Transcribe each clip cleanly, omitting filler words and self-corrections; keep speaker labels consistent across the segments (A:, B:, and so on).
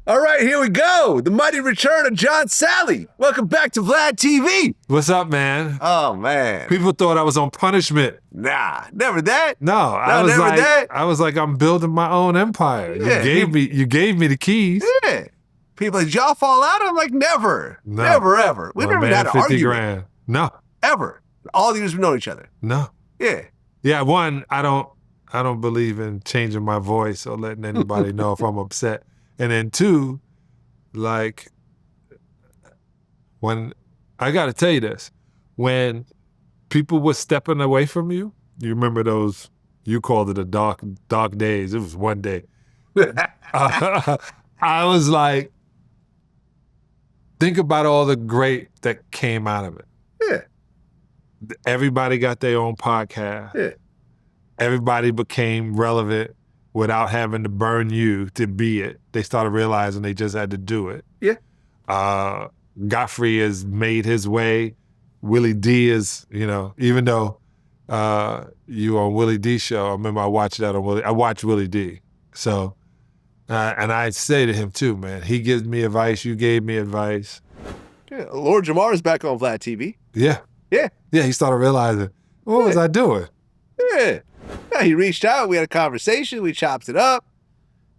A: All right, here we go. The mighty return of John Salley. Welcome back to Vlad TV.
B: What's up, man?
A: Oh, man.
B: People thought I was on punishment.
A: Nah, never that.
B: No, I was like, I'm building my own empire.
A: Yeah,
B: you gave me the keys.
A: Yeah. People like, y'all fall out? I'm like, never.
B: No.
A: Never, ever. We never had an
B: 50
A: argument.
B: grand. No.
A: Ever. All the years we've known each other.
B: No.
A: Yeah.
B: Yeah, one, I don't believe in changing my voice or letting anybody know if I'm upset. And then two, like, when, I gotta tell you this, when people were stepping away from you, you remember those, you called it a dark days. It was one day. I was like, think about all the great that came out of it.
A: Yeah.
B: Everybody got their own podcast.
A: Yeah.
B: Everybody became relevant without having to burn you to be it. They started realizing they just had to do it.
A: Yeah.
B: Godfrey has made his way. Willie D is, even though you on Willie D show, I remember I watched that on Willie. I watched Willie D. So, and I say to him too, man, he gives me advice, you gave me advice.
A: Yeah. Lord Jamar is back on Vlad TV.
B: Yeah.
A: Yeah.
B: Yeah, he started realizing, what was I doing?
A: Yeah. Yeah. He reached out, we had a conversation, we chopped it up,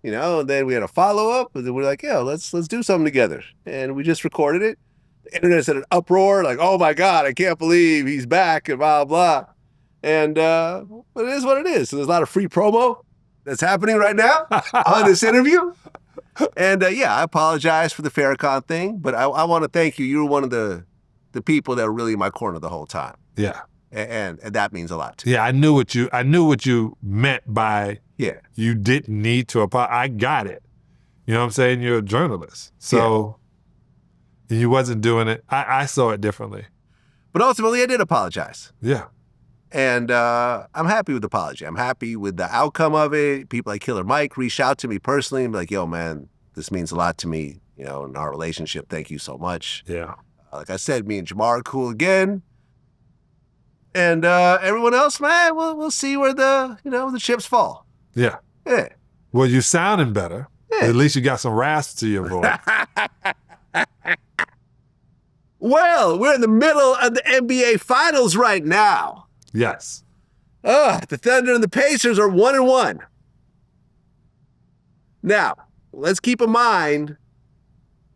A: and then we had a follow-up, and then we're like, yeah, let's do something together. And we just recorded it. The internet's in an uproar, like, oh my God, I can't believe he's back, and blah, blah. And but it is what it is. So there's a lot of free promo that's happening right now on this interview. And I apologize for the Farrakhan thing, but I want to thank you. You were one of the people that were really in my corner the whole time.
B: Yeah.
A: And that means a lot to me.
B: Yeah, I knew what you meant by you didn't need to apologize. I got it. You know what I'm saying? You're a journalist. So you wasn't doing it. I saw it differently.
A: But ultimately, I did apologize.
B: Yeah.
A: And I'm happy with the apology. I'm happy with the outcome of it. People like Killer Mike reached out to me personally and be like, yo, man, this means a lot to me, in our relationship. Thank you so much.
B: Yeah.
A: Like I said, me and Jamar are cool again. And everyone else, man, we'll see where the chips fall.
B: Yeah.
A: Yeah.
B: Well, you're sounding better.
A: Yeah.
B: At least you got some rasp to your voice.
A: Well, we're in the middle of the NBA Finals right now.
B: Yes.
A: The Thunder and the Pacers are 1-1. Now, let's keep in mind,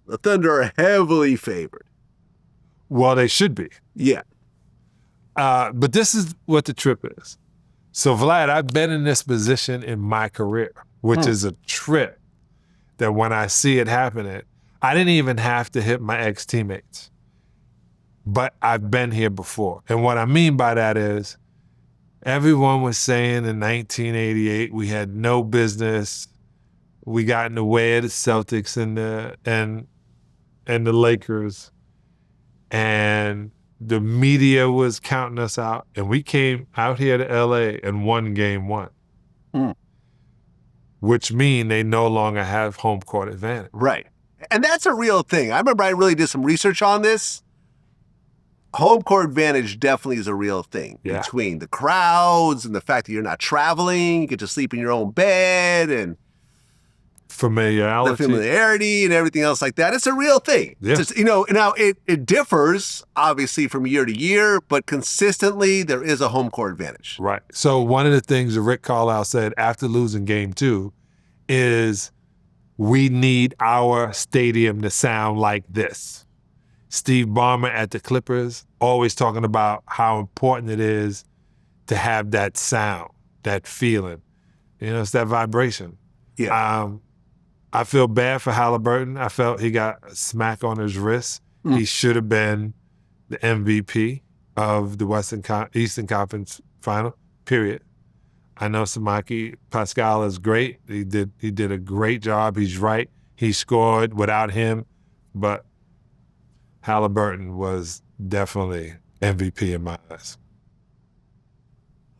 A: the Thunder are heavily favored.
B: Well, they should be.
A: Yeah.
B: But this is what the trip is. So, Vlad, I've been in this position in my career, which is a trip that when I see it happening, I didn't even have to hit my ex-teammates. But I've been here before. And what I mean by that is everyone was saying in 1988 we had no business. We got in the way of the Celtics and the Lakers. And the media was counting us out, and we came out here to LA and won game one, which mean they no longer have home court advantage.
A: Right. And that's a real thing. I remember I really did some research on this. Home court advantage definitely is a real thing between the crowds and the fact that you're not traveling, you get to sleep in your own bed, and
B: familiarity.
A: The familiarity and everything else like that. It's a real thing.
B: Yeah.
A: Just, now it differs, obviously, from year to year, but consistently there is a home court advantage.
B: Right. So one of the things that Rick Carlisle said after losing game two is we need our stadium to sound like this. Steve Ballmer at the Clippers always talking about how important it is to have that sound, that feeling. It's that vibration.
A: Yeah.
B: I feel bad for Halliburton. I felt he got a smack on his wrist. He should have been the MVP of the Eastern Conference Final, period. I know Samaki Pascal is great. He did a great job. He's right. He scored without him, but Halliburton was definitely MVP in my eyes.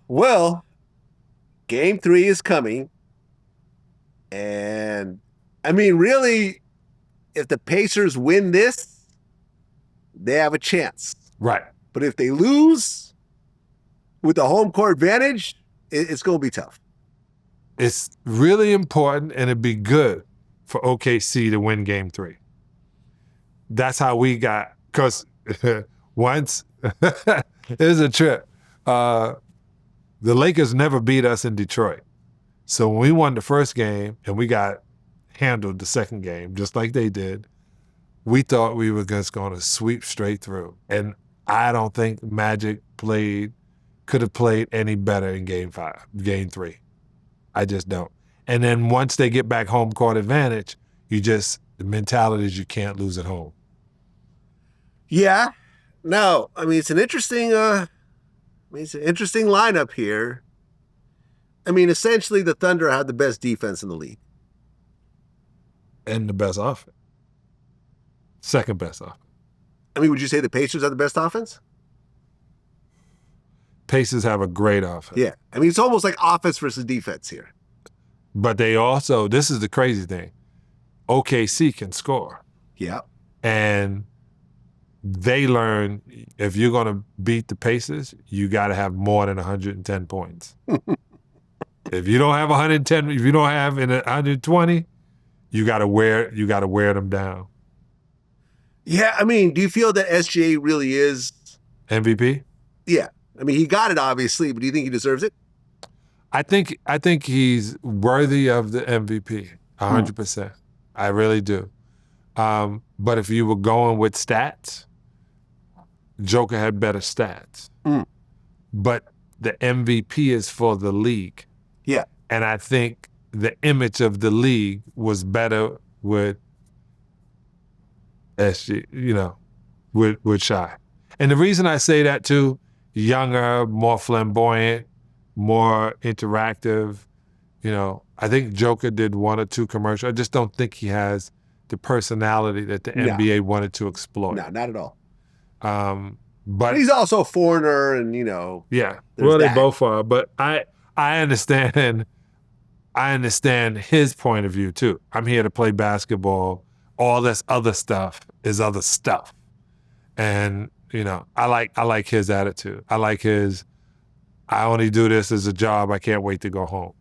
A: Well, game 3 is coming. And I mean, really, if the Pacers win this, they have a chance.
B: Right.
A: But if they lose with the home court advantage, it's going to be tough.
B: It's really important, and it'd be good for OKC to win Game 3. That's how we got, because once, it was a trip. The Lakers never beat us in Detroit. So when we won the first game and we got handled the second game, just like they did, we thought we were just going to sweep straight through. And I don't think Magic could have played any better in Game 3. I just don't. And then once they get back home court advantage, the mentality is you can't lose at home.
A: Yeah. No, I mean, it's an interesting lineup here. I mean, essentially the Thunder had the best defense in the league.
B: And the best offense. Second best offense.
A: I mean, would you say the Pacers have the best offense?
B: Pacers have a great offense.
A: Yeah. I mean, it's almost like offense versus defense here.
B: But they also, this is the crazy thing, OKC can score.
A: Yeah.
B: And they learn if you're going to beat the Pacers, you got to have more than 110 points. If you don't have 110, if you don't have 120, you got to wear them down.
A: Yeah, I mean, do you feel that SGA really is
B: MVP?
A: Yeah. I mean, he got it obviously, but do you think he deserves it?
B: I think he's worthy of the MVP, 100%. I really do. But if you were going with stats, Joker had better stats. But the MVP is for the league.
A: Yeah.
B: And I think the image of the league was better with SG, with Shy. And the reason I say that too, younger, more flamboyant, more interactive, I think Joker did one or two commercials. I just don't think he has the personality that the NBA wanted to exploit.
A: No, not at all.
B: But
A: he's also a foreigner and,
B: Yeah. Well, they both are. But I understand his point of view too. I'm here to play basketball. All this other stuff is other stuff. And, I like his attitude. I like his, I only do this as a job. I can't wait to go home.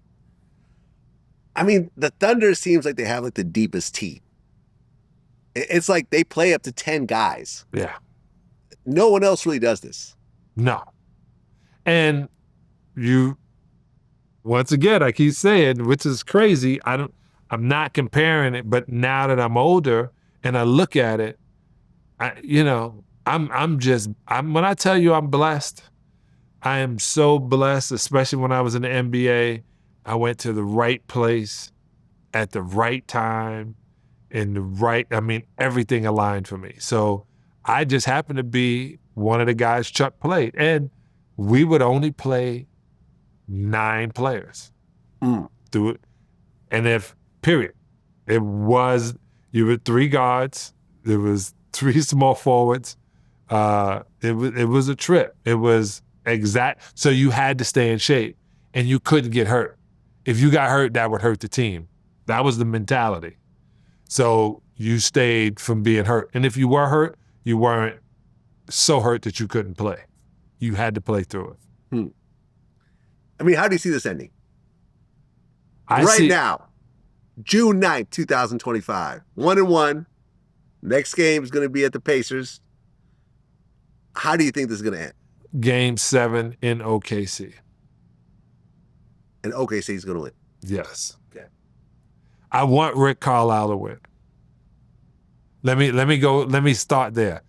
A: I mean, the Thunder seems like they have like the deepest team. It's like they play up to 10 guys.
B: Yeah.
A: No one else really does this.
B: No. And once again, I keep saying, which is crazy, I'm not comparing it, but now that I'm older and I look at it, when I tell you I'm blessed, I am so blessed, especially when I was in the NBA. I went to the right place at the right time everything aligned for me. So I just happened to be one of the guys Chuck played. And we would only play 9 players through it. And period. You were 3 guards. There was 3 small forwards. It was a trip. It was exact. So you had to stay in shape and you couldn't get hurt. If you got hurt, that would hurt the team. That was the mentality. So you stayed from being hurt. And if you were hurt, you weren't so hurt that you couldn't play. You had to play through it.
A: I mean, how do you see this ending? Now, June 9th, 2025, 1-1. Next game is going to be at the Pacers. How do you think this is going to end?
B: Game 7 in OKC.
A: And OKC is going to win.
B: Yes.
A: Okay.
B: I want Rick Carlisle to win. Let me start there.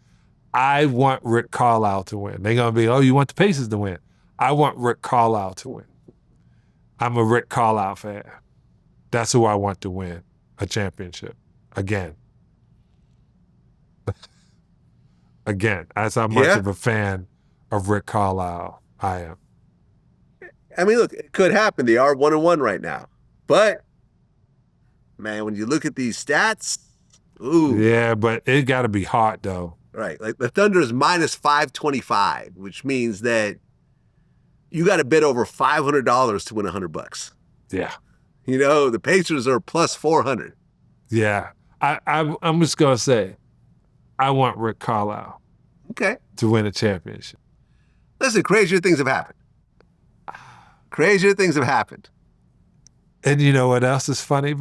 B: I want Rick Carlisle to win. They're going to be, oh, you want the Pacers to win. I want Rick Carlisle to win. I'm a Rick Carlisle fan. That's who I want to win a championship again. Again, that's how much of a fan of Rick Carlisle I am.
A: I mean, look, it could happen. They are 1-1 right now. But, man, when you look at these stats, ooh.
B: Yeah, but it got to be hot, though.
A: Right. Like the Thunder is minus 525, which means that you got to bet over $500 to win $100.
B: Yeah.
A: The Pacers are plus 400.
B: Yeah. I'm just going to say, I want Rick Carlisle to win a championship.
A: Listen, crazier things have happened. Crazier things have happened.
B: And you know what else is funny?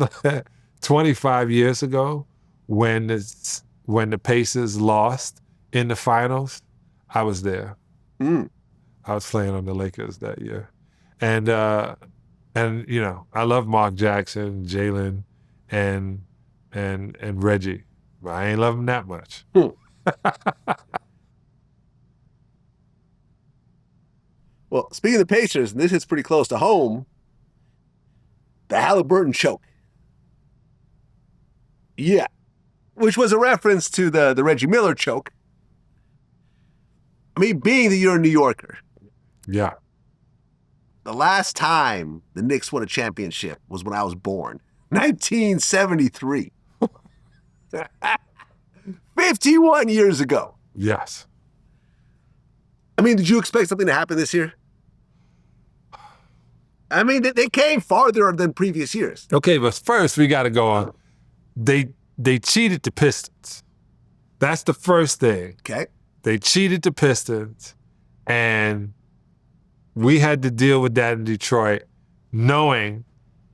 B: 25 years ago, when the Pacers lost in the finals, I was there.
A: Mm.
B: I was playing on the Lakers that year, and you know, I love Mark Jackson, Jalen, and Reggie, but I ain't love him that much.
A: Well, speaking of the Pacers, and this is pretty close to home, the Halliburton choke. Yeah. Which was a reference to the Reggie Miller choke. I mean, being that you're a New Yorker,
B: Yeah.
A: the last time the Knicks won a championship was when I was born. 1973. 51 years ago.
B: Yes.
A: I mean, did you expect something to happen this year? I mean, they came farther than previous years.
B: Okay, but first we got to go on. They cheated the Pistons. That's the first thing.
A: Okay.
B: They cheated the Pistons, and we had to deal with that in Detroit, knowing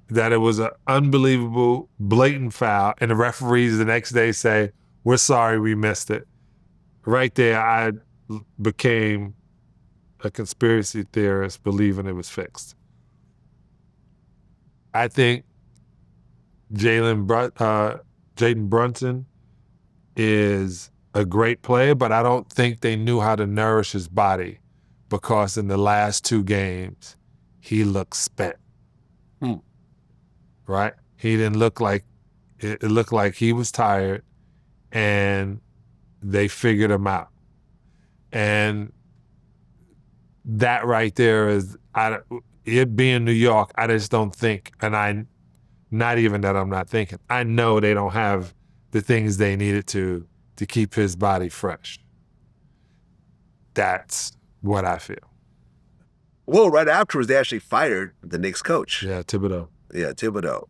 B: that it was an unbelievable, blatant foul, and the referees the next day say, "We're sorry, we missed it." Right there, I became a conspiracy theorist, believing it was fixed. I think Jaden Brunson is a great player, but I don't think they knew how to nourish his body, because in the last 2 games, he looked spent. Right? He didn't look like, it looked like he was tired, and they figured him out. And that right there is, it being New York, I just don't think, and not even that I'm not thinking, I know they don't have the things they needed to keep his body fresh. That's what I feel.
A: Well, right afterwards, they actually fired the Knicks coach.
B: Yeah, Thibodeau.
A: Yeah, Thibodeau.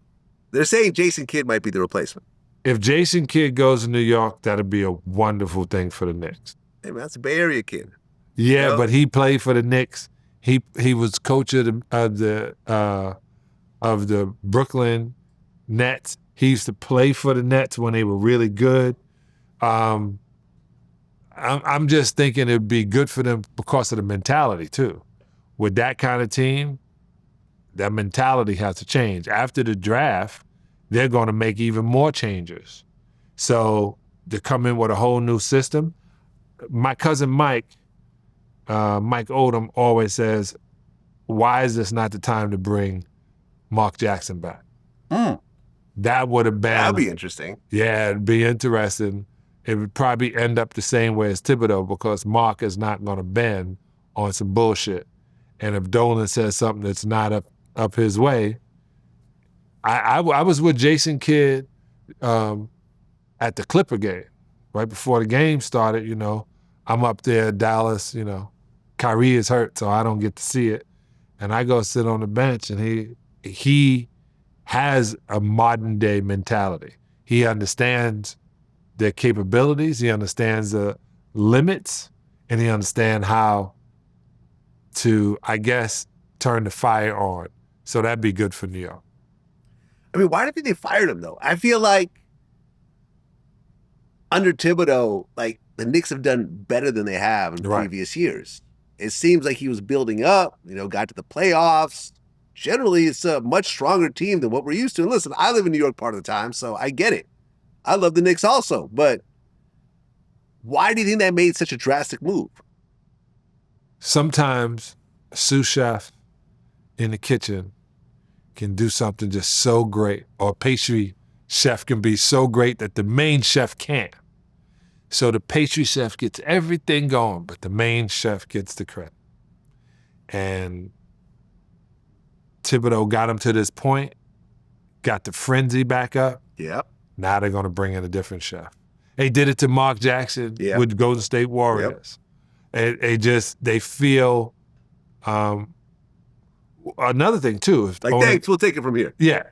A: They're saying Jason Kidd might be the replacement.
B: If Jason Kidd goes to New York, that'd be a wonderful thing for the Knicks.
A: Hey, man, that's a Bay Area kid.
B: Yeah,
A: You know?
B: but he played for the Knicks. He was coach of the Brooklyn Nets. He used to play for the Nets when they were really good. I'm just thinking it'd be good for them because of the mentality too. With that kind of team, that mentality has to change. After the draft, they're going to make even more changes. So to come in with a whole new system, my cousin Mike Odom always says, why is this not the time to bring Mark Jackson back? That would have been...
A: That'd be interesting.
B: Yeah, it'd be interesting. It would probably end up the same way as Thibodeau, because Mark is not going to bend on some bullshit. And if Dolan says something that's not up his way... I was with Jason Kidd at the Clipper game. Right before the game started, you know, I'm up there at Dallas, you know, Kyrie is hurt, so I don't get to see it. And I go sit on the bench, and he has a modern day mentality. He understands their capabilities, he understands the limits, and he understands how to, I guess, turn the fire on. So that'd be good for New York.
A: I mean, why do you think they fired him, though? I feel like under Thibodeau, like, the Knicks have done better than they have in previous years. It seems like he was building up, you know, got to the playoffs. Generally, it's a much stronger team than what we're used to. And listen, I live in New York part of the time, so I get it. I love the Knicks also, but why do you think that made such a drastic move?
B: Sometimes a sous chef in the kitchen can do something just so great, or a pastry chef can be so great that the main chef can't. So the pastry chef gets everything going, but the main chef gets the credit. And Thibodeau got him to this point, got the frenzy back up.
A: Yep.
B: Now they're going to bring in a different chef. They did it to Mark Jackson with Golden State Warriors. Yep. They feel, another thing too.
A: Thanks, we'll take it from here.
B: Yeah.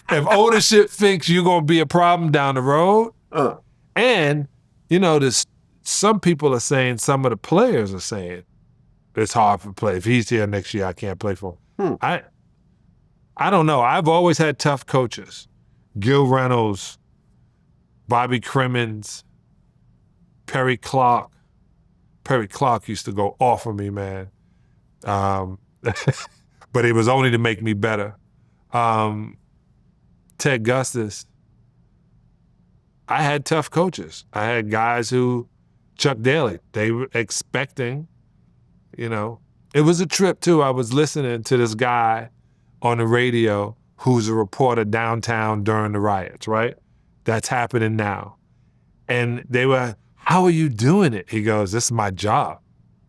B: If ownership thinks you're going to be a problem down the road, and, you know, some people are saying, some of the players are saying, it's hard to play. If he's here next year, I can't play for him. I don't know. I've always had tough coaches. Gil Reynolds, Bobby Crimmins, Perry Clark. Perry Clark used to go off of me, man. But it was only to make me better. Ted Gustis. I had tough coaches. I had guys who, Chuck Daly, they were expecting, you know. It was a trip too. I was listening to this guy on the radio who's a reporter downtown during the riots, right? That's happening now. And they were, how are you doing it? He goes, this is my job.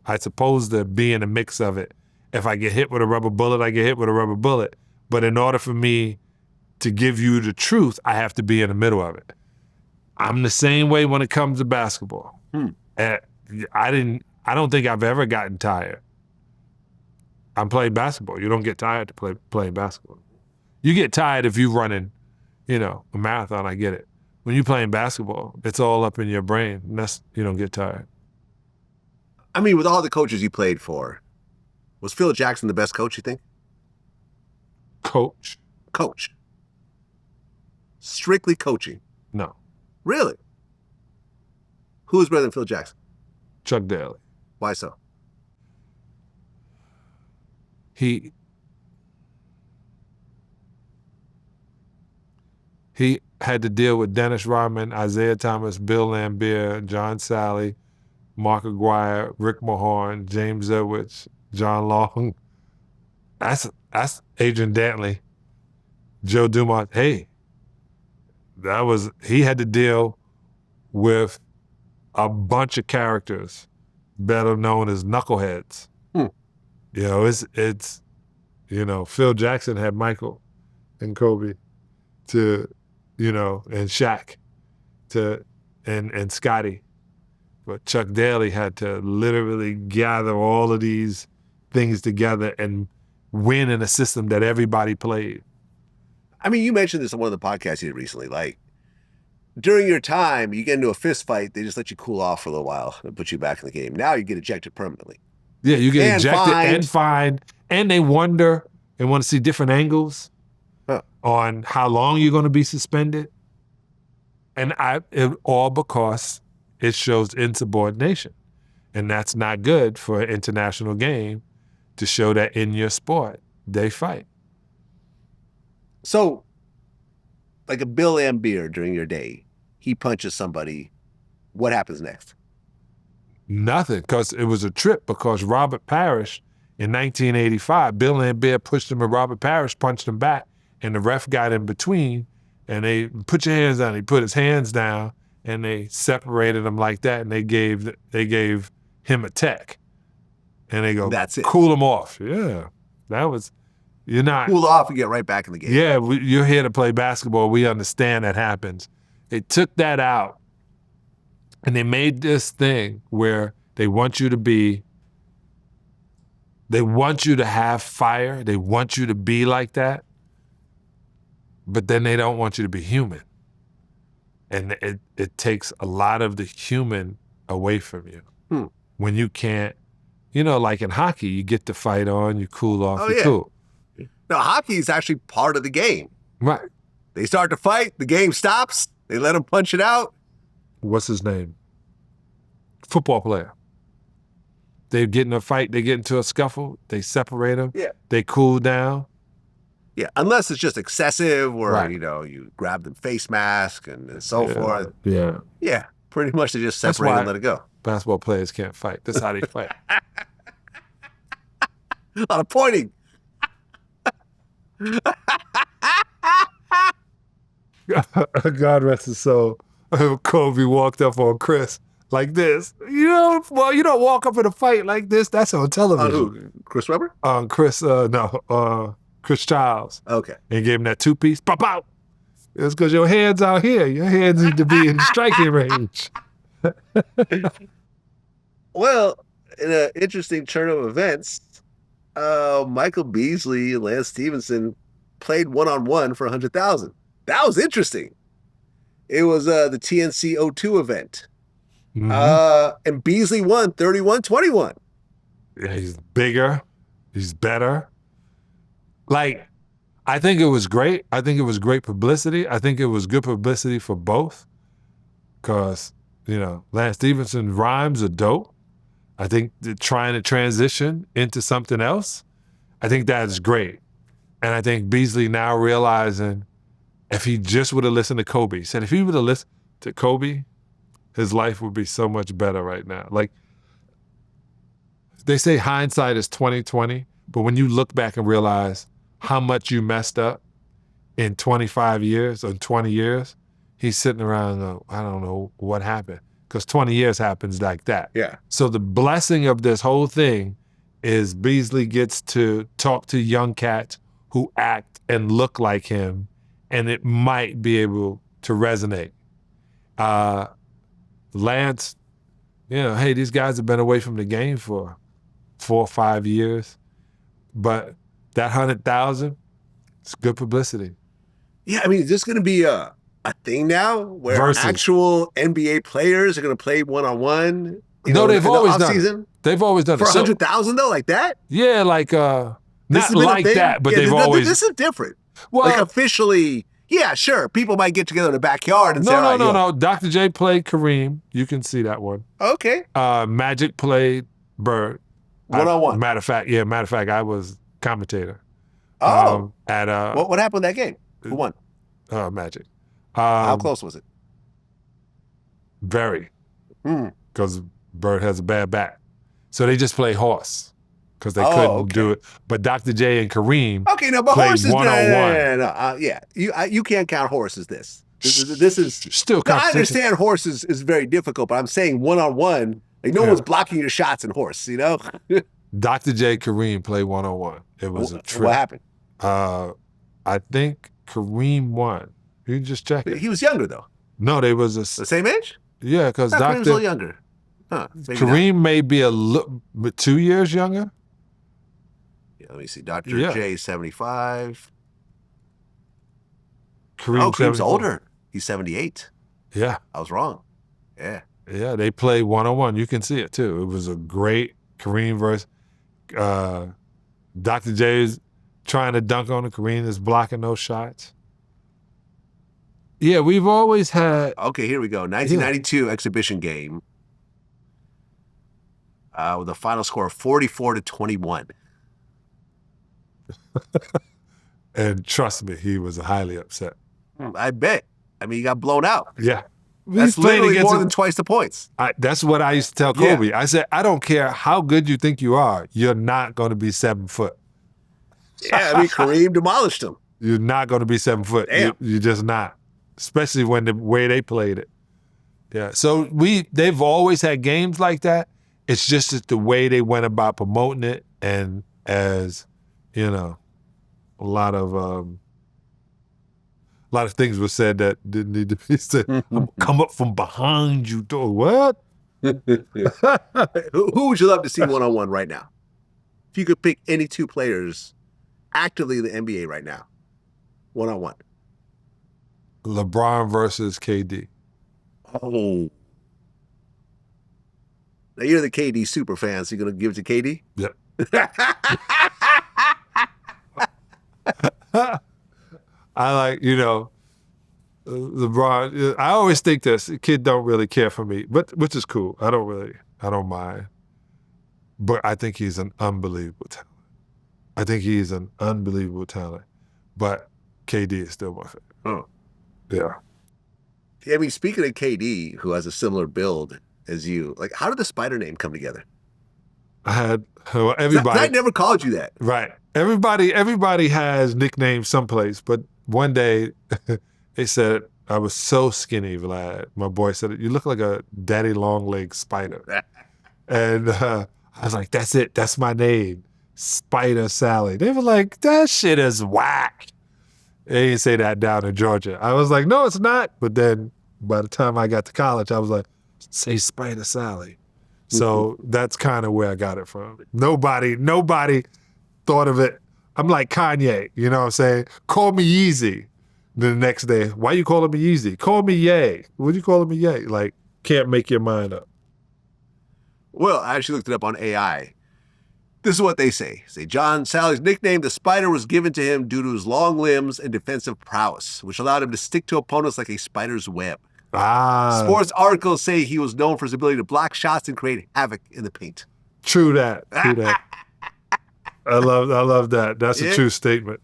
B: I'm supposed to be in the mix of it. If I get hit with a rubber bullet, I get hit with a rubber bullet. But in order for me to give you the truth, I have to be in the middle of it. I'm the same way when it comes to basketball. And I don't think I've ever gotten tired. I'm playing basketball. You don't get tired to playing basketball. You get tired if you're running, a marathon, I get it. When you're playing basketball, it's all up in your brain. And you don't get tired.
A: I mean, with all the coaches you played for, was Phil Jackson the best coach, you think?
B: Coach?
A: Coach. Strictly coaching.
B: No.
A: Really? Who was better than Phil Jackson?
B: Chuck Daly.
A: Why so?
B: He had to deal with Dennis Rodman, Isaiah Thomas, Bill Laimbeer, John Salley, Mark Aguirre, Rick Mahorn, James Edwards, John Long. That's Adrian Dantley, Joe Dumont. Hey, he had to deal with a bunch of characters better known as knuckleheads. It's Phil Jackson had Michael and Kobe and Shaq and Scotty. But Chuck Daly had to literally gather all of these things together and win in a system that everybody played.
A: I mean, you mentioned this on one of the podcasts you did recently. Like, during your time, you get into a fist fight, they just let you cool off for a little while and put you back in the game. Now you get ejected permanently.
B: Yeah, you get ejected and fined, and they want to see different angles on how long you're going to be suspended. And it all because it shows insubordination. And that's not good for an international game to show that in your sport, they fight.
A: So, like a Bill Laimbeer during your day, he punches somebody. What happens next?
B: Nothing, because it was a trip, because Robert Parrish in 1985, Bill Laimbeer pushed him and Robert Parrish punched him back, and the ref got in between, and they put your hands down. He put his hands down, and they separated him like that, and they gave him a tech. And they go,
A: that's it.
B: Cool him off. Yeah, you're not.
A: Cool off and get right back in the game.
B: Yeah, you're here to play basketball. We understand that happens. They took that out. And they made this thing where they want you to have fire. They want you to be like that. But then they don't want you to be human. And it takes a lot of the human away from you. When you can't, like in hockey, you get the fight on, you cool off, you're cool.
A: No, hockey is actually part of the game.
B: Right.
A: They start to fight, the game stops, they let them punch it out.
B: What's his name? Football player. They get in a fight, they get into a scuffle, they separate them, they cool down.
A: Yeah, unless it's just excessive or, you grab the face mask and so forth.
B: Yeah.
A: Yeah, pretty much they just separate and let it go.
B: Basketball players can't fight. That's how they fight.
A: A lot of pointing.
B: God rest his soul. Kobe walked up on Chris like this. You don't walk up in a fight like this. That's on television.
A: Who? Chris Webber?
B: Chris Childs.
A: Okay.
B: And gave him that two-piece. Pop out. It's because your hands out here. Your hands need to be in striking range.
A: Well, in an interesting turn of events, Michael Beasley and Lance Stevenson played one-on-one for $100,000. That was interesting. It was the TNC 02 event. And Beasley won 31-21.
B: Yeah, he's bigger. He's better. Like, I think it was great. I think it was great publicity. I think it was good publicity for both. Because, Lance Stephenson's rhymes are dope. I think trying to transition into something else, I think that is great. And I think Beasley now realizing if he just would have listened to Kobe, he said if he would have listened to Kobe, his life would be so much better right now. Like, they say hindsight is 20/20, but when you look back and realize how much you messed up in 25 years or 20 years, he's sitting around and I don't know what happened. Because 20 years happens like that.
A: Yeah.
B: So the blessing of this whole thing is Beasley gets to talk to young cats who act and look like him, and it might be able to resonate. Lance, hey, these guys have been away from the game for 4 or 5 years, but that 100,000, it's good publicity.
A: Yeah, I mean, is this going to be a thing now where
B: Versus.
A: Actual NBA players are going to play one-on-one?
B: No, they've always done it.
A: Season?
B: They've always done
A: For
B: it.
A: 100,000 though, like that?
B: Yeah, like not like that, but they've always.
A: This is different.
B: Well,
A: like officially, yeah, sure. People might get together in the backyard and say,
B: no. Dr. J played Kareem. You can see that one.
A: Okay.
B: Magic played Bird.
A: One-on-one.
B: Matter of fact, I was commentator.
A: Oh.
B: At
A: what happened in that game? Who won?
B: Magic.
A: How close was it?
B: Very. Because Bird has a bad back. So they just play horse because they couldn't do it. But Dr. J and Kareem
A: but
B: played
A: horses,
B: one-on-one.
A: No. Yeah, you can't count horses. This is
B: still
A: competition. I understand horses is very difficult, but I'm saying one-on-one, like no one's blocking your shots in horse,
B: Dr. J, Kareem played one-on-one. It was a trip.
A: What happened?
B: I think Kareem won. You can just check it.
A: He was younger though.
B: No, they was
A: the same age?
B: Yeah, because
A: Kareem's a little younger. Huh,
B: Kareem may be a little, but 2 years younger.
A: Yeah, let me see. Dr. J, 75.
B: Kareem's
A: 74. Older. He's 78.
B: Yeah.
A: I was wrong. Yeah.
B: Yeah, they played one-on-one. You can see it too. It was a great Kareem versus Dr. J's trying to dunk on the Kareem is blocking those shots. Yeah, we've always had.
A: Okay, here we go. 1992 exhibition game with a final score of 44-21.
B: And trust me, he was highly upset.
A: I bet. I mean, he got blown out.
B: Yeah.
A: That's literally more than twice the points.
B: That's what I used to tell Kobe. Yeah. I said, I don't care how good you think you are, you're not going to be 7 foot.
A: Yeah, I mean, Kareem demolished him.
B: You're not going to be 7 foot.
A: Damn.
B: You're just not. Especially when the way they played it. Yeah. So they've always had games like that. It's just that the way they went about promoting it, and as, a lot of things were said that didn't need to be said. I'm come up from behind you, dog. What?
A: Who would you love to see one-on-one right now? If you could pick any two players actively in the NBA right now, one-on-one.
B: LeBron versus KD.
A: Oh. Now you're the KD super fan, so you're going to give it to KD?
B: Yep. I like, LeBron. I always think this, the kid don't really care for me, but which is cool. I don't mind. But I think he's an unbelievable talent. But KD is still my favorite.
A: Oh.
B: Yeah.
A: I mean, speaking of KD, who has a similar build as you, like, how did the Spider name come together?
B: Everybody.
A: I never called you that.
B: Right. Everybody has nicknames someplace, but one day they said I was so skinny, Vlad. My boy said, you look like a daddy long leg spider. And I was like, that's it. That's my name. Spider Salley. They were like, that shit is whack. They didn't say that down in Georgia. I was like, no, it's not. But then by the time I got to college, I was like, say Spider Salley. So that's kind of where I got it from. Nobody thought of it. I'm like Kanye, you know what I'm saying? Call me Yeezy. The next day, why you calling me Yeezy? Call me Ye. What you calling me Ye? Like, can't make your mind up.
A: Well, I actually looked it up on AI. This is what they say. John Salley's nickname, the Spider, was given to him due to his long limbs and defensive prowess, which allowed him to stick to opponents like a spider's web. Sports articles say he was known for his ability to block shots and create havoc in the paint.
B: True that. I love that. That's a true statement.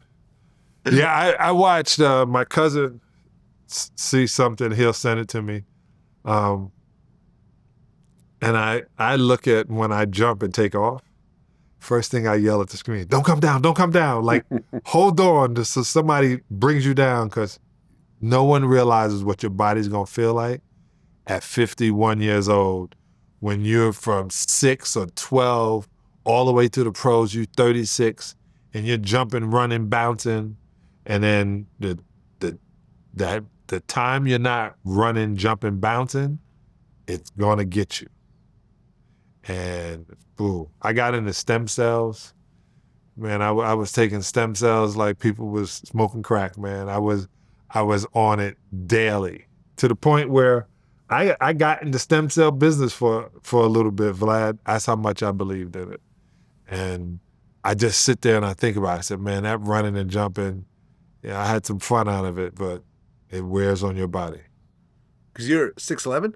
B: Yeah, I watched my cousin see something. He'll send it to me. And I look at when I jump and take off. First thing I yell at the screen, don't come down, don't come down. Like, hold on so somebody brings you down, because no one realizes what your body's going to feel like at 51 years old when you're from 6 or 12 all the way to the pros, you 36, and you're jumping, running, bouncing, and then the time you're not running, jumping, bouncing, it's going to get you. And boom, I got into stem cells. Man, I was taking stem cells like people was smoking crack, man. I was on it daily, to the point where I got into stem cell business for a little bit, Vlad. That's how much I believed in it. And I just sit there and I think about it. I said, man, that running and jumping, yeah, I had some fun out of it, but it wears on your body.
A: Because you're 6'11"?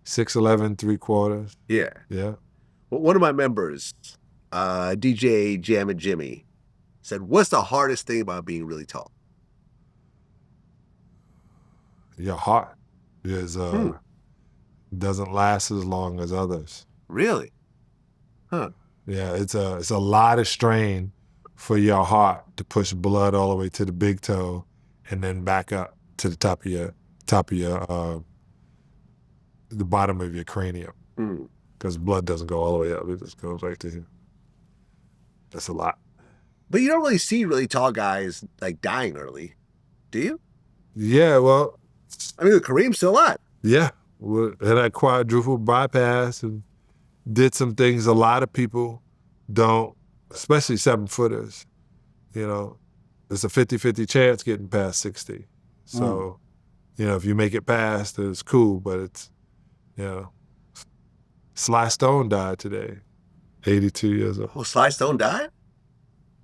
B: 6'11", 3/4.
A: Yeah.
B: Yeah.
A: Well, one of my members, DJ Jam and Jimmy, said, what's the hardest thing about being really tall?
B: Your heart doesn't last as long as others.
A: Really? Huh.
B: Yeah, it's a lot of strain for your heart to push blood all the way to the big toe and then back up to the top of your the bottom of your cranium. Because blood doesn't go all the way up. It just goes right to here. That's a lot.
A: But you don't really see really tall guys like dying early, do you?
B: Yeah, well.
A: I mean, Kareem's still alive.
B: Yeah. Had that quadruple bypass and did some things a lot of people don't, especially 7-footers. You know, there's a 50-50 chance getting past 60. So, you know, if you make it past, it's cool, but it's, you know. Sly Stone died today, 82 years old.
A: Oh, Sly Stone died?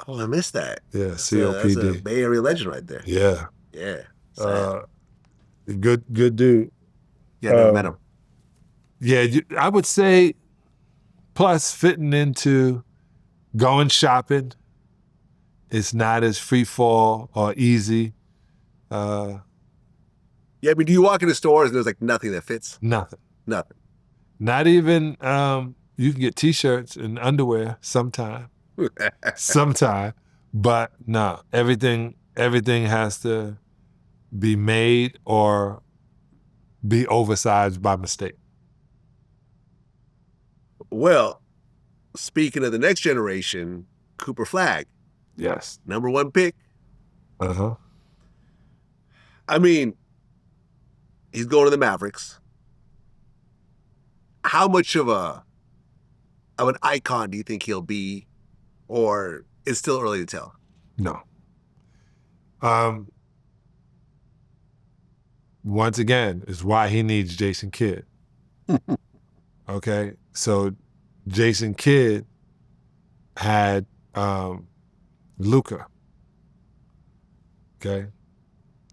A: Oh, I missed that.
B: Yeah,
A: that's
B: COPD.
A: That's a Bay Area legend right there.
B: Yeah.
A: Yeah.
B: Good dude.
A: Yeah, I never met him.
B: Yeah, I would say, plus fitting into going shopping, it's not as free fall or easy.
A: Yeah, I mean, do you walk into stores and there's like nothing that fits?
B: Nothing.
A: Nothing.
B: Not even, you can get T-shirts and underwear sometime, but no, everything has to be made or be oversized by mistake.
A: Well, speaking of the next generation, Cooper Flagg.
B: Yes.
A: #1 pick.
B: Uh-huh.
A: I mean, he's going to the Mavericks. How much of an icon do you think he'll be, or it's still early to tell?
B: No. Once again, is why he needs Jason Kidd. Okay, so Jason Kidd had Luka. Okay,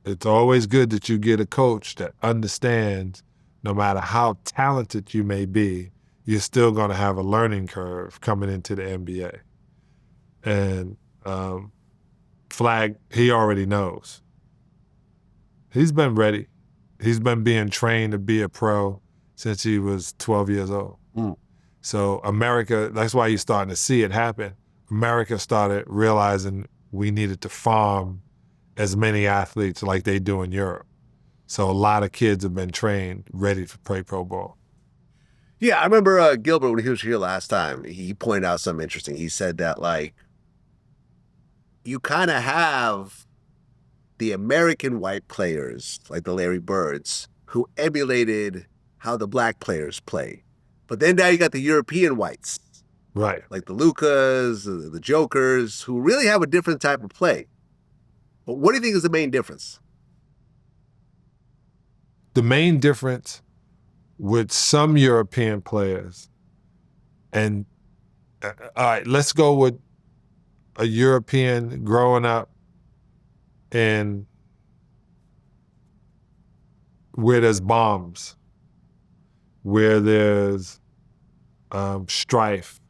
B: it's always good that you get a coach that understands no matter how talented you may be, you're still going to have a learning curve coming into the NBA. And Flagg, he already knows. He's been ready. He's been being trained to be a pro since he was 12 years old. So America, that's why you're starting to see it happen. America started realizing we needed to farm as many athletes like they do in Europe. So a lot of kids have been trained, ready to play pro ball.
A: Yeah, I remember Gilbert, when he was here last time, he pointed out something interesting. He said that, like, you kind of have the American white players, like the Larry Birds, who emulated how the black players play. But then now you got the European whites.
B: Right.
A: Like the Lucas, the Jokers, who really have a different type of play. But what do you think is the main difference?
B: The main difference with some European players, and all right, let's go with a European growing up in where there's bombs, where there's strife,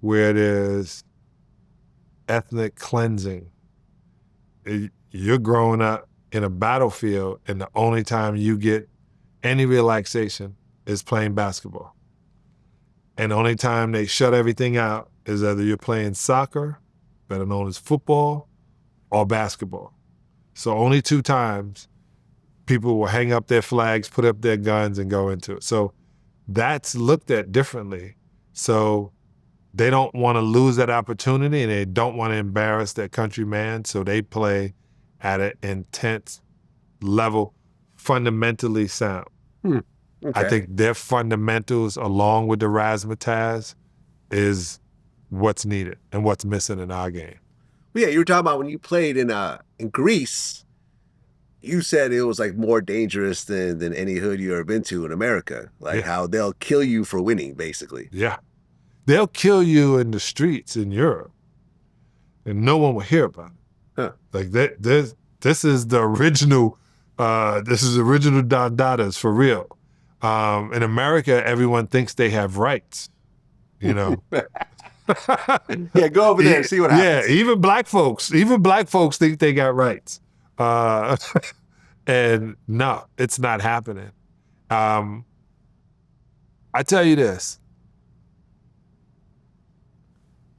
B: where there's ethnic cleansing. You're growing up in a battlefield, and the only time you get any relaxation is playing basketball. And the only time they shut everything out is either you're playing soccer, better known as football, or basketball. So only 2 times people will hang up their flags, put up their guns, and go into it. So that's looked at differently. So they don't want to lose that opportunity, and they don't want to embarrass their countryman, so they play at an intense level, fundamentally sound.
A: Okay.
B: I think their fundamentals, along with the razzmatazz, is what's needed and what's missing in our game.
A: Well, yeah, you were talking about when you played in Greece, you said it was like more dangerous than any hood you ever been to in America. Like how they'll kill you for winning, basically.
B: Yeah. They'll kill you in the streets in Europe, and no one will hear about it.
A: Huh.
B: Like this is the original, original Dadas for real. In America, everyone thinks they have rights, you know.
A: Yeah, go over there and see what happens.
B: Yeah, even black folks think they got rights. And no, it's not happening. I tell you this.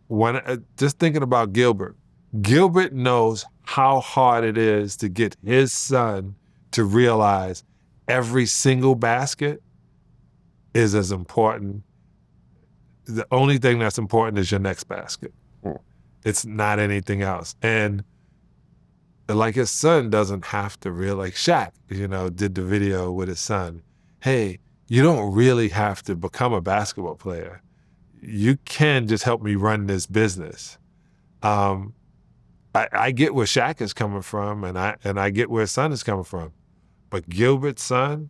B: When just thinking about Gilbert knows how hard it is to get his son to realize every single basket is as important. The only thing that's important is your next basket. It's not anything else. And like his son doesn't have to like Shaq, did the video with his son. Hey, you don't really have to become a basketball player. You can just help me run this business. I get where Shaq is coming from, and I get where his son is coming from. But Gilbert's son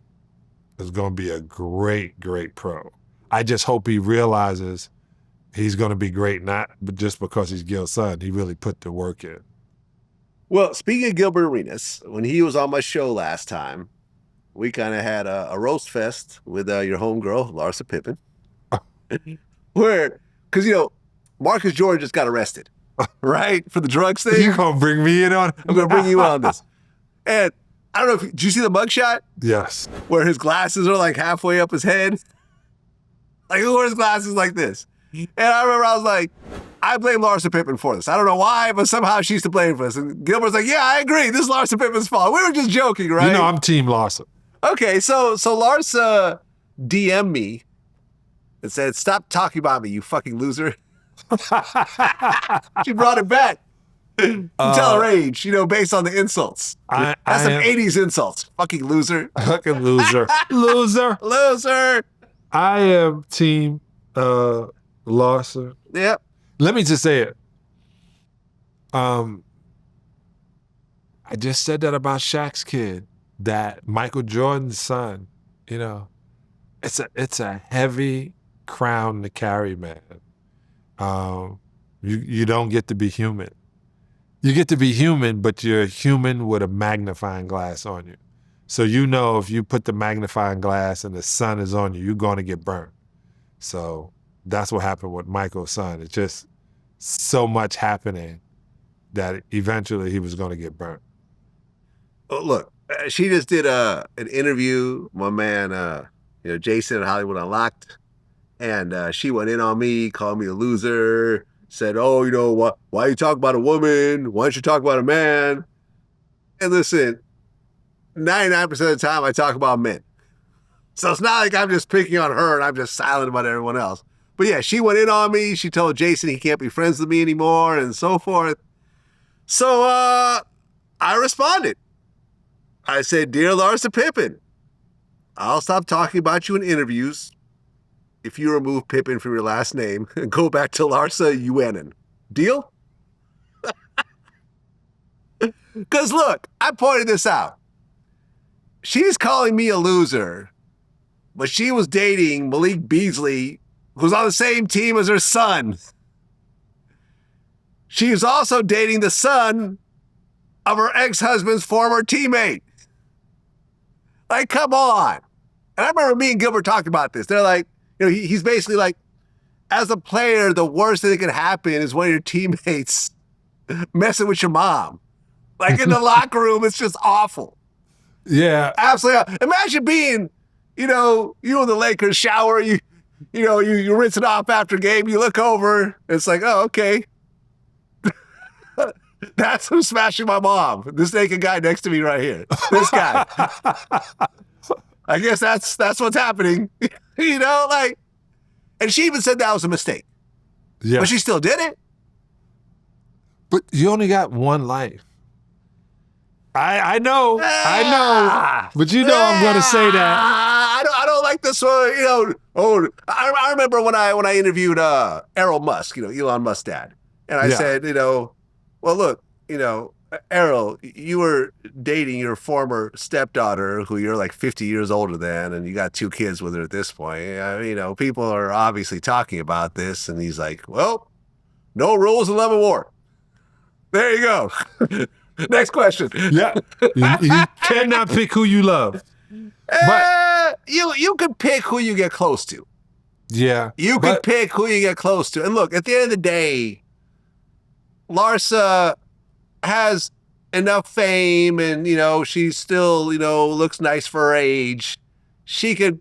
B: is going to be a great, great pro. I just hope he realizes he's going to be great, not just because he's Gil's son. He really put the work in.
A: Well, speaking of Gilbert Arenas, when he was on my show last time, we kind of had a roast fest with your homegirl, Larsa Pippen. Where, because, Marcus Jordan just got arrested, right? For the drugs thing.
B: You're going to bring me in on it?
A: I'm going to bring you on this. And I don't know did you see the mugshot?
B: Yes.
A: Where his glasses are like halfway up his head? Like, who wears glasses like this? And I remember I was like, I blame Larsa Pippen for this. I don't know why, but somehow she's to blame for this. And Gilbert's like, yeah, I agree. This is Larsa Pippen's fault. We were just joking, right?
B: I'm Team Larsa.
A: Okay, so Larsa DM'd me and said, stop talking about me, you fucking loser. She brought it back. You tell her age, based on the insults. That's some 80s insults. Fucking loser.
B: Fucking loser. Loser.
A: Loser.
B: I am Team Larsa.
A: Yep.
B: Let me just say it. I just said that about Shaq's kid, that Michael Jordan's son. It's a heavy crown to carry, man. You don't get to be human. You get to be human, but you're human with a magnifying glass on you. So if you put the magnifying glass and the sun is on you, you're going to get burnt. So that's what happened with Michael's son. It's just so much happening that eventually he was going to get burnt.
A: Oh, look, she just did an interview, my man, Jason at Hollywood Unlocked, and she went in on me, called me a loser, said, oh, why you talk about a woman? Why don't you talk about a man? And listen, 99% of the time I talk about men. So it's not like I'm just picking on her and I'm just silent about everyone else. But yeah, she went in on me. She told Jason he can't be friends with me anymore and so forth. So I responded. I said, dear Larsa Pippen, I'll stop talking about you in interviews if you remove Pippen from your last name and go back to Larsa Uenen. Deal? Because look, I pointed this out. She's calling me a loser, but she was dating Malik Beasley, who's on the same team as her son. She is also dating the son of her ex-husband's former teammate. Like, come on. And I remember me and Gilbert talked about this. They're like, he's basically like, as a player, the worst thing that can happen is one of your teammates messing with your mom. Like in the locker room, it's just awful.
B: Yeah.
A: Absolutely. Imagine being, you in the Lakers shower, you rinse it off after a game, you look over, it's like, oh, okay. That's who's smashing my mom. This naked guy next to me right here. This guy. I guess that's what's happening. And she even said that was a mistake.
B: Yeah.
A: But she still did it.
B: But you only got one life. I know. But I'm going to say that.
A: I don't like this one. I remember when I interviewed Errol Musk, Elon Musk's dad. And I said, well, look, Errol, you were dating your former stepdaughter who you're like 50 years older than, and you got 2 kids with her at this point. People are obviously talking about this. And he's like, well, no rules in love and war. There you go. Next question.
B: Yeah. You cannot pick who you love.
A: But you can pick who you get close to.
B: Yeah.
A: You can pick who you get close to. And look, at the end of the day, Larsa has enough fame and, she still, looks nice for her age. She could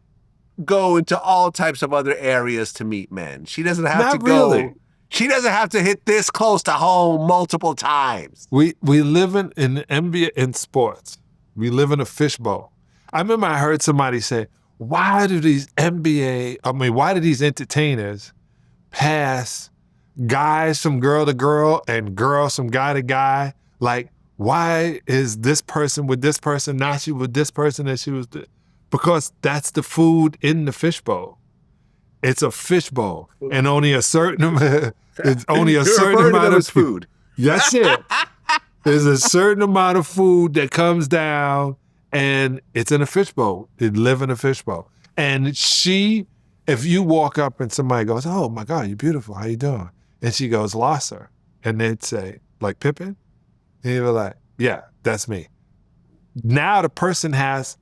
A: go into all types of other areas to meet men. She doesn't have to go. She doesn't have to hit this close to home multiple times.
B: We live in the NBA in sports. We live in a fishbowl. I remember I heard somebody say, why do these entertainers pass guys from girl to girl and girls from guy to guy? Like, why is this person with this person, not she with this person and she was because that's the food in the fishbowl. It's a fishbowl, and only a certain amount of
A: food.
B: That's it. There's a certain amount of food that comes down, and it's in a fishbowl. It live in a fishbowl. And if you walk up and somebody goes, "Oh my God, you're beautiful. How you doing?" And she goes, "Larsa," and they'd say, "Like Pippin?" And you're like, "Yeah, that's me." Now the person has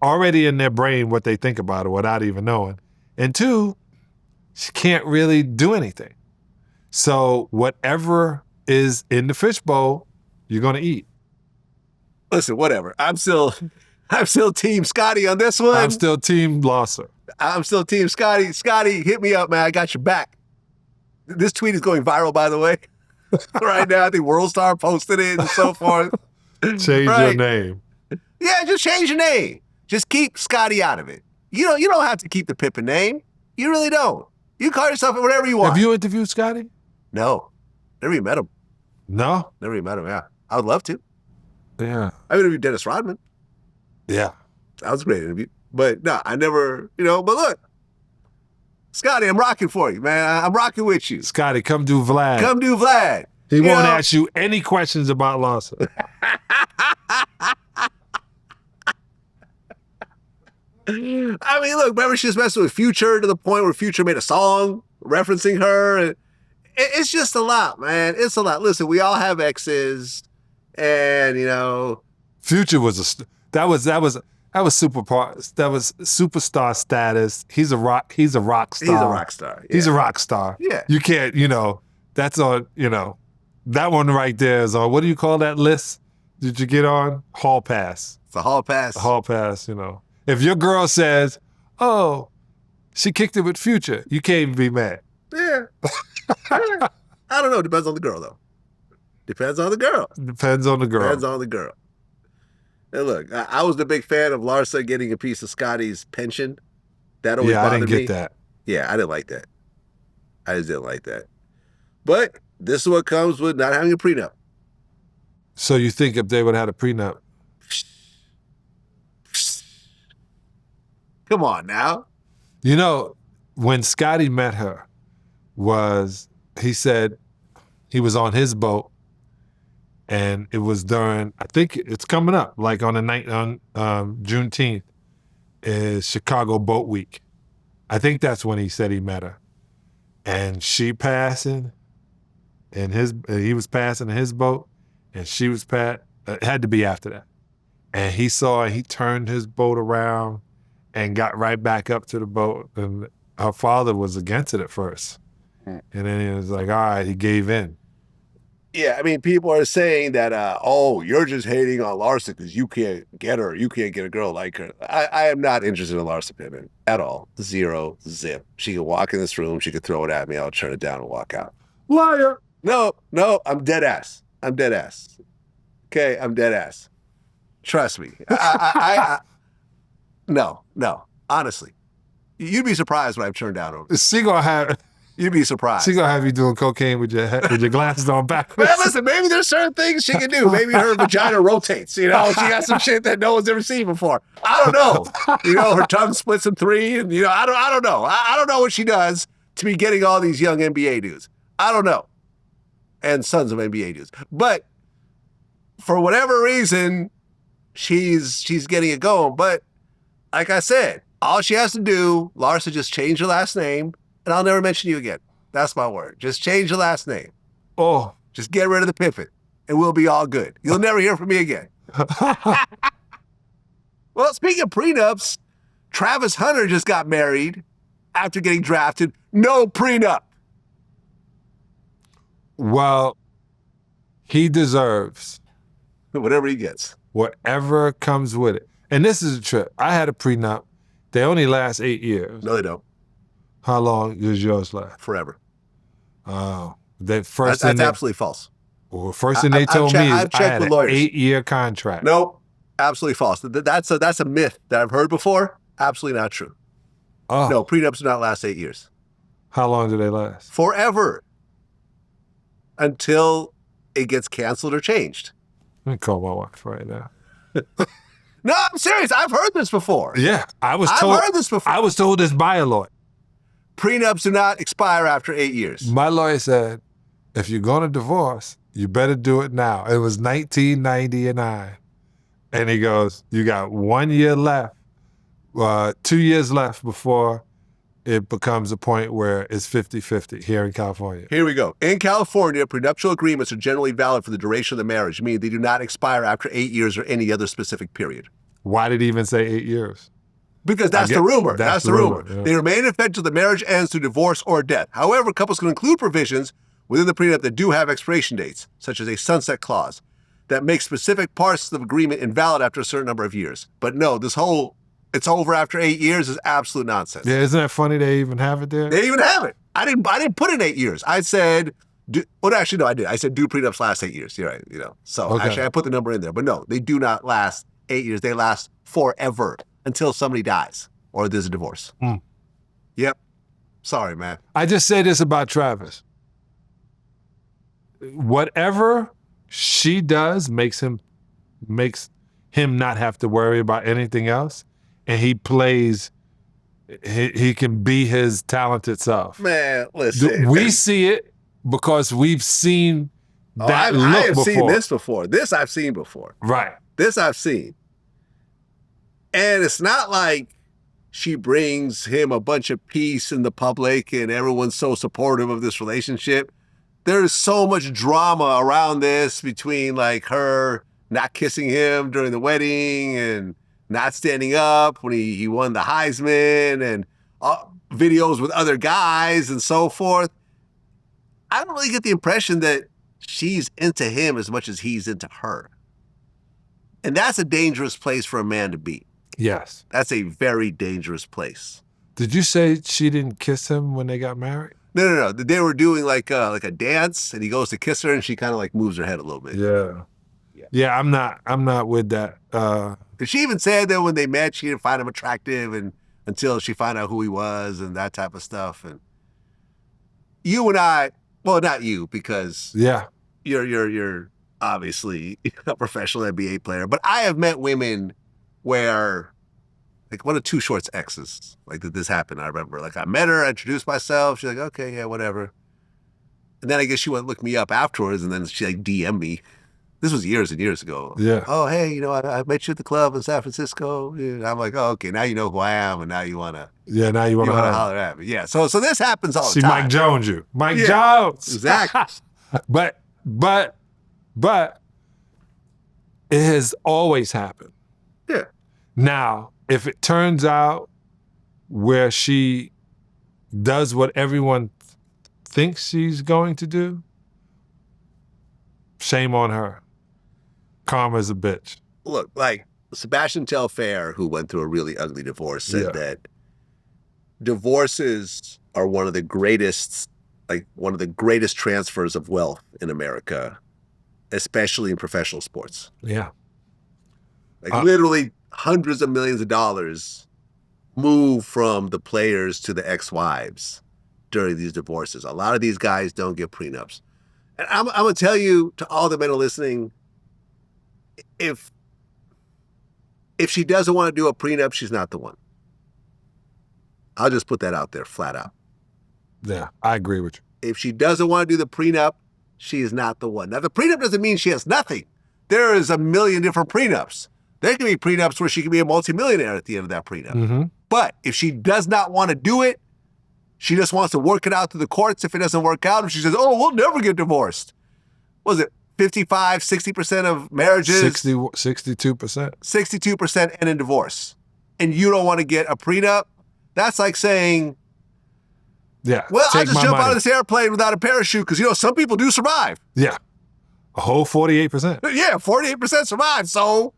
B: already in their brain what they think about her without even knowing. And 2, she can't really do anything. So whatever is in the fishbowl, you're going to eat.
A: Listen, whatever. I'm still team Scotty on this one.
B: I'm still team Larsa.
A: I'm still team Scotty. Scotty, hit me up, man. I got your back. This tweet is going viral, by the way. Right now, I think WorldStar posted it and so forth.
B: Change your name.
A: Yeah, just change your name. Just keep Scotty out of it. You don't have to keep the Pippen name. You really don't. You call yourself whatever you want.
B: Have you interviewed Scotty?
A: No. Never even met him.
B: No?
A: Never even met him, yeah. I would love to.
B: Yeah.
A: I interviewed Dennis Rodman.
B: Yeah.
A: That was a great interview. But no, I never, but look. Scotty, I'm rocking for you, man. I'm rocking with you.
B: Scotty, come do Vlad.
A: Come do Vlad.
B: He won't ask you any questions about Larsa.
A: I mean, look, remember she was messing with Future to the point where Future made a song referencing her. It's just a lot, man. It's a lot. Listen, we all have exes, and
B: Future was that was superstar status. He's a rock star.
A: He's a rock star. Yeah.
B: He's a rock star.
A: Yeah.
B: You can't, that's on, that one right there is on, what do you call that list? Did you get on? Hall pass.
A: It's a hall pass.
B: A hall pass, If your girl says, "Oh, she kicked it with Future," you can't even be mad.
A: Yeah. I don't know. Depends on the girl, though. Depends on the girl.
B: Depends on the girl.
A: Depends on the girl. And look, I was the big fan of Larsa getting a piece of Scotty's pension. That always bothered me.
B: I didn't get that.
A: Yeah, I didn't like that. I just didn't like that. But this is what comes with not having a prenup.
B: So you think if they would have had a prenup?
A: Come on now.
B: When Scotty met her, he said he was on his boat, and it was during, I think it's coming up, like on the night on Juneteenth, is Chicago Boat Week. I think that's when he said he met her. And she passing, and he was passing in his boat, and she was it had to be after that. And he saw he turned his boat around and got right back up to the boat. And her father was against it at first. And then he was like, all right, he gave in.
A: Yeah, I mean, people are saying that, oh, you're just hating on Larsa because you can't get her. You can't get a girl like her. I am not interested in Larsa Pippen at all. Zero, zip. She can walk in this room. She could throw it at me. I'll turn it down and walk out.
B: Liar.
A: No, I'm dead ass. I'm dead ass. Okay, I'm dead ass. Trust me. No, honestly. You'd be surprised what I've turned down over.
B: She gonna have...
A: You'd be surprised.
B: She gonna have you doing cocaine with your glasses on backwards.
A: Man, listen, maybe there's certain things she can do. Maybe her vagina rotates. You know, she got some shit that no one's ever seen before. I don't know. You know, her tongue splits in three, and you know, I don't know. I don't know what she does to be getting all these young NBA dudes. I don't know, and sons of NBA dudes. But for whatever reason, she's getting it going. But like I said, all she has to do, Larsa, just change her last name. And I'll never mention you again. That's my word. Just change your last name.
B: Oh.
A: Just get rid of the Pippen, and we'll be all good. You'll never hear from me again. Well, speaking of prenups, Travis Hunter just got married after getting drafted. No prenup.
B: Well, he deserves
A: whatever he gets.
B: Whatever comes with it. And this is a trip. I had a prenup. They only last 8 years.
A: No, they don't.
B: How long does yours last?
A: Forever.
B: Oh,
A: that's absolutely false.
B: Well, first thing they told me is I had an 8-year contract.
A: Nope, absolutely false. That's a myth that I've heard before. Absolutely not true.
B: Oh.
A: No, prenups do not last 8 years.
B: How long do they last?
A: Forever. Until it gets canceled or changed.
B: Let me call my wife right now.
A: No, I'm serious. I've heard this before.
B: Yeah, I've
A: heard this before.
B: I was told this by a lawyer.
A: Prenups do not expire after 8 years.
B: My lawyer said, if you're going to divorce, you better do it now. It was 1999. And he goes, you got 1 year left, 2 years left before it becomes a point where it's 50-50 here in California.
A: Here we go. In California, prenuptial agreements are generally valid for the duration of the marriage, meaning they do not expire after 8 years or any other specific period.
B: Why did he even say 8 years?
A: Because that's the rumor. That's the rumor.
B: Yeah.
A: They remain in effect until the marriage ends through divorce or death. However, couples can include provisions within the prenup that do have expiration dates, such as a sunset clause, that make specific parts of the agreement invalid after a certain number of years. But no, this whole it's over after 8 years is absolute nonsense.
B: Yeah, isn't that funny they even have it there?
A: They even have it. I didn't put in 8 years. I said, actually, no, I did. I said do prenups last 8 years. You're right, you know. So actually, I put the number in there. But no, they do not last 8 years. They last forever until somebody dies or there's a divorce. Yep. Sorry, man.
B: I just say this about Travis. Whatever she does makes him not have to worry about anything else. And he plays, he can be his talented self.
A: Man, listen.
B: We see it because we've seen that look before. I have
A: seen this before. This I've seen before.
B: Right.
A: This I've seen. And it's not like she brings him a bunch of peace in the public and everyone's so supportive of this relationship. There's so much drama around this between like her not kissing him during the wedding and not standing up when he won the Heisman and videos with other guys and so forth. I don't really get the impression that she's into him as much as he's into her. And that's a dangerous place for a man to be.
B: Yes.
A: That's a very dangerous place.
B: Did you say she didn't kiss him when they got married?
A: No. They were doing like a dance and he goes to kiss her and she kind of like moves her head a little bit.
B: Yeah, I'm not with that.
A: She even said that when they met, she didn't find him attractive and until she found out who he was and that type of stuff. And you and I, well, not you, because you're obviously a professional NBA player, but I have met women where, like one of Too Short's exes, like this happened. I remember, like I met her, I introduced myself. She's like, okay, yeah, whatever. And then I guess she went look me up afterwards, and then she like DM'd me. This was years and years ago.
B: Yeah.
A: Oh, hey, I met you at the club in San Francisco. And I'm like, oh, okay, now you know who I am, and now you wanna.
B: Yeah, now you wanna
A: holler at me. Yeah. So this happens all the
B: she
A: time.
B: Mike Jones you. Mike Jones.
A: Exactly.
B: But it has always happened.
A: Yeah.
B: Now, if it turns out where she does what everyone thinks she's going to do, shame on her. Karma's a bitch.
A: Look, like Sebastian Telfair, who went through a really ugly divorce, said that divorces are one of the greatest transfers of wealth in America, especially in professional sports.
B: Yeah.
A: Like literally hundreds of millions of dollars move from the players to the ex-wives during these divorces. A lot of these guys don't get prenups. And I'm going to tell you, to all the men listening, if she doesn't want to do a prenup, she's not the one. I'll just put that out there flat out.
B: Yeah, I agree with you.
A: If she doesn't want to do the prenup, she is not the one. Now, the prenup doesn't mean she has nothing. There is a million different prenups. There can be prenups where she can be a multimillionaire at the end of that prenup.
B: Mm-hmm.
A: But if she does not want to do it, she just wants to work it out through the courts. If it doesn't work out, if she says, oh, we'll never get divorced. What was it 55, 60% of marriages?
B: 62%.
A: 62% end in divorce. And you don't want to get a prenup? That's like saying,
B: yeah,
A: well, I'll just jump out of this airplane without a parachute because, some people do survive.
B: Yeah. A whole 48%.
A: Yeah, 48% survive. So,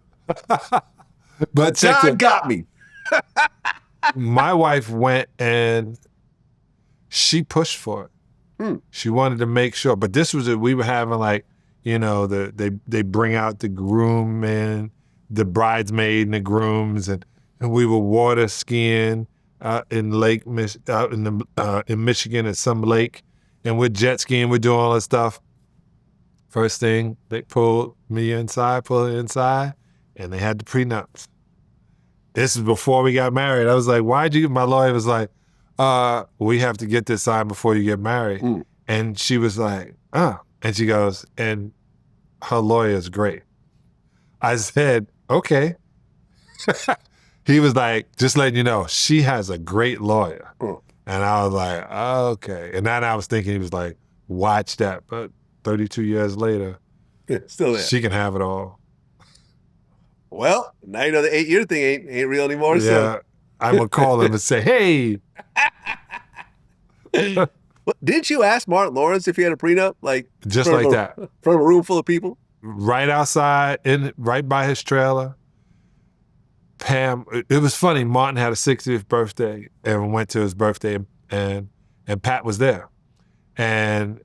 B: but
A: John got me.
B: My wife went and she pushed for it. She wanted to make sure. But this was we were having they bring out the groom and the bridesmaid and the grooms, and we were water skiing in Michigan at some lake, and we're jet skiing, we're doing all this stuff. First thing, they pulled me inside, and they had the prenups. This is before we got married. I was like, why'd you? My lawyer was like, we have to get this signed before you get married. And she was like, and she goes, and her lawyer's great. I said, okay. He was like, just letting you know, she has a great lawyer. And I was like, oh, okay. And then I was thinking, he was like, watch that. But 32 years later,
A: still there.
B: She can have it all.
A: Well, now you know the 8-year thing ain't real anymore.
B: Yeah, so. I'm going to call him and say, hey.
A: Didn't you ask Martin Lawrence if he had a prenup?
B: Just like that.
A: From a room full of people?
B: Right outside, right by his trailer. Pam, it was funny. Martin had a 60th birthday and went to his birthday, and Pat was there. And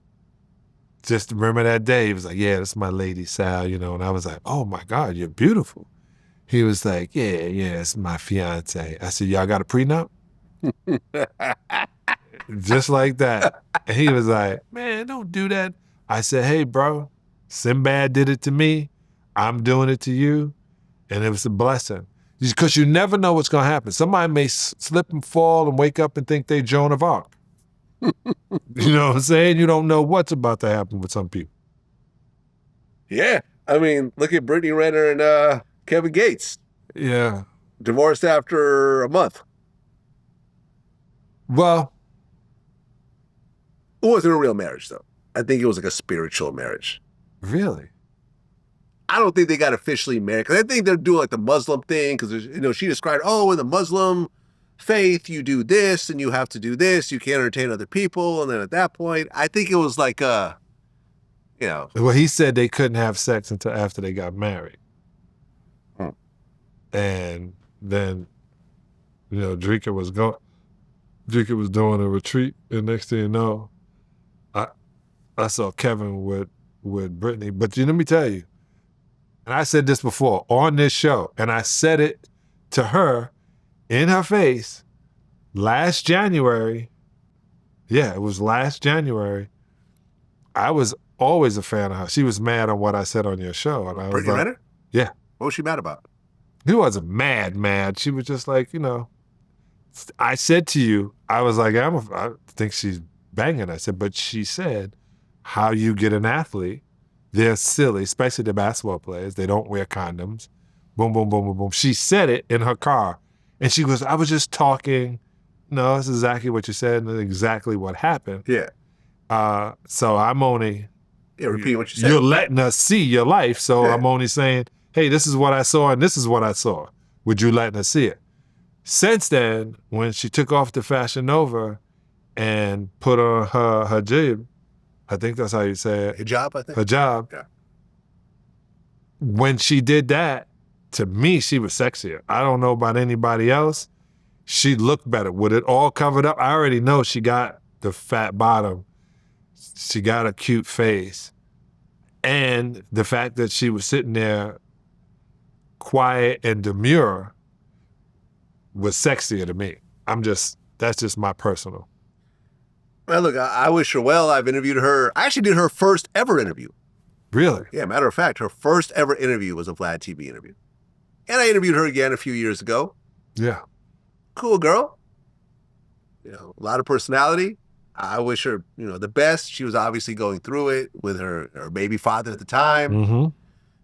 B: just remember that day, he was like, yeah, this is my lady, Sal, and I was like, oh my God, you're beautiful. He was like, yeah, it's my fiance. I said, y'all got a prenup? Just like that. And he was like, man, don't do that. I said, hey, bro, Sinbad did it to me. I'm doing it to you. And it was a blessing. Because you never know what's going to happen. Somebody may slip and fall and wake up and think they Joan of Arc. You know what I'm saying? You don't know what's about to happen with some people.
A: Yeah. I mean, look at Brittany Renner and Kevin Gates.
B: Yeah.
A: Divorced after a month.
B: Well,
A: it wasn't a real marriage, though. I think it was like a spiritual marriage.
B: Really?
A: I don't think they got officially married, because I think they're doing like the Muslim thing, because she described, in the Muslim faith, you do this and you have to do this. You can't entertain other people. And then at that point, I think it was like Well,
B: he said they couldn't have sex until after they got married. And then, Drika was doing a retreat, and next thing you know, I saw Kevin with Brittany. But let me tell you, and I said this before on this show, and I said it to her in her face last January. Yeah, it was last January. I was always a fan of her. She was mad on what I said on your show. And I was
A: Brittany Renner?
B: Yeah.
A: What was she mad about?
B: He wasn't mad. She was just like, I said to you, I was like, I think she's banging. I said, but she said, how you get an athlete, they're silly, especially the basketball players. They don't wear condoms. Boom, boom, boom, boom, boom. She said it in her car. And she goes, I was just talking. No, that's exactly what you said and exactly what happened.
A: Yeah.
B: So I'm only
A: Yeah, repeating what you said.
B: You're letting us see your life, so I'm only saying, hey, this is what I saw and this is what I saw. Would you letting us see it? Since then, when she took off the Fashion Nova and put on her hijab, I think that's how you say it.
A: Hijab, I think.
B: Hijab.
A: Yeah.
B: When she did that, to me, she was sexier. I don't know about anybody else. She looked better. With it all covered up, I already know she got the fat bottom. She got a cute face. And the fact that she was sitting there quiet and demure was sexier to me. That's just my personal.
A: Well, look, I wish her well. I've interviewed her. I actually did her first ever interview.
B: Really?
A: Yeah, matter of fact, her first ever interview was a Vlad TV interview. And I interviewed her again a few years ago.
B: Yeah.
A: Cool girl. You know, a lot of personality. I wish her, the best. She was obviously going through it with her baby father at the time.
B: Mm-hmm.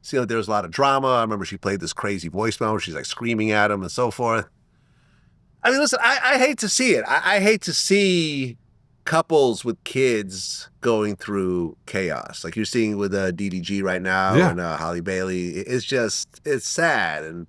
A: So, there was a lot of drama. I remember she played this crazy voicemail where she's like screaming at him and so forth. I mean, listen, I hate to see it. I hate to see couples with kids going through chaos. Like you're seeing with DDG right now and Holly Bailey. It's sad. And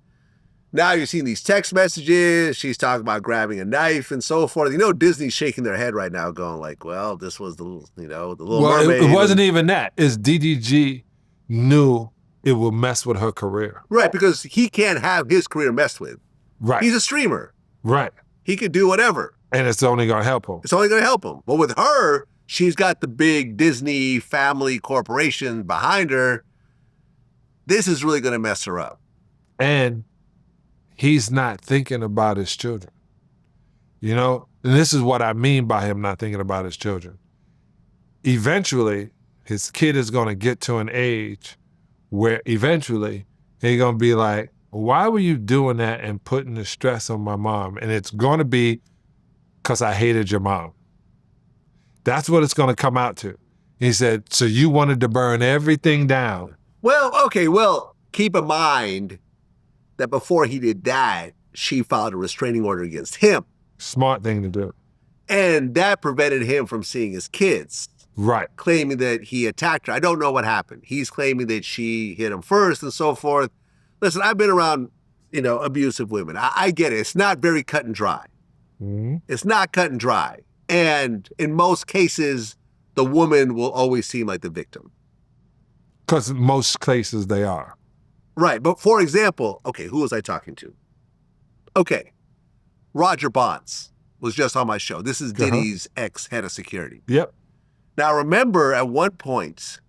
A: now you're seeing these text messages. She's talking about grabbing a knife and so forth. Disney's shaking their head right now going like, well, this was the Little Mermaid.
B: It wasn't even that. It's DDG knew it would mess with her career.
A: Right, because he can't have his career messed with.
B: Right.
A: He's a streamer.
B: Right.
A: He could do whatever.
B: And it's only going to help him.
A: It's only going to help him. But with her, she's got the big Disney family corporation behind her. This is really going to mess her up.
B: And he's not thinking about his children. And this is what I mean by him not thinking about his children. Eventually, his kid is going to get to an age where eventually he's going to be like, why were you doing that and putting the stress on my mom? And it's going to be because I hated your mom. That's what it's going to come out to. He said, so you wanted to burn everything down.
A: Well, okay, keep in mind that before he did that, she filed a restraining order against him.
B: Smart thing to do.
A: And that prevented him from seeing his kids.
B: Right.
A: Claiming that he attacked her. I don't know what happened. He's claiming that she hit him first and so forth. Listen, I've been around, abusive women. I get it. It's not very cut and dry.
B: Mm-hmm.
A: It's not cut and dry. And in most cases, the woman will always seem like the victim.
B: Because in most cases they are.
A: Right. But for example, okay, who was I talking to? Okay. Roger Bonds was just on my show. This is Diddy's ex-head of security.
B: Yep.
A: Now, remember at one point,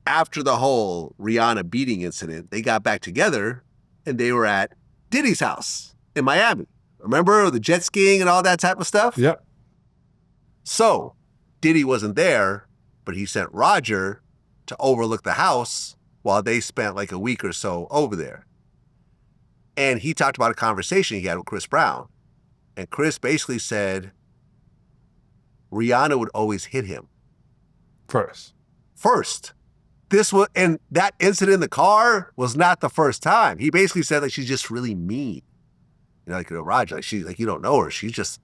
A: after the whole Rihanna beating incident, they got back together and they were at Diddy's house in Miami. Remember the jet skiing and all that type of stuff?
B: Yep.
A: So Diddy wasn't there, but he sent Roger to overlook the house while they spent like a week or so over there. And he talked about a conversation he had with Chris Brown. And Chris basically said Rihanna would always hit him. First. And that incident in the car was not the first time. He basically said like she's just really mean. Roger, like she's like, you don't know her. She's just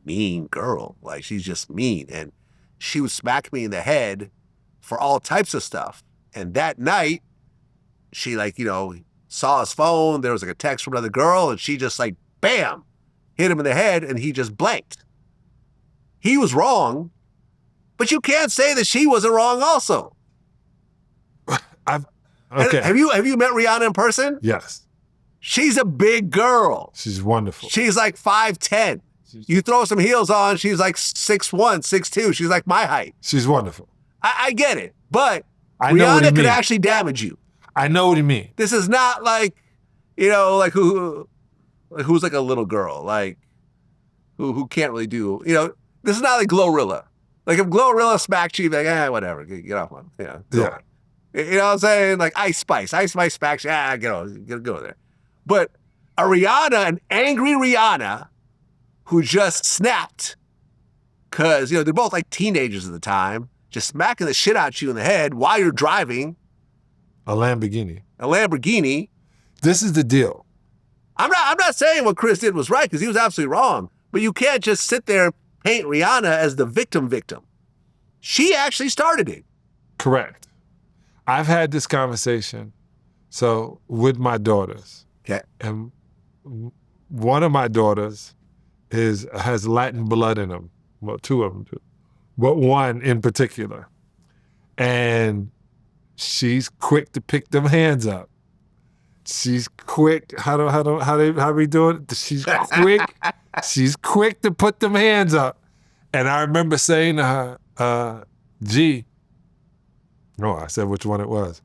A: mean girl. Like she's just mean. And she would smack me in the head for all types of stuff. And that night, she saw his phone. There was like a text from another girl and she just like, bam, hit him in the head and he just blanked. He was wrong, but you can't say that she wasn't wrong also.
B: Okay.
A: Have you met Rihanna in person?
B: Yes.
A: She's a big girl.
B: She's wonderful.
A: She's like 5'10". You throw some heels on, she's like 6'1", 6'2". She's like my height.
B: She's wonderful.
A: I get it, but
B: Rihanna
A: could actually damage you.
B: I know what you mean.
A: This is not like, who's like a little girl, like who can't really do, this is not like Glorilla. Like if Glorilla smacked you, you'd be like, whatever, get off my,
B: yeah.
A: You know what I'm saying? Like Ice Spice smacks you, go there. But a Rihanna, an angry Rihanna, who just snapped, because, they're both like teenagers at the time, just smacking the shit out you in the head while you're driving.
B: A Lamborghini.
A: This is the deal. I'm not saying what Chris did was right, because he was absolutely wrong. But you can't just sit there and paint Rihanna as the victim. She actually started it.
B: Correct. I've had this conversation, so with my daughters.
A: Okay.
B: And one of my daughters has Latin blood in them. Well, two of them do, but one in particular. And she's quick to pick them hands up. She's quick. How we doing? She's quick. She's quick to put them hands up. And I remember saying to her, G, no, I said which one it was.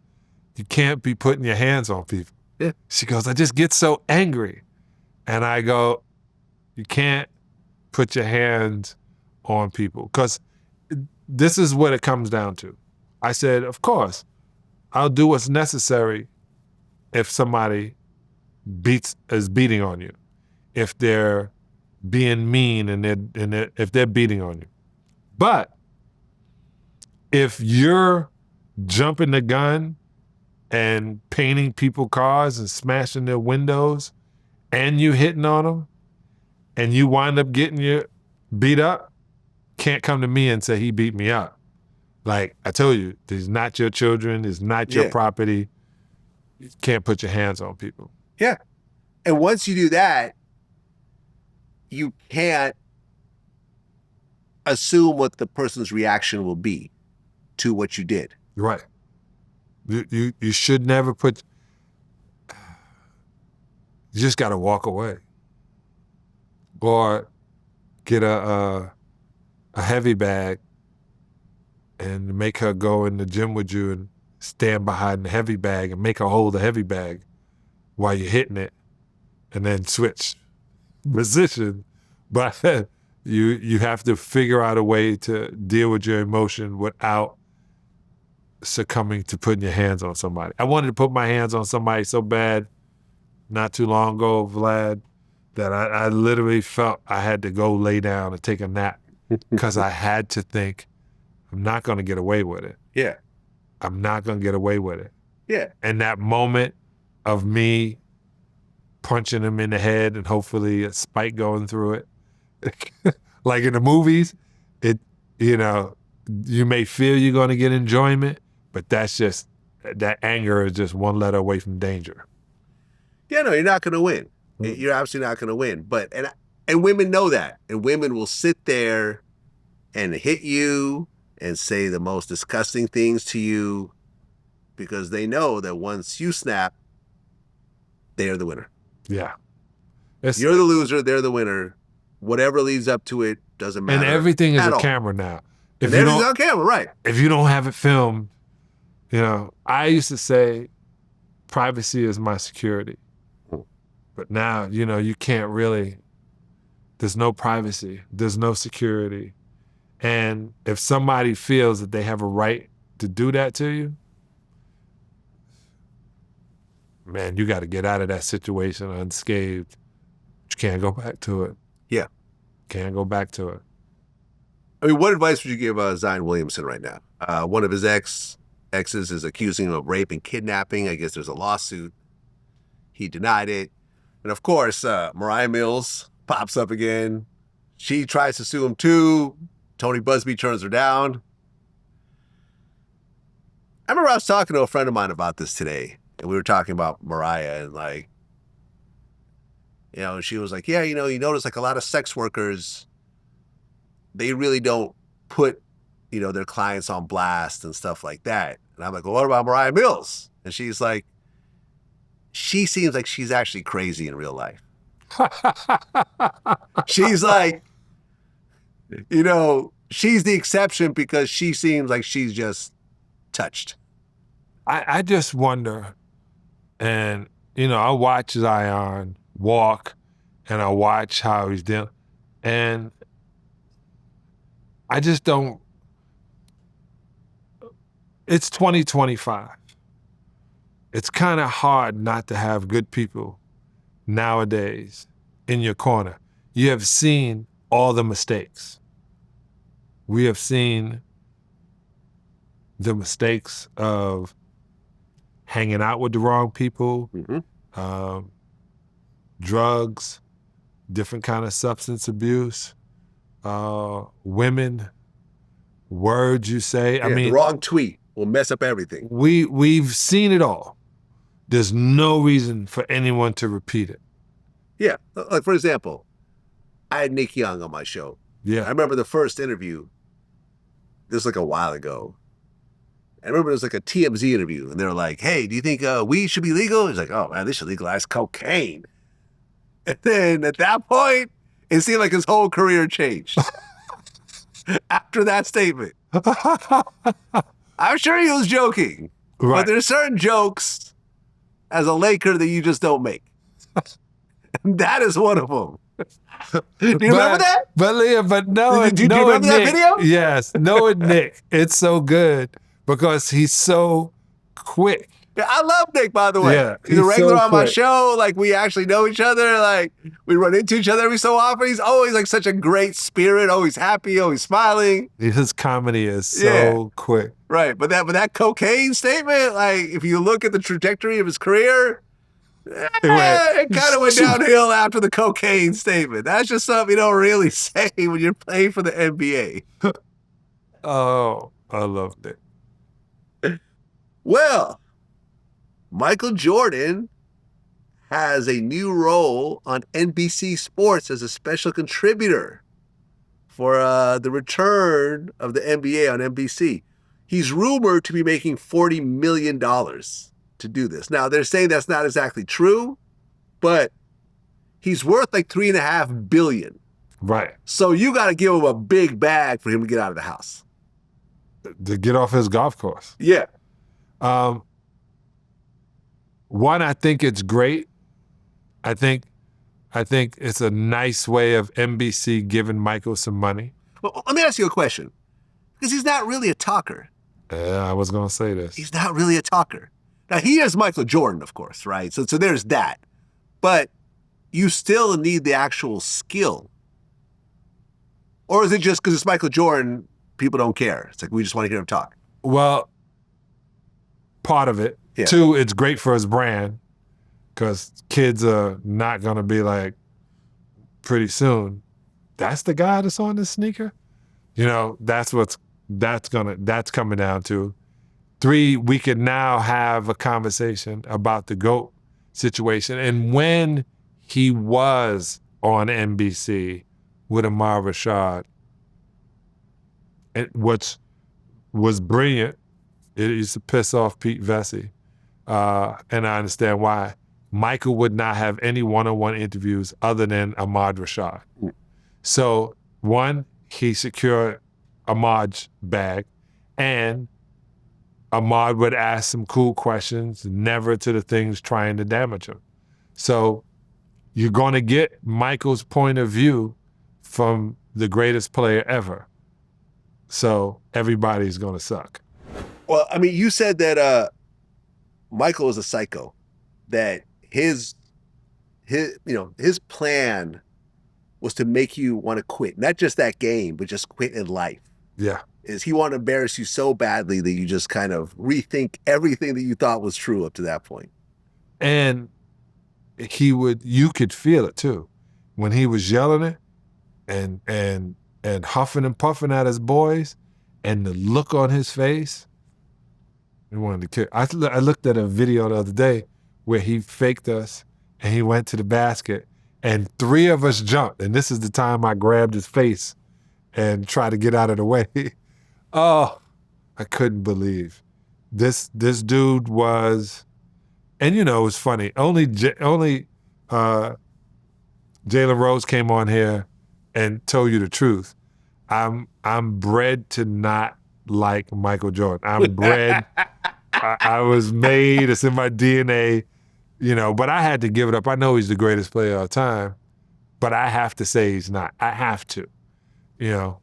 B: You can't be putting your hands on people.
A: Yeah.
B: She goes, I just get so angry. And I go, you can't put your hands on people. Because this is what it comes down to. I said, of course, I'll do what's necessary if somebody is beating on you. If they're being mean and if they're beating on you. But if you're jumping the gun and painting people's cars and smashing their windows and you hitting on them and you wind up getting your beat up, can't come to me and say he beat me up. Like I told you, these not your children, it's not your property. You can't put your hands on people.
A: Yeah. And once you do that, you can't assume what the person's reaction will be to what you did.
B: Right. You should never put, you just got to walk away. Or get a heavy bag and make her go in the gym with you and stand behind the heavy bag and make her hold the heavy bag while you're hitting it and then switch position. But you have to figure out a way to deal with your emotion without succumbing to putting your hands on somebody. I wanted to put my hands on somebody so bad not too long ago, Vlad, that I literally felt I had to go lay down and take a nap because I had to think, I'm not going to get away with it.
A: Yeah.
B: I'm not going to get away with it.
A: Yeah.
B: And that moment of me punching him in the head and hopefully a spike going through it, like in the movies, you may feel you're going to get enjoyment, but that anger is just one letter away from danger.
A: Yeah, no, you're not going to win. You're absolutely not going to win. But and women know that. And women will sit there and hit you and say the most disgusting things to you because they know that once you snap, they're the winner.
B: Yeah.
A: You're the loser, they're the winner. Whatever leads up to it doesn't matter.
B: And everything is a
A: all.
B: camera now.
A: And everything's on camera, right.
B: If you don't have it filmed, I used to say privacy is my security. But now, you can't really, there's no privacy, there's no security. And if somebody feels that they have a right to do that to you, man, you got to get out of that situation unscathed. You can't go back to it.
A: Yeah.
B: Can't go back to it.
A: I mean, what advice would you give Zion Williamson right now? One of his exes is accusing him of rape and kidnapping. I guess there's a lawsuit. He denied it. And of course, Mariah Mills pops up again. She tries to sue him too. Tony Busby turns her down. I remember I was talking to a friend of mine about this today, and we were talking about Mariah, and she was like, yeah, you notice like a lot of sex workers, they really don't put, their clients on blast and stuff like that. And I'm like, well, what about Mariah Mills? And she's like, she seems like she's actually crazy in real life. She's like, she's the exception because she seems like she's just touched.
B: I just wonder, and, I watch Zion walk and I watch how he's dealing, and I just don't, it's 2025. It's kind of hard not to have good people nowadays in your corner. You have seen all the mistakes. We have seen the mistakes of hanging out with the wrong people, drugs, different kind of substance abuse, women words you say.
A: Yeah,
B: I mean,
A: the wrong tweet will mess up everything.
B: we've seen it all. There's no reason for anyone to repeat it.
A: Yeah, like for example, I had Nick Young on my show.
B: Yeah.
A: I remember the first interview. This was like a while ago. I remember it was like a TMZ interview, and they were like, "Hey, do you think weed should be legal?" He's like, "Oh man, they should legalize cocaine." And then at that point, it seemed like his whole career changed after that statement. I'm sure he was joking,
B: Right.
A: but there's certain jokes as a Laker that you just don't make. That is one of them. Do you remember that?
B: But Leah, but no,
A: Do you
B: no,
A: remember that
B: Nick,
A: video?
B: Yes, no, Nick. It's so good because he's so quick.
A: Yeah, I love Nick, by the way.
B: Yeah,
A: he's a
B: he's
A: regular
B: so
A: on my
B: quick.
A: show. Like, we actually know each other. Like, we run into each other every so often. He's always like such a great spirit, always happy, always smiling.
B: His comedy is so
A: Yeah.
B: quick.
A: Right. But that cocaine statement, like, if you look at the trajectory of his career, it kind of went downhill after the cocaine statement. That's just something you don't really say when you're playing for the NBA.
B: Oh, I loved it.
A: Well, Michael Jordan has a new role on NBC Sports as a special contributor for the return of the NBA on NBC. He's rumored to be making $40 million to do this. Now, they're saying that's not exactly true, but he's worth like $3.5 billion.
B: Right.
A: So you got to give him a big bag for him to get out of the house.
B: To get off his golf course.
A: Yeah.
B: One, I think it's great. I think it's a nice way of NBC giving Michael some money.
A: Well, let me ask you a question, because he's not really a talker.
B: Yeah, I was gonna say this.
A: He's not really a talker. Now, he is Michael Jordan, of course, right? So there's that. But you still need the actual skill. Or is it just because it's Michael Jordan, people don't care? It's like, we just want to hear him talk.
B: Well, part of it.
A: Yeah.
B: Two, it's great for his brand because kids are not going to be like, pretty soon, that's the guy that's on this sneaker? You know, that's coming down to. Three, we can now have a conversation about the GOAT situation. And when he was on NBC with Ahmad Rashad, what was brilliant, it used to piss off Pete Vesey. And I understand why. Michael would not have any one-on-one interviews other than Ahmad Rashad. So, one, he secured Ahmad's bag, and Ahmad would ask some cool questions, never to the things trying to damage him. So, you're going to get Michael's point of view from the greatest player ever. So, everybody's going to suck.
A: Well, I mean, you said that Michael is a psycho, that his plan was to make you want to quit, not just that game, but just quit in life.
B: Yeah.
A: Is he wanted to embarrass you so badly that you just kind of rethink everything that you thought was true up to that point.
B: And you could feel it too. When he was yelling it and huffing and puffing at his boys, and the look on his face, he wanted to kill. I looked at a video the other day where he faked us and he went to the basket and three of us jumped. And this is the time I grabbed his face and tried to get out of the way. Oh, I couldn't believe. This dude was, and you know, it was funny. Only Jalen Rose came on here and told you the truth. I'm bred to not like Michael Jordan. I'm bred. I was made. It's in my DNA, you know. But I had to give it up. I know he's the greatest player of all time, but I have to say he's not. I have to, you know.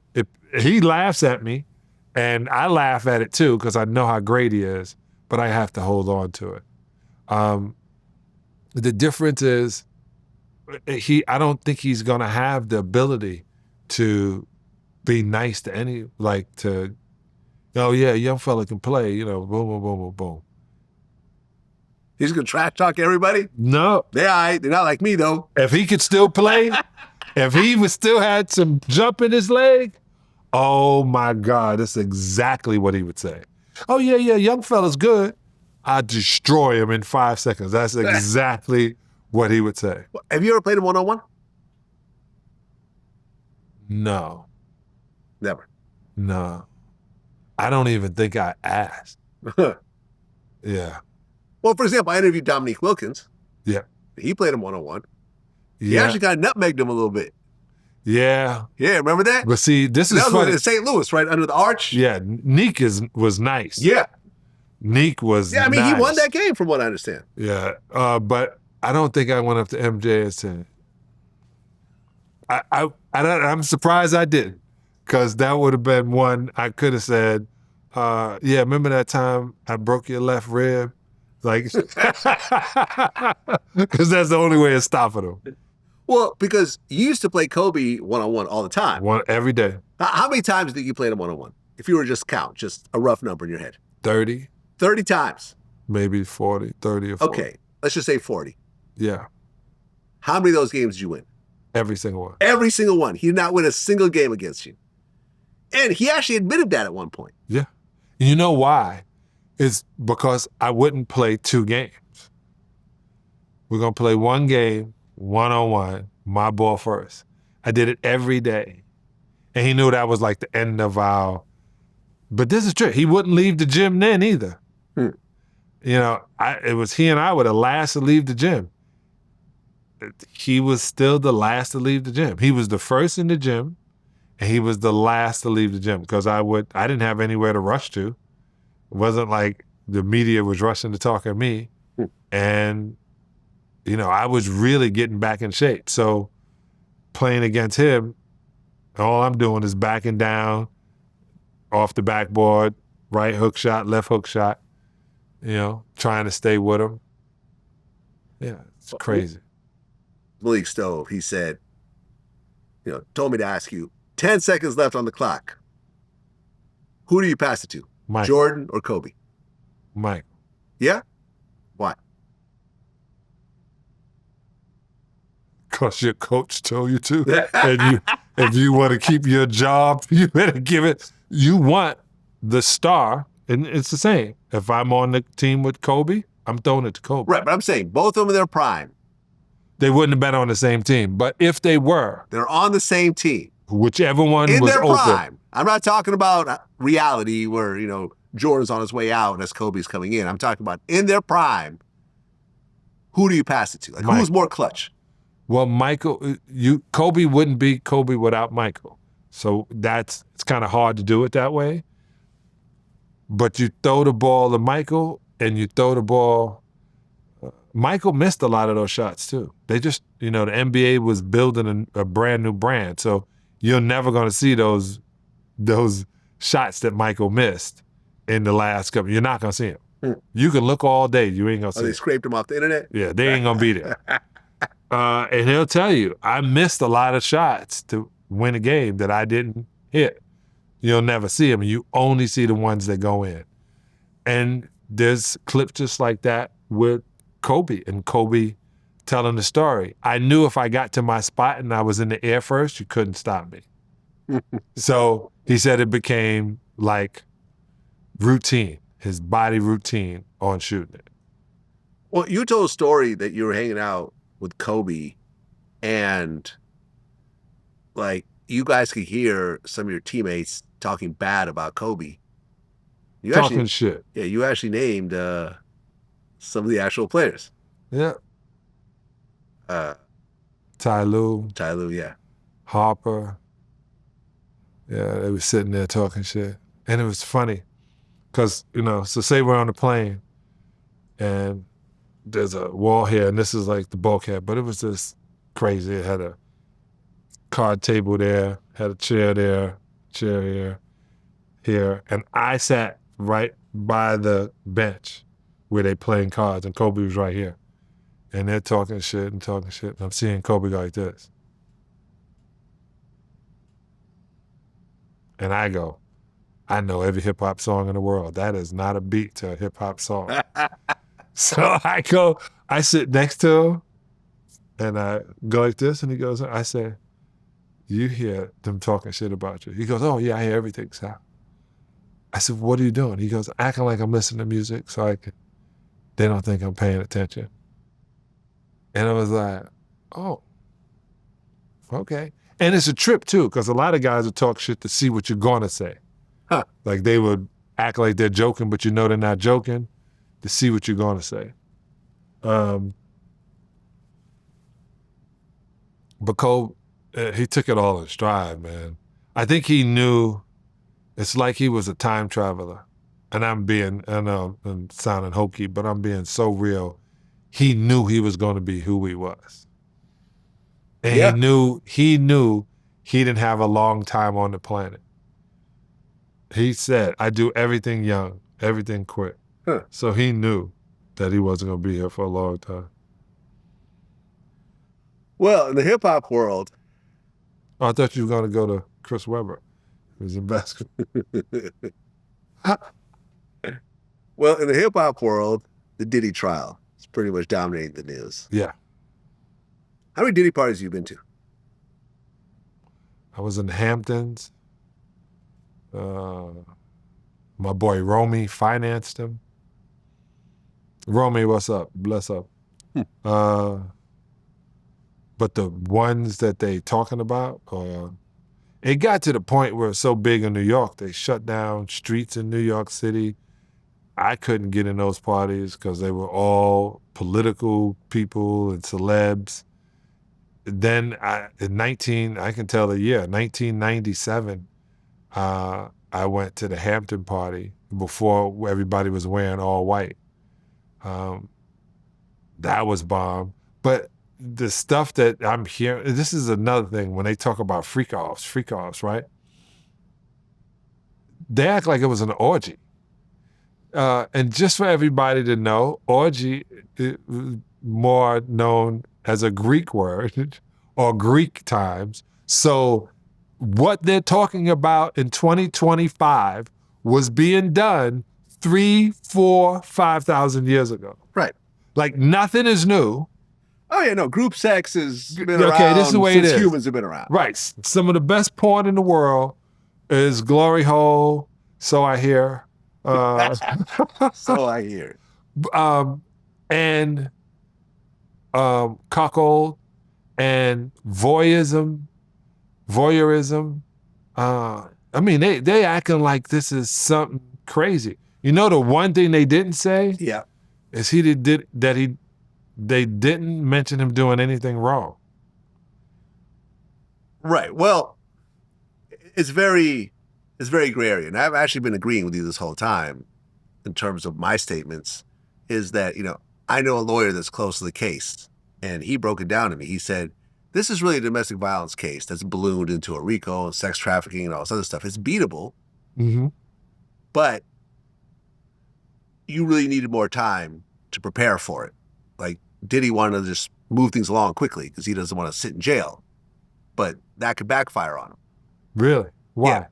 B: He laughs at me, and I laugh at it too because I know how great he is. But I have to hold on to it. The difference is, I don't think he's gonna have the ability to be nice to oh yeah, young fella can play, you know, boom, boom, boom, boom, boom.
A: He's gonna trash talk everybody?
B: No.
A: They're all right. They're not like me though.
B: If he could still play, if he still had some jump in his leg, Oh my God, that's exactly what he would say. Oh yeah, young fella's good. I destroy him in 5 seconds. That's exactly what he would say.
A: Have you ever played him one-on-one?
B: No,
A: Never.
B: no. I don't even think I asked. Yeah.
A: Well, for example, I interviewed Dominique Wilkins.
B: Yeah.
A: He played him one-on-one. He
B: Yeah.
A: actually kind of nutmegged him a little bit.
B: Yeah.
A: Yeah, remember that?
B: But see, this is
A: That was
B: funny.
A: in St. Louis, right under the arch.
B: Yeah, Neek was nice.
A: Yeah.
B: Neek was
A: Yeah, I mean,
B: nice.
A: he won that game from what I understand.
B: Yeah, but I don't think I went up to MJ and said, I'm surprised I didn't, because that would have been one I could have said, yeah, remember that time I broke your left rib? Like, because that's the only way of stopping him.
A: Well, because you used to play Kobe one-on-one all the time.
B: Every day.
A: How many times did you play him one-on-one? If you were to just count, just a rough number in your head.
B: 30,
A: 30 times.
B: maybe 40, 30 or 40.
A: Okay, let's just say 40.
B: Yeah,
A: How many of those games did you win?
B: every single one.
A: Every single one. He did not win a single game against you. And he actually admitted that at one point.
B: Yeah. You know why? It's because I wouldn't play 2 games. We're going to play 1 game, one-on-one, my ball first. I did it every day. And he knew that was like the end of our... But this is true. He wouldn't leave the gym then either.
A: Hmm.
B: You know, it was he and I were the last to leave the gym. He was still the last to leave the gym. He was the first in the gym, and he was the last to leave the gym, because I didn't have anywhere to rush to. It wasn't like the media was rushing to talk at me. And, you know, I was really getting back in shape. So playing against him, all I'm doing is backing down off the backboard, right hook shot, left hook shot, you know, trying to stay with him. Yeah, it's crazy.
A: Malik Stove, he said, you know, told me to ask you, 10 seconds left on the clock. Who do you pass it to?
B: Mike.
A: Jordan or Kobe?
B: Mike.
A: Yeah? Why?
B: Because your coach told you to. And if you want to keep your job, you better give it. You want the star, and it's the same. If I'm on the team with Kobe, I'm throwing it to Kobe.
A: Right, but I'm saying both of them in their prime.
B: They wouldn't have been on the same team. But if they were,
A: They're on the same team.
B: whichever one
A: In
B: was
A: their
B: open.
A: prime. I'm not talking about reality where, you know, Jordan's on his way out and as Kobe's coming in. I'm talking about in their prime. Who do you pass it to? Like,
B: Mike.
A: who's more clutch?
B: Well, Kobe wouldn't be Kobe without Michael. So it's kind of hard to do it that way. But you throw the ball to Michael, and you throw the ball. Michael missed a lot of those shots too. They just, you know, the NBA was building a brand new brand. So you're never going to see those shots that Michael missed in the last couple. You're not going to see them. You can look all day. You ain't going to see
A: Oh, they
B: them.
A: scraped him off the internet?
B: Yeah, they ain't going to be there. And he'll tell you, I missed a lot of shots to win a game that I didn't hit. You'll never see them. You only see the ones that go in. And there's clips just like that with Kobe, and Kobe telling the story. I knew if I got to my spot and I was in the air first, you couldn't stop me. So he said it became like routine, his body routine on shooting it.
A: Well, you told a story that you were hanging out with Kobe and like you guys could hear some of your teammates talking bad about Kobe. You
B: Talking
A: actually,
B: shit.
A: Yeah, you actually named some of the actual players.
B: Yeah. Ty Lue,
A: yeah.
B: Harper. Yeah, they were sitting there talking shit. And it was funny because, you know, so say we're on the plane and there's a wall here, and this is like the bulkhead, but it was just crazy. It had a card table there, had a chair there, chair here. And I sat right by the bench where they playing cards, and Kobe was right here. And they're talking shit. And I'm seeing Kobe go like this. And I go, I know every hip hop song in the world. That is not a beat to a hip hop song. So I sit next to him and I go like this, and he goes, I say, you hear them talking shit about you. He goes, oh yeah, I hear everything, Sal. I said, what are you doing? He goes, acting like I'm listening to music so they don't think I'm paying attention. And I was like, oh, okay. And it's a trip too, because a lot of guys will talk shit to see what you're gonna say.
A: Huh.
B: Like they would act like they're joking, but you know they're not joking to see what you're gonna say. But Cole, he took it all in stride, man. I think he knew, it's like he was a time traveler. And I know I'm sounding hokey, but I'm being so real. He knew he was going to be who he was. And
A: Yeah.
B: he knew he didn't have a long time on the planet. He said, I do everything young, everything quick.
A: Huh.
B: So he knew that he wasn't going to be here for a long time.
A: Well, in the hip hop world,
B: Oh, I thought you were going to go to Chris Webber. He was in basketball.
A: well, in the hip hop world, the Diddy trial is pretty much dominating the news.
B: Yeah.
A: How many Diddy parties have you been to?
B: I was in the Hamptons. My boy Romy financed him. Romy, what's up? Bless up. But the ones that they talking about, it got to the point where it's so big in New York, they shut down streets in New York City. I couldn't get in those parties because they were all political people and celebs. Then I can tell the year, 1997, I went to the Hampton party before everybody was wearing all white. That was bomb. But the stuff that I'm hearing, this is another thing when they talk about freak-offs, right? They act like it was an orgy. And just for everybody to know, orgy is more known as a Greek word or Greek times. So what they're talking about in 2025 was being done 3,000, 4,000, 5,000 years ago.
A: Right.
B: Like nothing is new.
A: Oh yeah, no, group sex has been
B: Okay,
A: around
B: this is the way it
A: since
B: is.
A: humans have been around.
B: Right. Some of the best porn in the world is Glory Hole, So I Hear.
A: So I hear.
B: And cuckold and voyeurism. I mean, they acting like this is something crazy. You know, the one thing they didn't say
A: Yeah.
B: is they didn't mention him doing anything wrong.
A: Right. Well, it's very gray area. And I've actually been agreeing with you this whole time in terms of my statements, is that, I know a lawyer that's close to the case, and he broke it down to me. He said, this is really a domestic violence case that's ballooned into a RICO and sex trafficking and all this other stuff. It's beatable, but you really needed more time to prepare for it. Like, Diddy wanted to just move things along quickly because he doesn't want to sit in jail, but that could backfire on him.
B: Really? Why?
A: Yeah.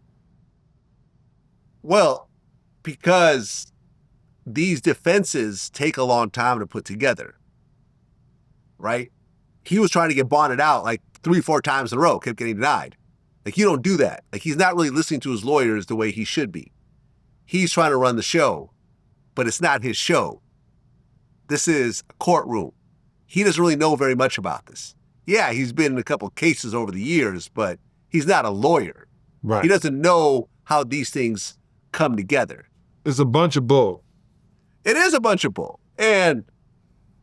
A: Well, because these defenses take a long time to put together, right? He was trying to get bonded out like 3-4 times in a row, kept getting denied. Like, you don't do that. Like, he's not really listening to his lawyers the way he should be. He's trying to run the show, but it's not his show. This is a courtroom. He doesn't really know very much about this. Yeah, he's been in a couple cases over the years, but he's not a lawyer.
B: Right.
A: He doesn't know how these things come together.
B: It's a bunch of bull.
A: It is a bunch of bull. And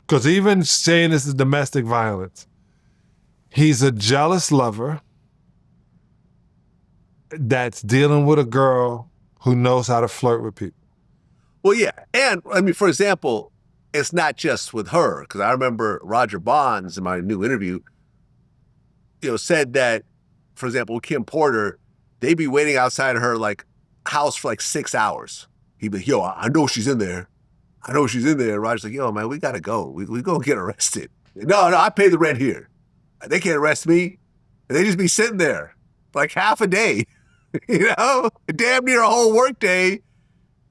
B: because even saying this is domestic violence, he's a jealous lover that's dealing with a girl who knows how to flirt with people.
A: Well, yeah. And I mean, for example, it's not just with her, because I remember Roger Bonds in my new interview, said that, for example, with Kim Porter, they'd be waiting outside of her house for 6 hours. He'd be like, yo, I know she's in there. I know she's in there. Roger's like, yo, man, we gotta go. We gonna get arrested. No, I pay the rent here. They can't arrest me. And they just be sitting there for half a day, damn near a whole work day.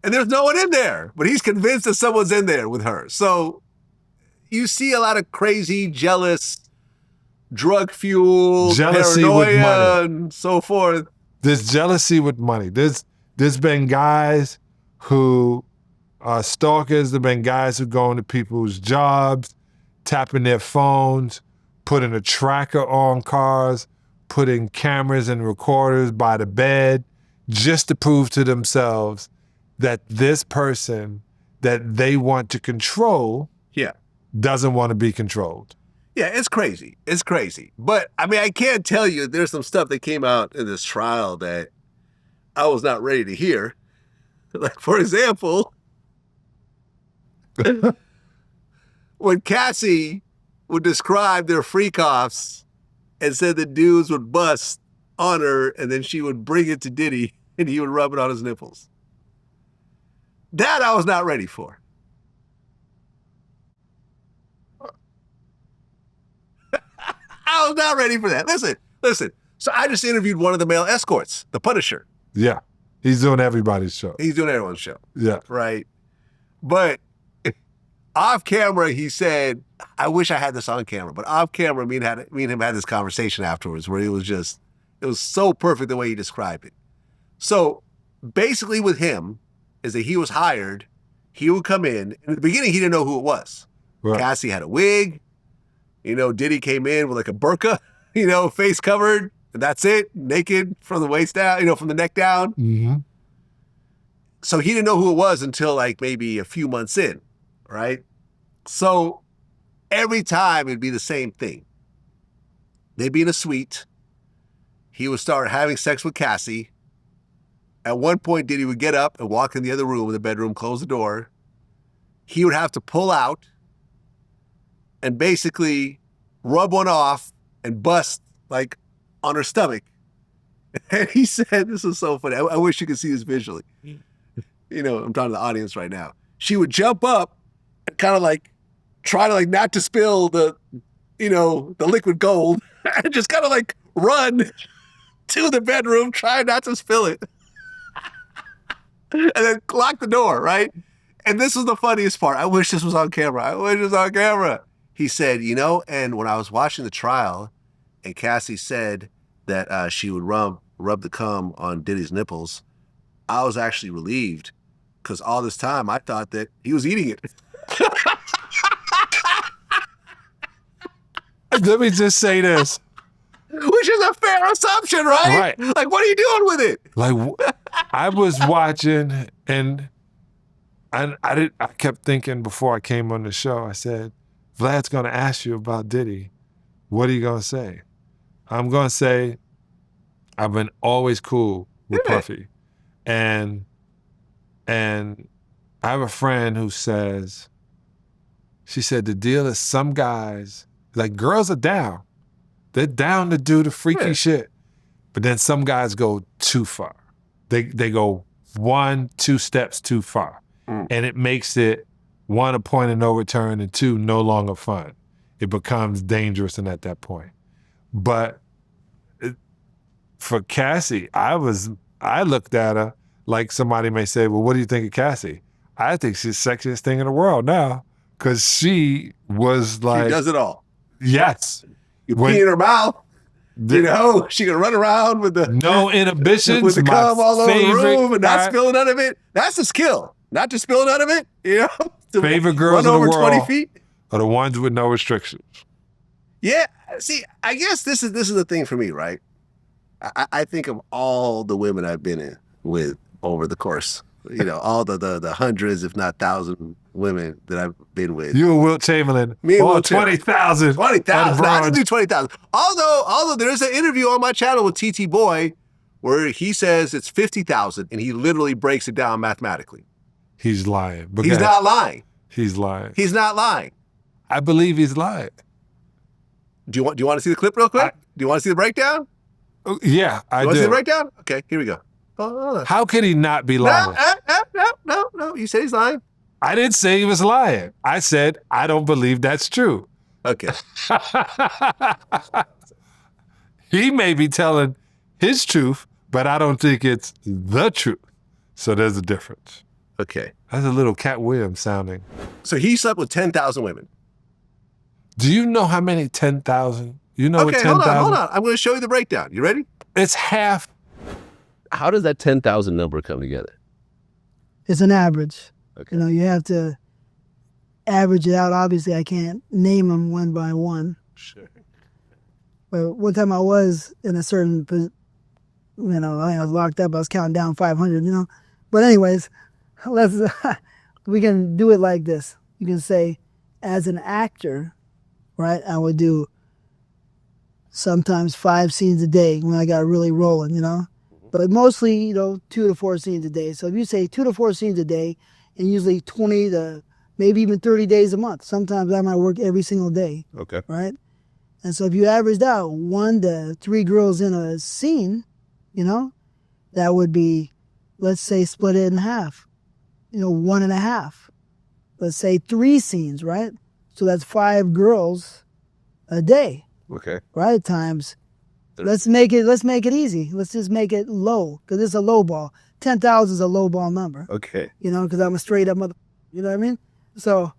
A: And there's no one in there, but he's convinced that someone's in there with her. So you see a lot of crazy, jealous, drug-fueled
B: Jealousy with
A: paranoia
B: money.
A: and so forth.
B: There's jealousy with money. There's been guys who are stalkers. There've been guys who go into people's jobs, tapping their phones, putting a tracker on cars, putting cameras and recorders by the bed, just to prove to themselves that this person that they want to control doesn't want to be controlled.
A: Yeah, it's crazy. It's crazy. But, I mean, I can't tell you, there's some stuff that came out in this trial that I was not ready to hear. Like, for example, when Cassie would describe their freak-offs and said the dudes would bust on her and then she would bring it to Diddy and he would rub it on his nipples. That I was not ready for. I was not ready for that. Listen. So I just interviewed one of the male escorts, the Punisher.
B: Yeah. He's doing everybody's show.
A: He's doing everyone's show.
B: Yeah.
A: Right. But off camera, he said, I wish I had this on camera, but off camera, me and him had this conversation afterwards where it was so perfect the way he described it. So basically with him is that he was hired, he would come in the beginning, he didn't know who it was. Right. Cassie had a wig. Diddy came in with like a burqa, face covered, and that's it, naked from the waist down, from the neck down.
B: Mm-hmm.
A: So he didn't know who it was until like maybe a few months in, right? So every time it'd be the same thing. They'd be in a suite. He would start having sex with Cassie. At one point, Diddy would get up and walk in the other room, in the bedroom, close the door. He would have to pull out and basically rub one off and bust like on her stomach. And he said, this is so funny. I wish you could see this visually. I'm talking to the audience right now. She would jump up and kind of like try to like not to spill the liquid gold and just kind of like run to the bedroom, try not to spill it. And then lock the door, right? And this was the funniest part. I wish this was on camera. He said, and when I was watching the trial and Cassie said that she would rub the cum on Diddy's nipples, I was actually relieved because all this time I thought that he was eating it.
B: Let me just say this.
A: Which is a fair assumption, right?
B: Right.
A: Like, what are you doing with it?
B: Like, I was watching and I kept thinking before I came on the show, I said, Vlad's going to ask you about Diddy. What are you going to say? I'm going to say, I've been always cool with Puffy. And I have a friend who says, she said, the deal is some guys, like girls are down. They're down to do the freaky shit. But then some guys go too far. They go 1-2 steps too far. And it makes it, 1, a point of no return, and 2, no longer fun. It becomes dangerous and at that point. But for Cassie, I looked at her like somebody may say, well, what do you think of Cassie? I think she's the sexiest thing in the world now because she was like...
A: She does it all.
B: Yes.
A: You pee in her mouth. She can run around with the...
B: No inhibitions.
A: With the cum all over the room and not
B: guy.
A: spilling none of it. That's the skill. Not to spill none of it,
B: Favorite girls
A: run
B: in the
A: over
B: world
A: 20 feet.
B: Are the ones with no restrictions.
A: Yeah. See, I guess this is the thing for me, right? I think of all the women I've been with over the course, all the hundreds, if not 1,000 women that I've been with.
B: You and Wilt Chamberlain.
A: Me and Wilt
B: 20,000.
A: 20,000. I didn't do 20,000. Although there's an interview on my channel with TT Boy where he says it's 50,000 and he literally breaks it down mathematically.
B: He's lying.
A: He's not lying.
B: He's lying.
A: He's not lying.
B: I believe he's lying.
A: Do you want to see the clip real quick? Do you want to see the breakdown?
B: Yeah, I do.
A: You want to see the breakdown? Okay, here we go.
B: How could he not be lying?
A: No. You said he's lying.
B: I didn't say he was lying. I said, I don't believe that's true.
A: Okay.
B: He may be telling his truth, but I don't think it's the truth. So there's a difference.
A: Okay.
B: That's a little Cat Williams sounding.
A: So he slept with 10,000 women.
B: Do you know how many 10,000 You know what
A: Okay,
B: 10,000?
A: hold on. I'm going to show you the breakdown. You ready?
B: It's half.
A: How does that 10,000 number come together?
C: It's an average.
A: Okay.
C: You know, you have to average it out. Obviously, I can't name them one by one.
A: Sure.
C: But one time I was in a certain, you know, I was locked up. I was counting down 500, you know. But anyways, we can do it like this. You can say, as an actor, right, I would do sometimes 5 scenes a day when I got really rolling, you know. But mostly, you know, 2 to 4 scenes a day. So if you say 2 to 4 scenes a day, and usually 20 to maybe even 30 days a month. Sometimes I might work every single day.
A: Okay.
C: Right? And so if you averaged out 1 to 3 girls in a scene, you know, that would be, let's say, split it in half. You know, 1.5. Let's say 3 scenes, right? So that's 5 girls a day.
A: Okay.
C: Right? Times. Let's make it easy. Let's just make it low, because it's a low ball. 10,000 is a low ball number.
A: Okay.
C: You know, because I'm a straight up mother. You know what I mean? So,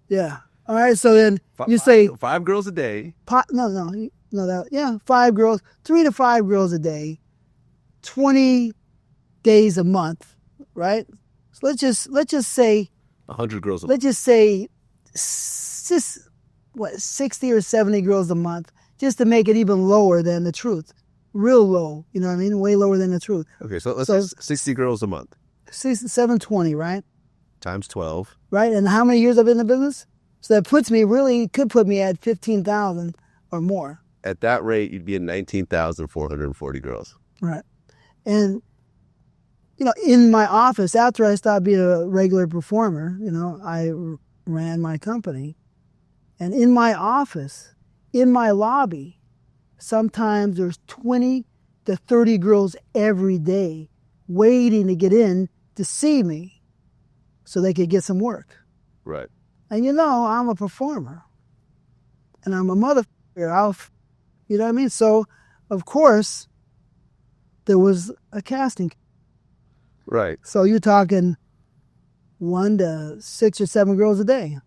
C: yeah. All right. So then you say
A: 5 girls a day.
C: Yeah, 5 girls, 3 to 5 girls a day, 20 days a month, right? So let's just say
A: 100 girls a
C: let's just say 60 or 70 girls a month, just to make it even lower than the truth. Real low, you know what I mean? Way lower than the truth.
A: Okay, so let's say 60 girls a month.
C: 720, right?
A: Times 12.
C: Right? And how many years I've been in the business? So that could put me at 15,000 or more.
A: At that rate, you'd be at 19,440 girls.
C: Right. And, you know, in my office, after I stopped being a regular performer, you know, I ran my company. And in my office, in my lobby, sometimes there's 20 to 30 girls every day waiting to get in to see me so they could get some work.
A: Right.
C: And you know, I'm a performer. And I'm a motherfucker. You know what I mean? So, of course, there was a casting.
A: Right.
C: So you're talking 1 to 6 or 7 girls a day.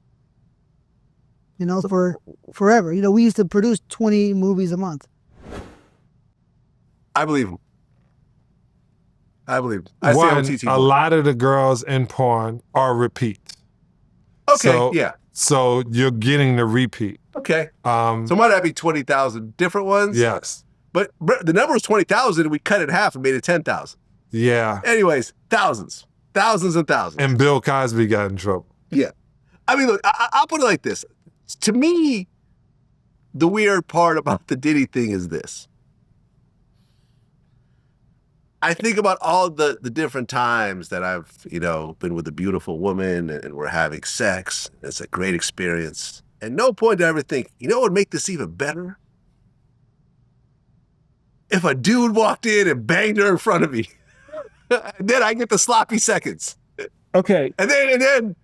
C: You know, for forever. You know, we used to produce 20 movies a month.
A: I believe him. I
B: One,
A: see
B: a lot of the girls in porn are repeats.
A: Okay, yeah.
B: So you're getting the repeat.
A: Okay. So might that be 20,000 different ones?
B: Yes.
A: But the number was 20,000 and we cut it in half and made it 10,000.
B: Yeah.
A: Anyways, thousands and thousands.
B: And Bill Cosby got in trouble.
A: Yeah. I mean, look, I'll put it like this. To me, the weird part about the Diddy thing is this. I think about all the different times that I've, you know, been with a beautiful woman and we're having sex. It's a great experience. And no point did I ever think, you know what would make this even better? If a dude walked in and banged her in front of me. And then I get the sloppy seconds.
B: Okay.
A: And then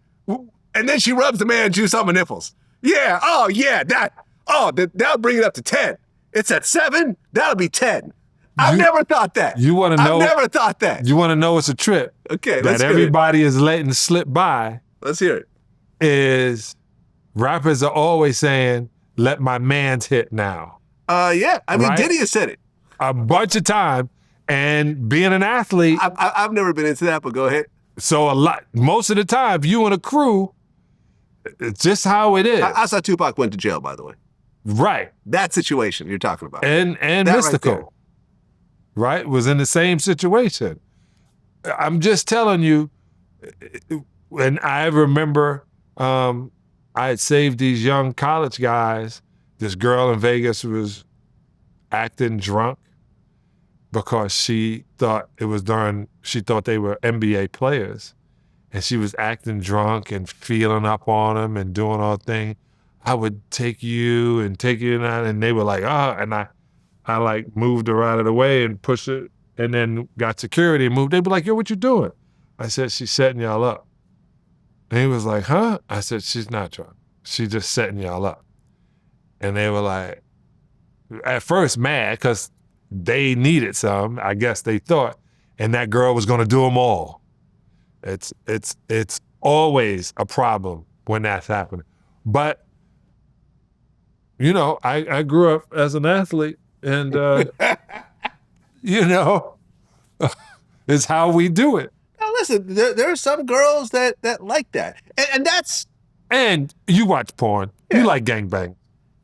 A: she rubs the man juice on my nipples. Yeah, oh yeah, that'll bring it up to 10. It's at 7, that'll be 10. I've never thought that.
B: You want to know?
A: I've never thought that.
B: You want to know it's a trip?
A: Okay,
B: that everybody is letting slip by.
A: Let's hear it.
B: Is rappers are always saying, "Let my man's hit now."
A: Yeah, I mean,
B: right?
A: Diddy has said it
B: a bunch of times. And being an athlete,
A: I've never been into that, but go ahead.
B: So most of the time, you and a crew, it's just how it is.
A: I saw Tupac went to jail, by the way.
B: Right.
A: That situation you're talking about.
B: And Mystical, right, was in the same situation. I'm just telling you, and I remember I had saved these young college guys. This girl in Vegas was acting drunk because she thought they were NBA players. And she was acting drunk and feeling up on them and doing all things. I would take you and and they were like, oh, and I like moved her out of the way and pushed it and then got security and moved. They'd be like, yo, what you doing? I said, she's setting y'all up. And he was like, huh? I said, she's not drunk. She's just setting y'all up. And they were like, at first mad because they needed some, I guess they thought, and that girl was gonna do them all. It's always a problem when that's happening. But you know, I grew up as an athlete, and you know, it's how we do it.
A: Now listen, there are some girls that like that, and that's
B: And you watch porn.
A: Yeah.
B: You like gangbang.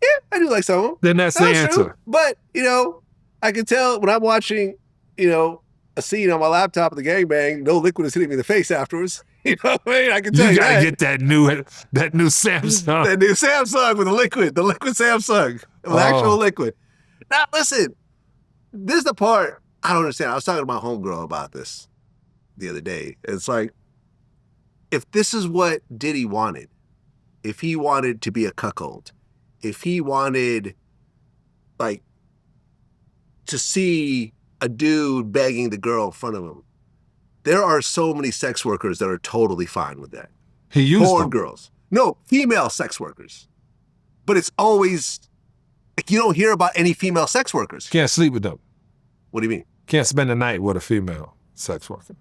A: yeah, I do like some of them.
B: Then that's the
A: That's true.
B: answer.
A: But you know, I can tell when I'm watching, you know, a scene on my laptop of the gangbang, no liquid is hitting me in the face afterwards. You know what I mean? I can tell
B: You
A: you
B: gotta
A: that.
B: get that new Samsung.
A: That new Samsung with the liquid Samsung with actual liquid. Now listen, this is the part I don't understand. I was talking to my homegirl about this the other day. It's like, if this is what Diddy wanted, if he wanted to be a cuckold, if he wanted, like, to see a dude begging the girl in front of him, there are so many sex workers that are totally fine with that.
B: He used
A: Porn
B: them.
A: girls. No, female sex workers. But it's always, like, you don't hear about any female sex workers.
B: Can't sleep with them.
A: What do you mean?
B: Can't spend the night with a female sex worker.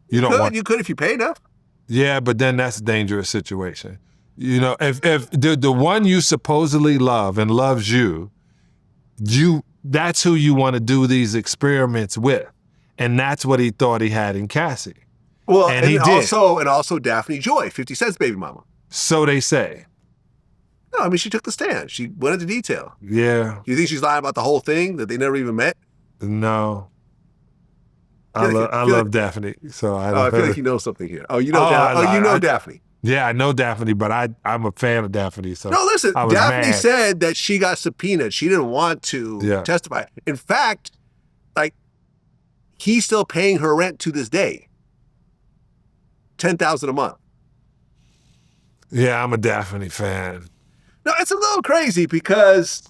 B: You don't want.
A: You could if you pay enough.
B: Yeah, but then that's a dangerous situation. You know, if the one you supposedly love and loves you, that's who you want to do these experiments with. And that's what he thought he had in Cassie.
A: Well,
B: and he did.
A: Also Daphne Joy, 50 Cent's baby mama.
B: So they say.
A: No, I mean, she took the stand. She went into detail.
B: Yeah.
A: You think she's lying about the whole thing, that they never even met?
B: No. I
A: feel
B: love
A: like-
B: Daphne. So I
A: Oh,
B: don't
A: I feel like you know something here. Oh, you know
B: I-
A: Daphne.
B: Yeah, I know Daphne, but I'm a fan of Daphne. So
A: No, listen,
B: I was
A: Daphne
B: mad.
A: said that she got subpoenaed. She didn't want to
B: Yeah.
A: testify. In fact, like, he's still paying her rent to this day. $10,000 a month.
B: Yeah, I'm a Daphne fan.
A: No, it's a little crazy because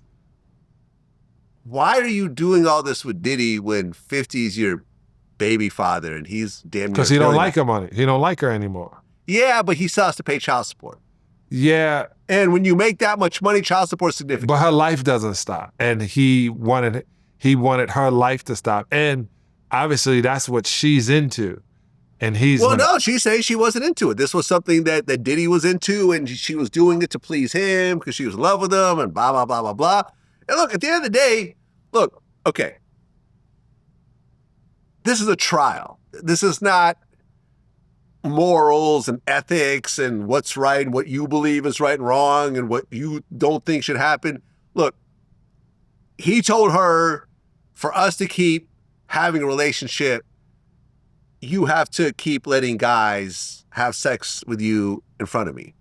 A: why are you doing all this with Diddy when 50's your baby father and he's damn near
B: Because he don't
A: billionaire?
B: like her money. He don't like her anymore.
A: Yeah, but he still has to pay child support.
B: Yeah,
A: And when you make that much money, child support is significant.
B: but her life doesn't stop. And he wanted her life to stop. And obviously that's what she's into. And he's
A: Well,
B: gonna-
A: no, she's saying she wasn't into it. This was something that Diddy was into, and she was doing it to please him because she was in love with him, and blah, blah, blah, blah, blah. And look, at the end of the day, look, okay, this is a trial. This is not morals and ethics and what's right and what you believe is right and wrong and what you don't think should happen. Look, he told her, for us to keep having a relationship, you have to keep letting guys have sex with you in front of me.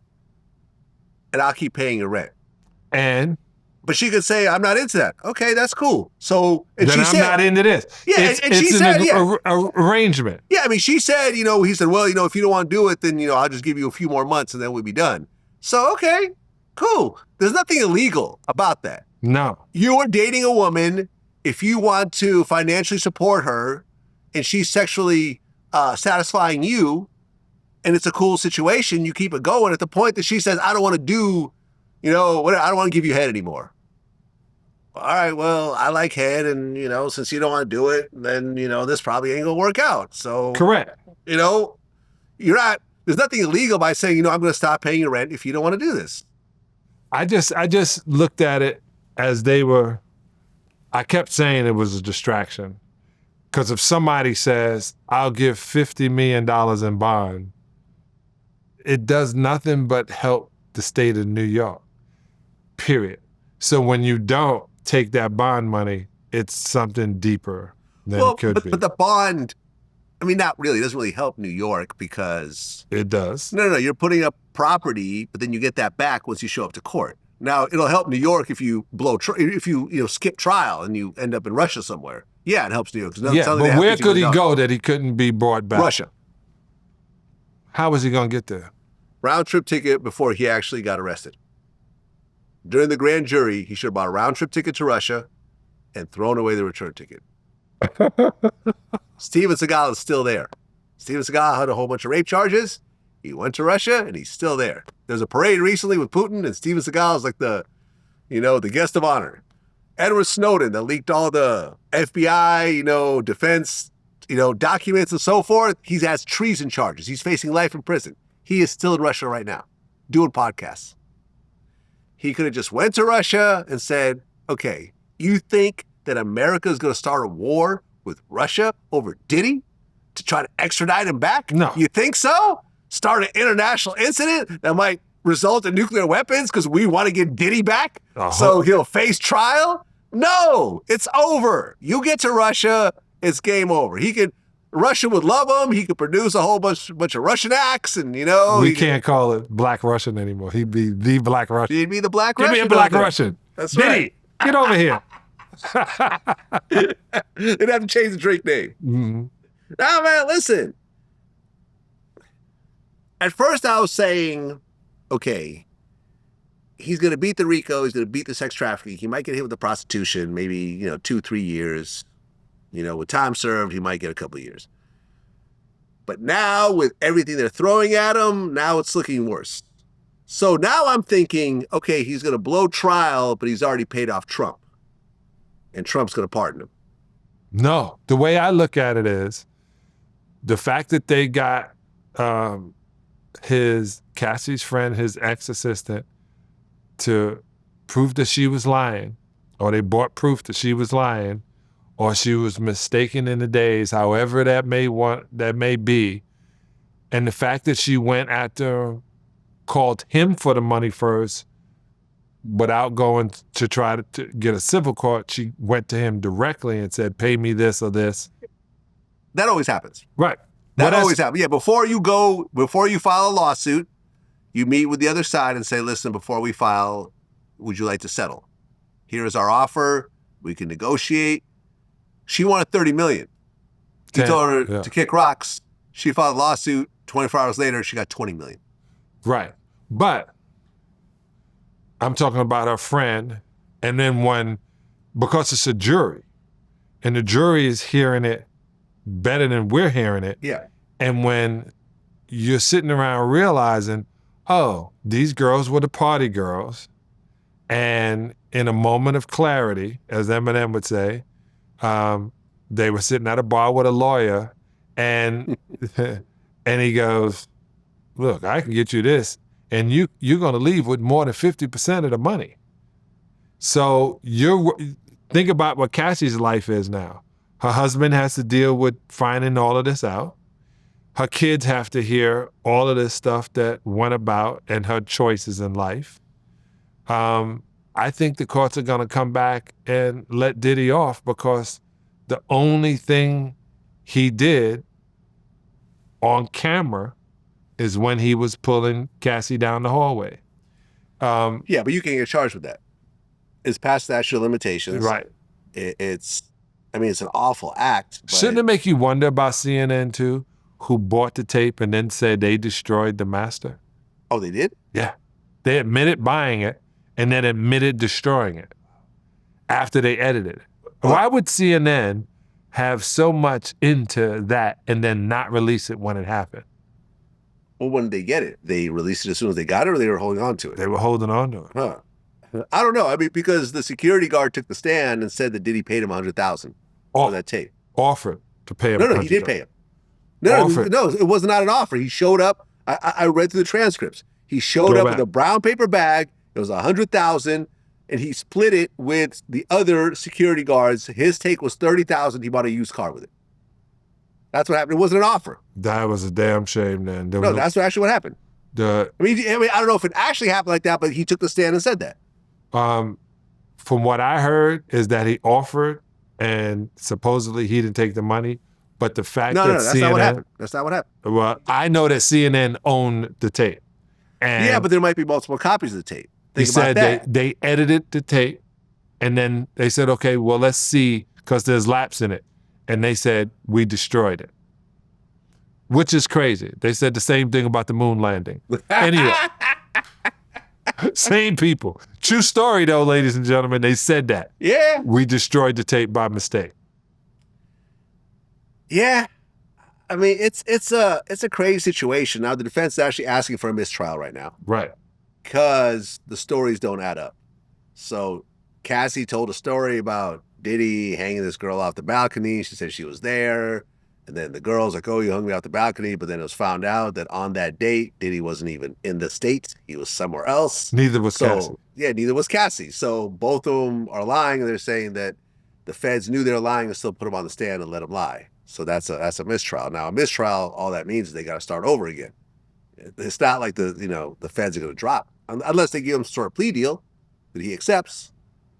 A: And I'll keep paying your rent.
B: And
A: But she could say, I'm not into that. Okay, that's cool. So, and
B: then
A: she
B: I'm
A: said,
B: not into this.
A: Yeah, and she
B: it's
A: said,
B: an
A: yeah.
B: arrangement.
A: Yeah, I mean, she said, he said, well, if you don't want to do it, then, I'll just give you a few more months and then we'll be done. So, okay, cool. There's nothing illegal about that.
B: No.
A: You are dating a woman. If you want to financially support her and she's sexually satisfying you and it's a cool situation, you keep it going at the point that she says, I don't want to do, I don't want to give you head anymore. All right, well, I like head, and, since you don't want to do it, then, this probably ain't going to work out. So,
B: Correct.
A: there's nothing illegal by saying, I'm going to stop paying your rent if you don't want to do this.
B: I just looked at it as I kept saying it was a distraction. Because if somebody says, I'll give $50 million in bond, it does nothing but help the state of New York, period. So when you don't take that bond money, it's something deeper than it could be.
A: But the bond, not really. It doesn't really help New York because...
B: It does.
A: No, you're putting up property, but then you get that back once you show up to court. Now, it'll help New York if you skip trial and you end up in Russia somewhere. Yeah, it helps New York.
B: Yeah, but where could he go that he couldn't be brought back?
A: Russia.
B: How was he going to get there?
A: Round trip ticket before he actually got arrested. During the grand jury, he should have bought a round trip ticket to Russia and thrown away the return ticket. Steven Seagal is still there. Steven Seagal had a whole bunch of rape charges. He went to Russia and he's still there. There's a parade recently with Putin, and Steven Seagal is like the guest of honor. Edward Snowden that leaked all the FBI, defense, documents and so forth. He has treason charges. He's facing life in prison. He is still in Russia right now doing podcasts. He could have just went to Russia and said, okay, you think that America is going to start a war with Russia over Diddy to try to extradite him back?
B: No.
A: You think so? Start an international incident that might result in nuclear weapons because we want to get Diddy back so he'll face trial? No, it's over. You get to Russia, it's game over. Russia would love him. He could produce a whole bunch of Russian acts, and
B: we can't call it Black Russian anymore. He'd be the Black Russian.
A: He'd be the Black Russian.
B: Give me a Black Russian.
A: That's
B: Diddy,
A: right.
B: get over here.
A: They'd have to change the drink name.
B: Mm-hmm.
A: Nah, man, listen. At first, I was saying, okay, he's going to beat the RICO. He's going to beat the sex trafficking. He might get hit with the prostitution, maybe, 2-3 years. With time served, he might get a couple of years. But now, with everything they're throwing at him, now it's looking worse. So now I'm thinking, okay, he's going to blow trial, but he's already paid off Trump. And Trump's going to pardon him.
B: No. The way I look at it is the fact that they got Cassie's friend, his ex-assistant, to prove that she was lying, or they brought proof that she was lying, or she was mistaken in the days, however that may be, and the fact that she went after, called him for the money first, without going to try to get a civil court, she went to him directly and said, "Pay me this or this."
A: That always happens.
B: Right.
A: That always happens. Yeah, before you file a lawsuit, you meet with the other side and say, "Listen, before we file, would you like to settle? Here is our offer. We can negotiate." She wanted $30 million. He told her to kick rocks. She filed a lawsuit. 24 hours later, she got $20 million.
B: Right. But I'm talking about her friend. And then because it's a jury, and the jury is hearing it better than we're hearing it.
A: Yeah.
B: And when you're sitting around realizing, oh, these girls were the party girls. And in a moment of clarity, as Eminem would say, they were sitting at a bar with a lawyer, and and he goes, "Look, I can get you this, and you're going to leave with more than 50% of the money." So think about what Cassie's life is now. Her husband has to deal with finding all of this out. Her kids have to hear all of this stuff that went about and her choices in life. I think the courts are going to come back and let Diddy off because the only thing he did on camera is when he was pulling Cassie down the hallway.
A: Yeah, but you can't get charged with that. It's past statute of limitations.
B: Right.
A: It's an awful act. But
B: Shouldn't it make you wonder about CNN too, who bought the tape and then said they destroyed the master?
A: Oh, they did?
B: Yeah. They admitted buying it and then admitted destroying it after they edited it. Why would CNN have so much into that and then not release it when it happened?
A: Well, when did they get it? They released it as soon as they got it, or they were holding on to it?
B: They were holding on to it.
A: Huh. I don't know. Because the security guard took the stand and said that Diddy paid him $100,000 for that tape.
B: Offered to pay him.
A: No, he did pay him. No, it was not an offer. He showed up. I read through the transcripts. He showed up with a brown paper bag. It was $100,000, and he split it with the other security guards. His take was $30,000. He bought a used car with it. That's what happened. It wasn't an offer.
B: That was a damn shame, then.
A: That's actually what happened. I don't know if it actually happened like that, but he took the stand and said that.
B: From what I heard is that he offered, and supposedly he didn't take the money. But the fact that
A: that's
B: CNN,
A: not what happened. That's not what happened.
B: Well, I know that CNN owned the tape. And
A: yeah, but there might be multiple copies of the tape.
B: He said they edited the tape, and then they said, okay, well, let's see, because there's laps in it. And they said, we destroyed it, which is crazy. They said the same thing about the moon landing. Anyway, same people. True story, though, ladies and gentlemen. They said that.
A: Yeah.
B: We destroyed the tape by mistake.
A: Yeah. It's a crazy situation. Now, the defense is actually asking for a mistrial right now.
B: Right.
A: Because the stories don't add up. So Cassie told a story about Diddy hanging this girl off the balcony. She said she was there. And then the girl's like, oh, you hung me out the balcony. But then it was found out that on that date, Diddy wasn't even in the state. He was somewhere else.
B: Neither was Cassie.
A: Yeah, neither was Cassie. So both of them are lying, and they're saying that the feds knew they were lying and still put them on the stand and let them lie. So that's a mistrial. Now, a mistrial, all that means is they got to start over again. It's not like the feds are going to drop unless they give him some sort of plea deal that he accepts.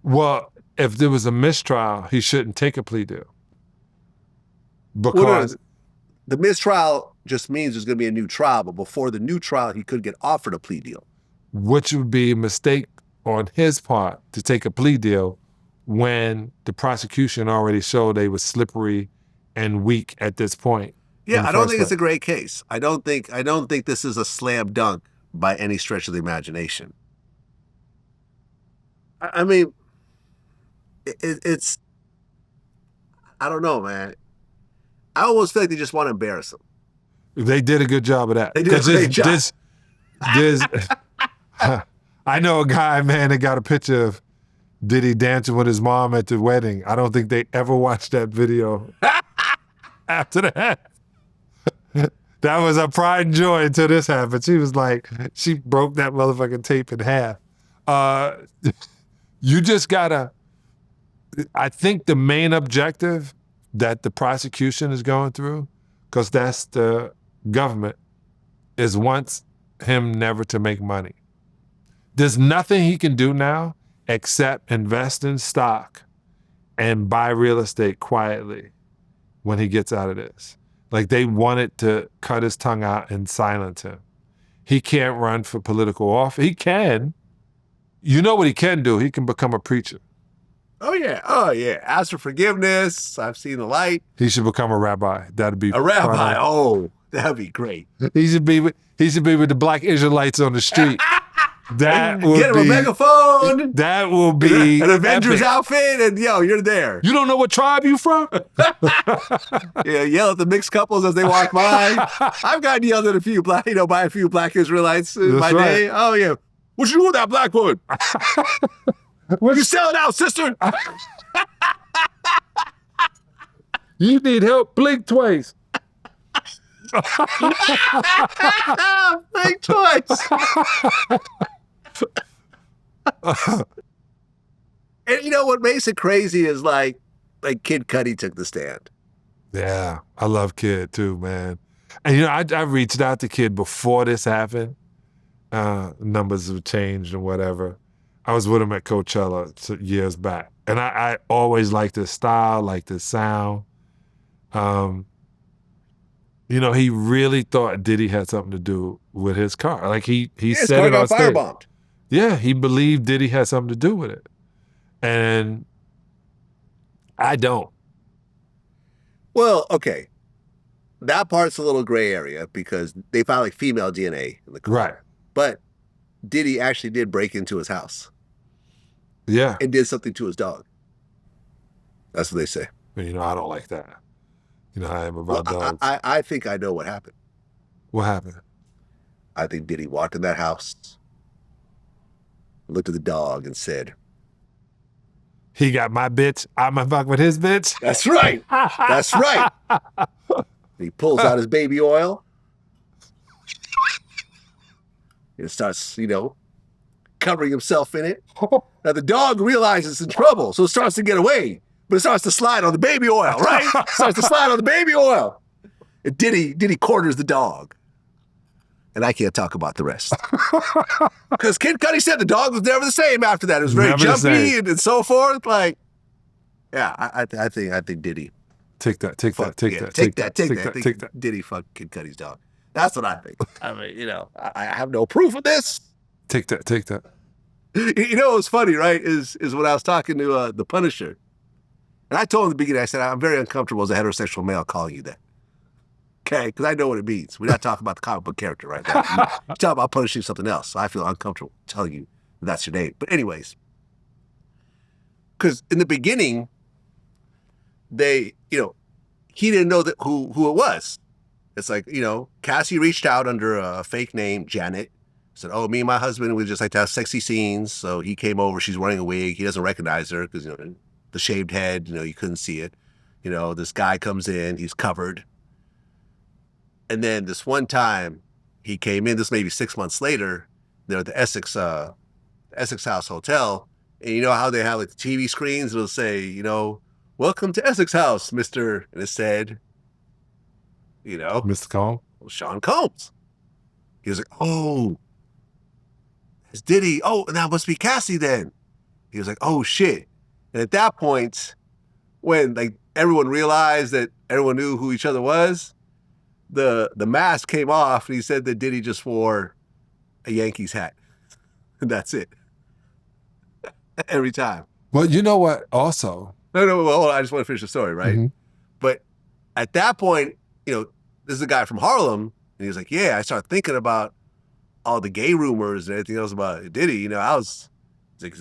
B: Well, if there was a mistrial, he shouldn't take a plea deal. Because
A: the mistrial just means there's going to be a new trial, but before the new trial, he could get offered a plea deal.
B: Which would be a mistake on his part to take a plea deal when the prosecution already showed they were slippery and weak at this point.
A: Yeah, I don't think it's a great case. I don't think this is a slam dunk by any stretch of the imagination. I mean, it's I don't know, man. I almost feel like they just want to embarrass him.
B: They did a good job of that.
A: They did a great job.
B: I know a guy, man, that got a picture of Diddy dancing with his mom at the wedding. I don't think they ever watched that video after that. That was a pride and joy until this happened. She was like, she broke that motherfucking tape in half. You just gotta, I think the main objective that the prosecution is going through, because that's the government, is wants him never to make money. There's nothing he can do now except invest in stock and buy real estate quietly when he gets out of this. Like, they wanted to cut his tongue out and silence him. He can't run for political office. He can. You know what he can do? He can become a preacher.
A: Oh yeah. Ask for forgiveness. I've seen the light.
B: He should become a rabbi. That'd be
A: a rabbi.
B: funny.
A: Oh, that'd be great.
B: He should be with the black Israelites on the street. That would
A: get him a megaphone.
B: That will be
A: an Avengers
B: epic.
A: outfit, and you're there.
B: You don't know what tribe you from?
A: Yeah, yell at the mixed couples as they walk by. I've gotten yelled at by a few black Israelites in my day. Oh yeah, what you doing with that black woman? What you selling out, sister?
B: You need help? Blink twice.
A: Blink twice. And you know what makes it crazy is like Kid Cudi took the stand.
B: Yeah, I love Kid too, man. And I reached out to Kid before this happened. Numbers have changed and whatever. I was with him at Coachella years back. And I always liked his style, liked his sound. He really thought Diddy had something to do with his car. Like he said it on stage.
A: Firebombed.
B: Yeah, he believed Diddy had something to do with it. And I don't.
A: Well, okay. That part's a little gray area because they found like female DNA in the car.
B: Right.
A: But Diddy actually did break into his house.
B: Yeah.
A: And did something to his dog. That's what they say.
B: I don't like that. I am about dogs.
A: I think I know what happened.
B: What happened?
A: I think Diddy walked in that house, looked at the dog and said,
B: he got my bitch, I'm gonna fuck with his bitch?
A: That's right. That's right. He pulls out his baby oil. And starts, covering himself in it. Now the dog realizes it's in trouble, so it starts to get away. But it starts to slide on the baby oil, right? Starts to slide on the baby oil. And Diddy corners the dog. And I can't talk about the rest. Because Kid Cudi said the dog was never the same after that. It was very jumpy and so forth. Like, yeah, I think Diddy.
B: Take that.
A: Take that. Diddy fucked Kid Cudi's dog. That's what I think. I mean, I have no proof of this.
B: Take that.
A: What's funny, right, is when I was talking to the Punisher. And I told him in the beginning, I said, I'm very uncomfortable as a heterosexual male calling you that. Okay? Because I know what it means. We're not talking about the comic book character right now. We're talking about punishing something else. So I feel uncomfortable telling you that's your name. But anyways, because in the beginning, he didn't know who it was. It's like, Cassie reached out under a fake name, Janet. Said, oh, me and my husband, we just like to have sexy scenes. So he came over. She's wearing a wig. He doesn't recognize her because, the shaved head, you couldn't see it. This guy comes in, he's covered. And then this one time he came in, this maybe 6 months later, they're at the Essex House Hotel. And you know how they have like the TV screens? It'll say, you know, welcome to Essex House, Mr. And it said, you know,
B: Mr. Combs.
A: Sean Combs. He was like, oh, it's Diddy. Oh, and that must be Cassie then. He was like, oh shit. And at that point, when like everyone realized that everyone knew who each other was, the mask came off and he said that Diddy just wore a Yankees hat. And that's it. Every time.
B: Well, you know what? Also,
A: No, well, hold on, I just want to finish the story, right?
B: Mhm.
A: But at that point, you know, this is a guy from Harlem, and he was like, yeah, I started thinking about all the gay rumors and everything else about Diddy. You know, I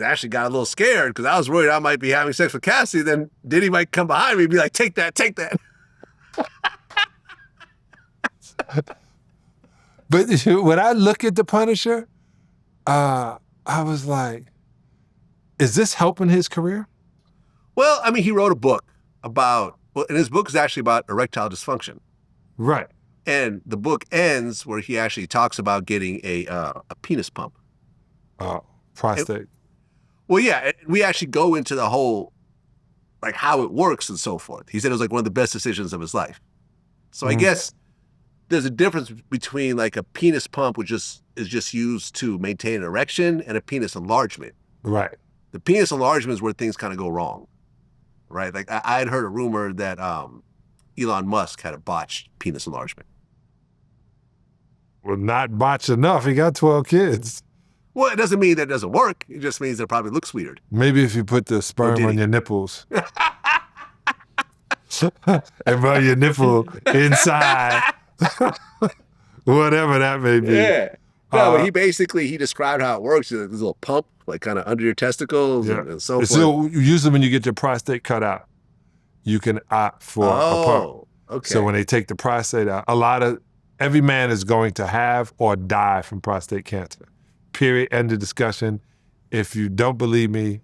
A: actually got a little scared because I was worried I might be having sex with Cassie, then Diddy might come behind me and be like, take that.
B: But when I look at the Punisher, I was like, is this helping his career?
A: Well, I mean, he wrote a book and his book is actually about erectile dysfunction.
B: Right.
A: And the book ends where he actually talks about getting a penis pump.
B: Oh, prostate.
A: Well, yeah, we actually go into the whole, like how it works and so forth. He said it was like one of the best decisions of his life. So I guess there's a difference between like a penis pump, which is just used to maintain an erection, and a penis enlargement.
B: Right.
A: The penis enlargement is where things kind of go wrong, right? Like I had heard a rumor that Elon Musk had a botched penis enlargement.
B: Well, not botched enough. He got 12 kids.
A: Well, it doesn't mean that it doesn't work. It just means that it probably looks weird.
B: Maybe if you put the sperm
A: Diddy.
B: on your nipples. And run your nipple inside. Whatever that may be.
A: Yeah. No, but he described how it works. There's this little pump, like kind of under your testicles and so forth.
B: So usually when you get your prostate cut out, you can opt for a pump.
A: Okay.
B: So when they take the prostate out, every man is going to have or die from prostate cancer. Period. End of discussion. If you don't believe me,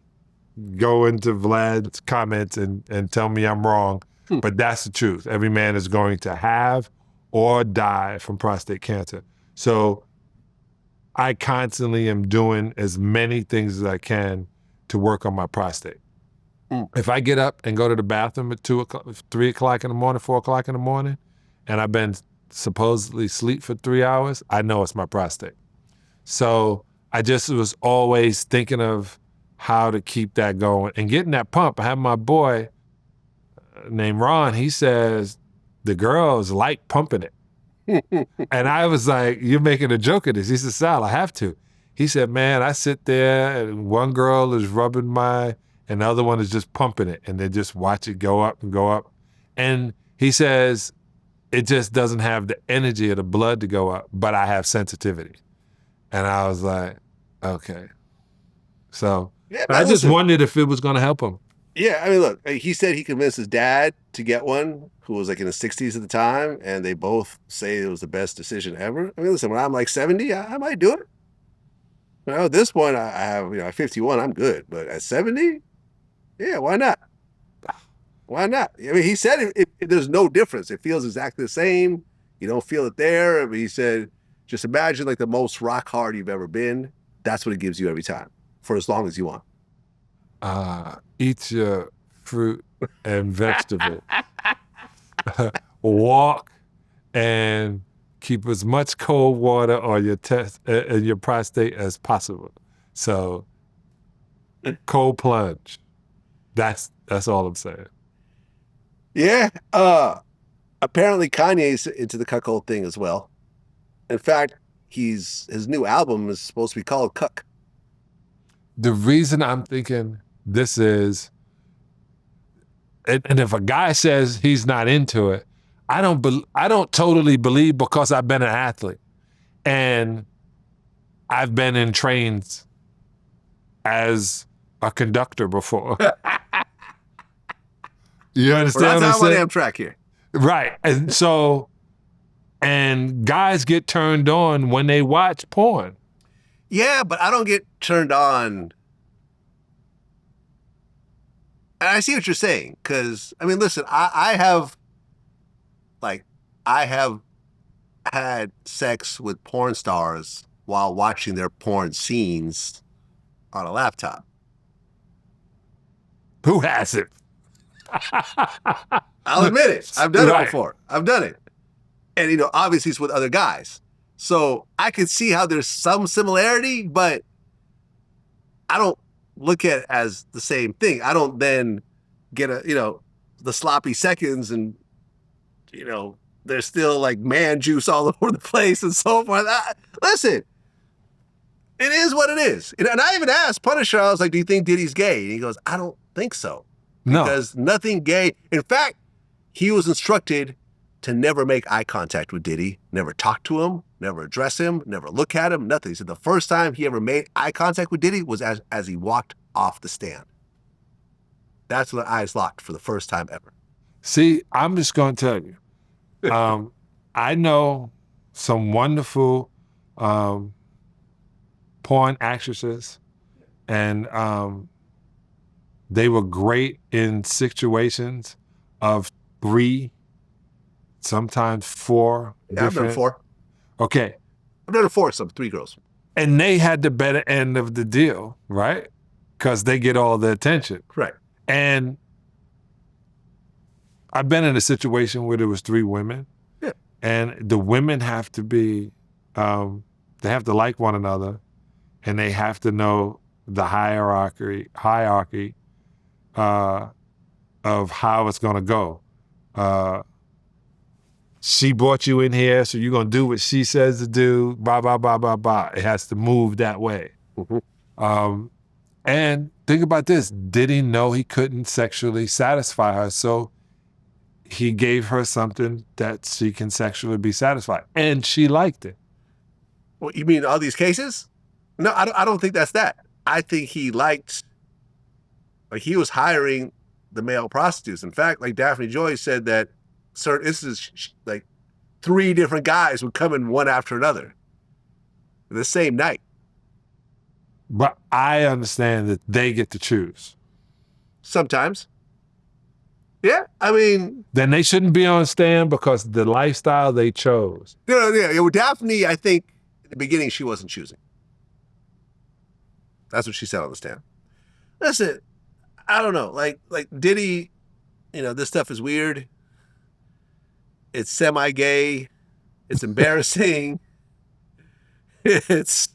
B: go into Vlad's comments and tell me I'm wrong. But that's the truth. Every man is going to have or die from prostate cancer. So I constantly am doing as many things as I can to work on my prostate. If I get up and go to the bathroom at 2 o'clock, 3 o'clock in the morning, 4 o'clock in the morning, and I've been supposedly asleep for 3 hours, I know it's my prostate. So I just was always thinking of how to keep that going and getting that pump. I have my boy named Ron. He says the girls like pumping it. And I was like, you're making a joke of this. He said, Sal, I have to. He said, man, I sit there and one girl is rubbing and the other one is just pumping it, and they just watch it go up and go up. And he says, it just doesn't have the energy of the blood to go up, but I have sensitivity. And I was like, okay. So I just wondered if it was going to help him.
A: Yeah, I mean, look, he said he convinced his dad to get one, who was like in the 60s at the time, and they both say it was the best decision ever. I mean, listen, when I'm like 70, I might do it. You know, at this point, I have, at 51, I'm good. But at 70, yeah, why not? Why not? I mean, he said there's no difference. It feels exactly the same. You don't feel it there. I mean, he said, just imagine like the most rock hard you've ever been. That's what it gives you every time, for as long as you want.
B: Eat your fruit and vegetable. Walk and keep as much cold water on your your prostate as possible. So cold plunge. That's all I'm saying.
A: Yeah. Apparently Kanye's into the cuckold thing as well. In fact, his new album is supposed to be called Cuck.
B: The reason I'm thinking this is, and if a guy says he's not into it, I don't totally believe, because I've been an athlete and I've been in trains as a conductor before. You understand what I'm saying?
A: That's how I am here.
B: Right. And so, and guys get turned on when they watch porn.
A: Yeah, but I don't get turned on. And I see what you're saying, because, I mean, listen, I have had sex with porn stars while watching their porn scenes on a laptop.
B: Who hasn't?
A: I'll admit it. I've done
B: Right.
A: it before. I've done it. And, you know, obviously it's with other guys. So I can see how there's some similarity, but I don't look at it as the same thing. I don't then get the sloppy seconds and, you know, there's still like man juice all over the place and so forth. Listen, it is what it is. And I even asked Punisher, I was like, do you think Diddy's gay? And he goes, I don't think so.
B: No.
A: Because nothing gay. In fact, he was instructed to never make eye contact with Diddy, never talk to him, never address him, never look at him, nothing. He said the first time he ever made eye contact with Diddy was as he walked off the stand. That's when the eyes locked for the first time ever.
B: See, I'm just going to tell you. I know some wonderful porn actresses, and they were great in situations of 3, sometimes 4
A: Yeah, I've done
B: different.
A: 4.
B: Okay.
A: I've done a foursome, 3 girls.
B: And they had the better end of the deal, right? Because they get all the attention.
A: Correct.
B: And I've been in a situation where there was 3 women.
A: Yeah.
B: And the women have to be, they have to like one another, and they have to know the hierarchy of how it's going to go. She brought you in here, so you're going to do what she says to do, blah, blah, blah, blah, blah. It has to move that way.
A: Mm-hmm.
B: And think about this. Diddy know he couldn't sexually satisfy her, so he gave her something that she can sexually be satisfied. And she liked it.
A: Well, you mean all these cases? No, I don't think that's that. I think he liked, like he was hiring the male prostitutes. In fact, like Daphne Joy said that certain instances, like 3 different guys would come in one after another the same night.
B: But I understand that they get to choose.
A: Sometimes. Yeah, I mean.
B: Then they shouldn't be on stand because the lifestyle they chose.
A: Yeah. With Daphne, I think in the beginning she wasn't choosing. That's what she said on the stand. Listen, I don't know. Like Diddy, you know, this stuff is weird. It's semi-gay. It's embarrassing. It's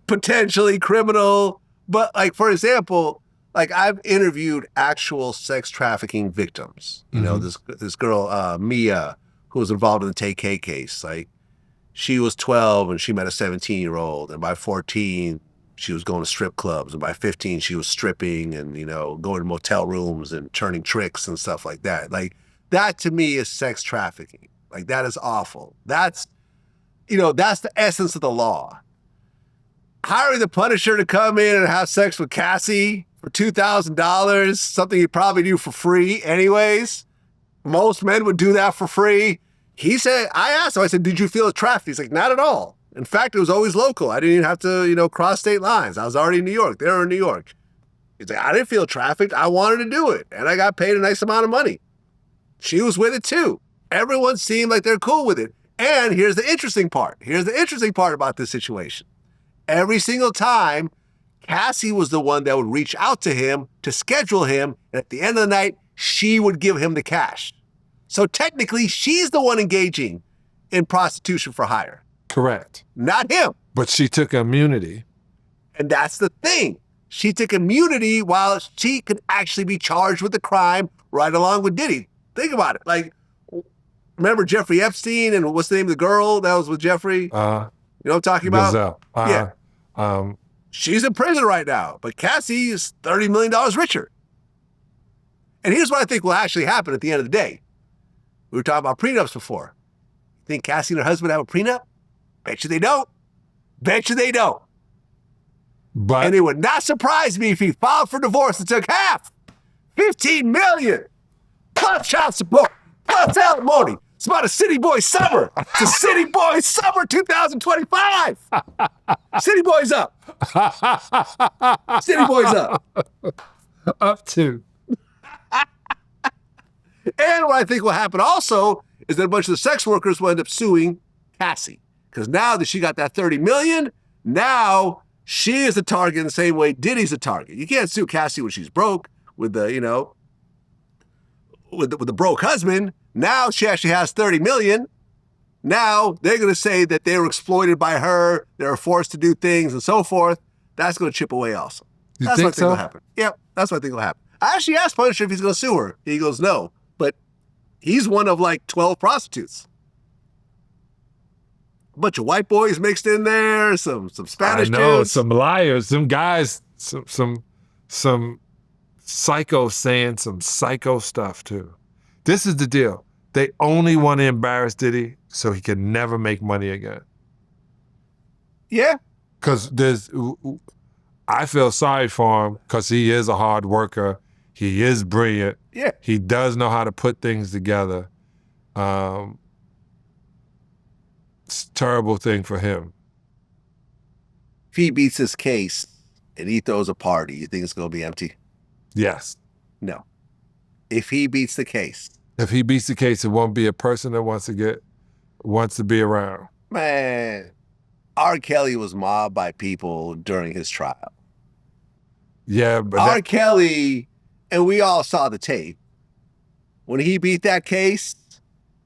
A: potentially criminal. But like, for example, like I've interviewed actual sex trafficking victims. You know, this girl, Mia, who was involved in the TK case. Like she was 12 and she met a 17-year-old. And by 14, she was going to strip clubs. And by 15, she was stripping and, you know, going to motel rooms and turning tricks and stuff like that. Like that to me is sex trafficking. Like that is awful. That's, you know, that's the essence of the law. Hiring the Punisher to come in and have sex with Cassie for $2,000, something you probably do for free anyways. Most men would do that for free. He said, I asked him, I said, did you feel trafficked? He's like, not at all. In fact, it was always local. I didn't even have to, you know, cross state lines. I was already in New York. They were in New York. He's like, I didn't feel trafficked. I wanted to do it. And I got paid a nice amount of money. She was with it too. Everyone seemed like they're cool with it. And here's the interesting part. Here's the interesting part about this situation. Every single time, Cassie was the one that would reach out to him to schedule him. And at the end of the night, she would give him the cash. So technically, she's the one engaging in prostitution for hire.
B: Correct.
A: Not him.
B: But she took immunity.
A: And that's the thing. She took immunity while she could actually be charged with the crime right along with Diddy. Think about it. Like, remember Jeffrey Epstein and what's the name of the girl that was with Jeffrey? You know what I'm talking about?
B: Gazelle.
A: Yeah. She's in prison right now, but Cassie is $30 million richer. And here's what I think will actually happen at the end of the day. We were talking about prenups before. Think Cassie and her husband have a prenup? Bet you they don't. Bet you they don't.
B: But
A: And it would not surprise me if he filed for divorce and took half. $15 million. Plus child support. Plus alimony. It's about a city boy summer. It's a city boy summer 2025. City boys up. City boys up.
B: up to.
A: And what I think will happen also is that a bunch of the sex workers will end up suing Cassie. Because now that she got that $30 million, now she is the target in the same way Diddy's a target. You can't sue Cassie when she's broke with the, you know, with the broke husband. Now she actually has $30 million. Now they're going to say that they were exploited by her, they were forced to do things and so forth. That's going to chip away also. That's what I think will happen. Yep, that's what I think will happen. I actually asked Punisher if he's going to sue her. He goes, no. But he's one of like 12 prostitutes. A bunch of white boys mixed in there, some Spanish dudes.
B: Some liars, some guys, some psycho saying some psycho stuff too. This is the deal. They only want to embarrass Diddy so he can never make money again.
A: Yeah.
B: Because I feel sorry for him because he is a hard worker. He is brilliant.
A: Yeah.
B: He does know how to put things together. It's a terrible thing for him.
A: If he beats his case and he throws a party, you think it's going to be empty?
B: Yes.
A: No. If he beats the case.
B: If he beats the case, it won't be a person that wants to be around.
A: Man, R. Kelly was mobbed by people during his trial.
B: Yeah, but
A: R. Kelly, and we all saw the tape. When he beat that case,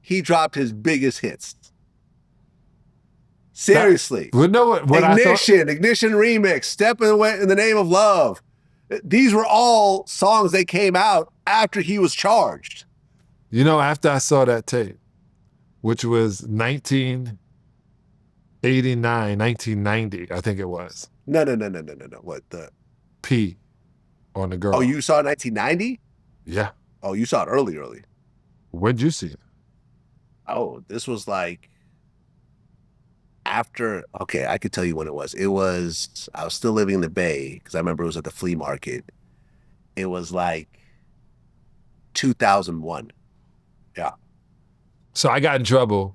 A: he dropped his biggest hits. Seriously.
B: Well, know what
A: Ignition remix, Step in the Name of Love. These were all songs that came out after he was charged.
B: You know, after I saw that tape, which was 1989, 1990, I think it was.
A: No. What, the
B: P on the girl.
A: Oh, you saw it 1990?
B: Yeah.
A: Oh, you saw it early.
B: When'd you see it?
A: Oh, this was like after, okay, I could tell you when it was. I was still living in the Bay because I remember it was at the flea market. It was like 2001. Yeah.
B: So I got in trouble.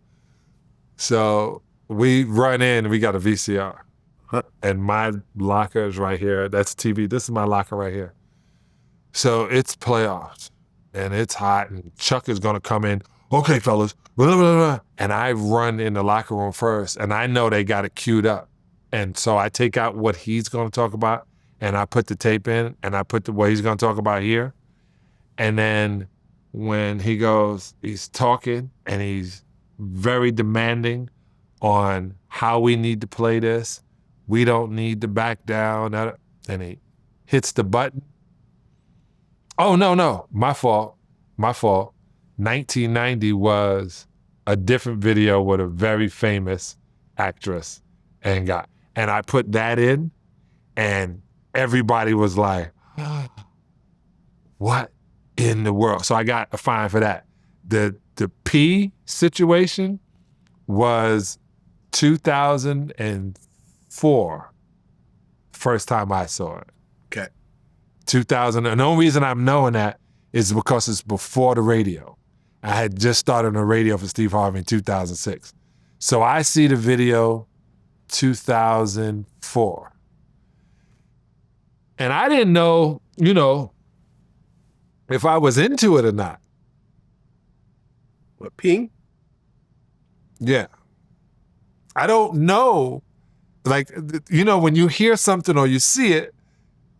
B: So we run in and we got a VCR. And my locker is right here. That's TV. This is my locker right here. So it's playoffs and it's hot and Chuck is going to come in. Okay, fellas. Blah, blah, blah. And I run in the locker room first and I know they got it queued up. And so I take out what he's going to talk about and I put the tape in and I put what he's going to talk about here. And then when he's talking and he's very demanding on how we need to play this. We don't need to back down. And he hits the button. Oh, no, my fault. 1990 was a different video with a very famous actress and I put that in and everybody was like, what in the world? So I got a fine for that. The P situation was 2004, first time I saw it.
A: Okay.
B: 2000, and the only reason I'm knowing that is because it's before the radio. I had just started on the radio for Steve Harvey in 2006. So I see the video 2004. And I didn't know, if I was into it or not.
A: What, peeing?
B: Yeah. I don't know. Like, when you hear something or you see it,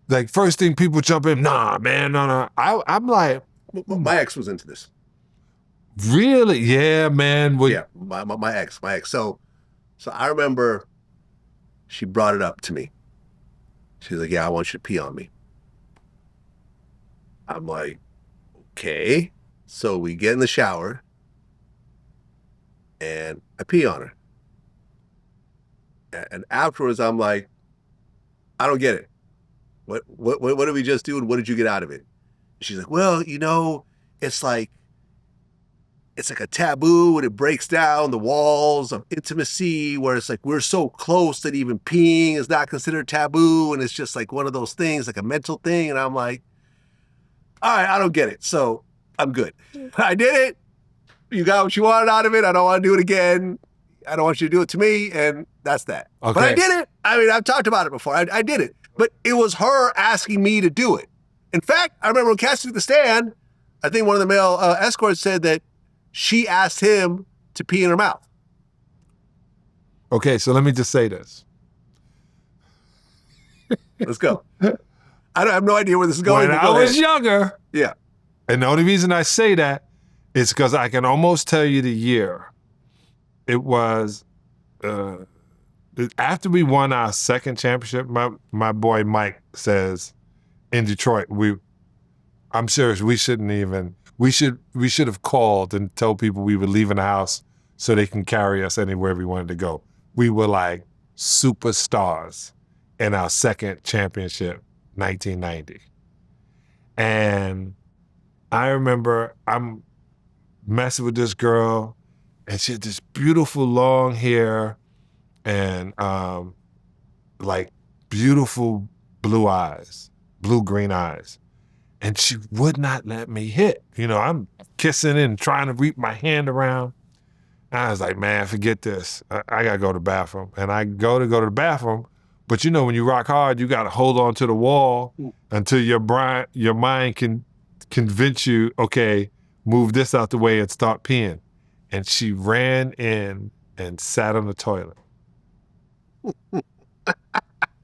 B: like first thing people jump in, nah, man, no. I'm like.
A: My ex was into this.
B: Really? Yeah, man.
A: Yeah, my ex. So I remember she brought it up to me. She's like, yeah, I want you to pee on me. I'm like, okay. So we get in the shower and I pee on her. And afterwards, I'm like, I don't get it. What did we just do and what did you get out of it? She's like, well, it's like a taboo when it breaks down the walls of intimacy where it's like we're so close that even peeing is not considered taboo and it's just like one of those things, like a mental thing. And I'm like, all right, I don't get it. So I'm good. I did it. You got what you wanted out of it. I don't want to do it again. I don't want you to do it to me. And that's that. Okay. But I did it. I mean, I've talked about it before. I did it. But it was her asking me to do it. In fact, I remember when Cassie took the stand, I think one of the male escorts said that she asked him to pee in her mouth.
B: Okay, so let me just say this.
A: Let's go. I have no idea where this is going.
B: When I was younger,
A: yeah,
B: and the only reason I say that is because I can almost tell you the year. It was after we won our second championship. My boy Mike says in Detroit, I'm serious. We should have called and told people we were leaving the house so they can carry us anywhere we wanted to go. We were like superstars in our second championship, 1990. And I remember I'm messing with this girl, and she had this beautiful long hair and like beautiful blue-green eyes. And she would not let me hit. You know, I'm kissing and trying to reach my hand around. And I was like, man, forget this. I gotta go to the bathroom. And I go to the bathroom, but you know, when you rock hard, you gotta hold on to the wall until your mind can convince you, okay, move this out the way and start peeing. And she ran in and sat on the toilet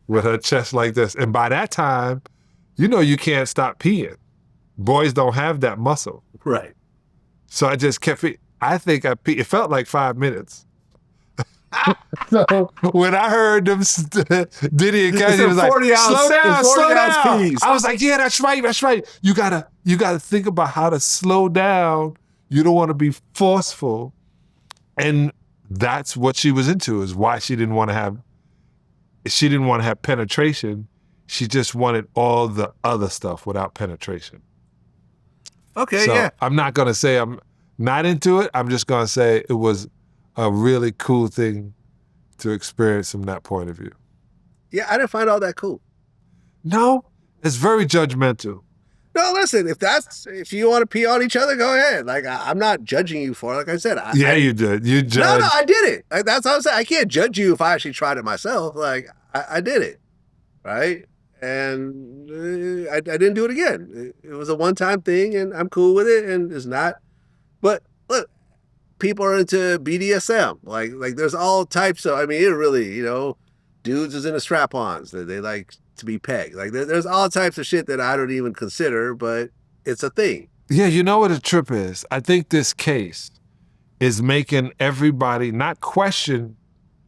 B: with her chest like this. And by that time, you know you can't stop peeing. Boys don't have that muscle.
A: right.
B: So I just kept peeing. I think I peed. It felt like 5 minutes. So when I heard them, Diddy and Cassie was like, slow down.
A: Peas.
B: I was like, yeah, that's right. You gotta think about how to slow down. You don't want to be forceful. And that's what she was into, is why she didn't want to have penetration. She just wanted all the other stuff without penetration.
A: Okay,
B: So
A: yeah.
B: I'm not gonna say I'm not into it. I'm just gonna say it was a really cool thing to experience from that point of view.
A: Yeah, I didn't find all that cool.
B: No, it's very judgmental.
A: No, listen, if you want to pee on each other, go ahead. Like, I'm not judging you for it. Like I said,
B: You did. You judged.
A: No, I did it. Like, that's what I'm saying. I can't judge you if I actually tried it myself. Like, I did it, right? And I didn't do it again. It was a one-time thing, and I'm cool with it, and it's not. But look, people are into BDSM. Like there's all types of, I mean, it really, dudes is into strap-ons. They like to be pegged. Like there's all types of shit that I don't even consider, but it's a thing.
B: Yeah, you know what a trip is? I think this case is making everybody not question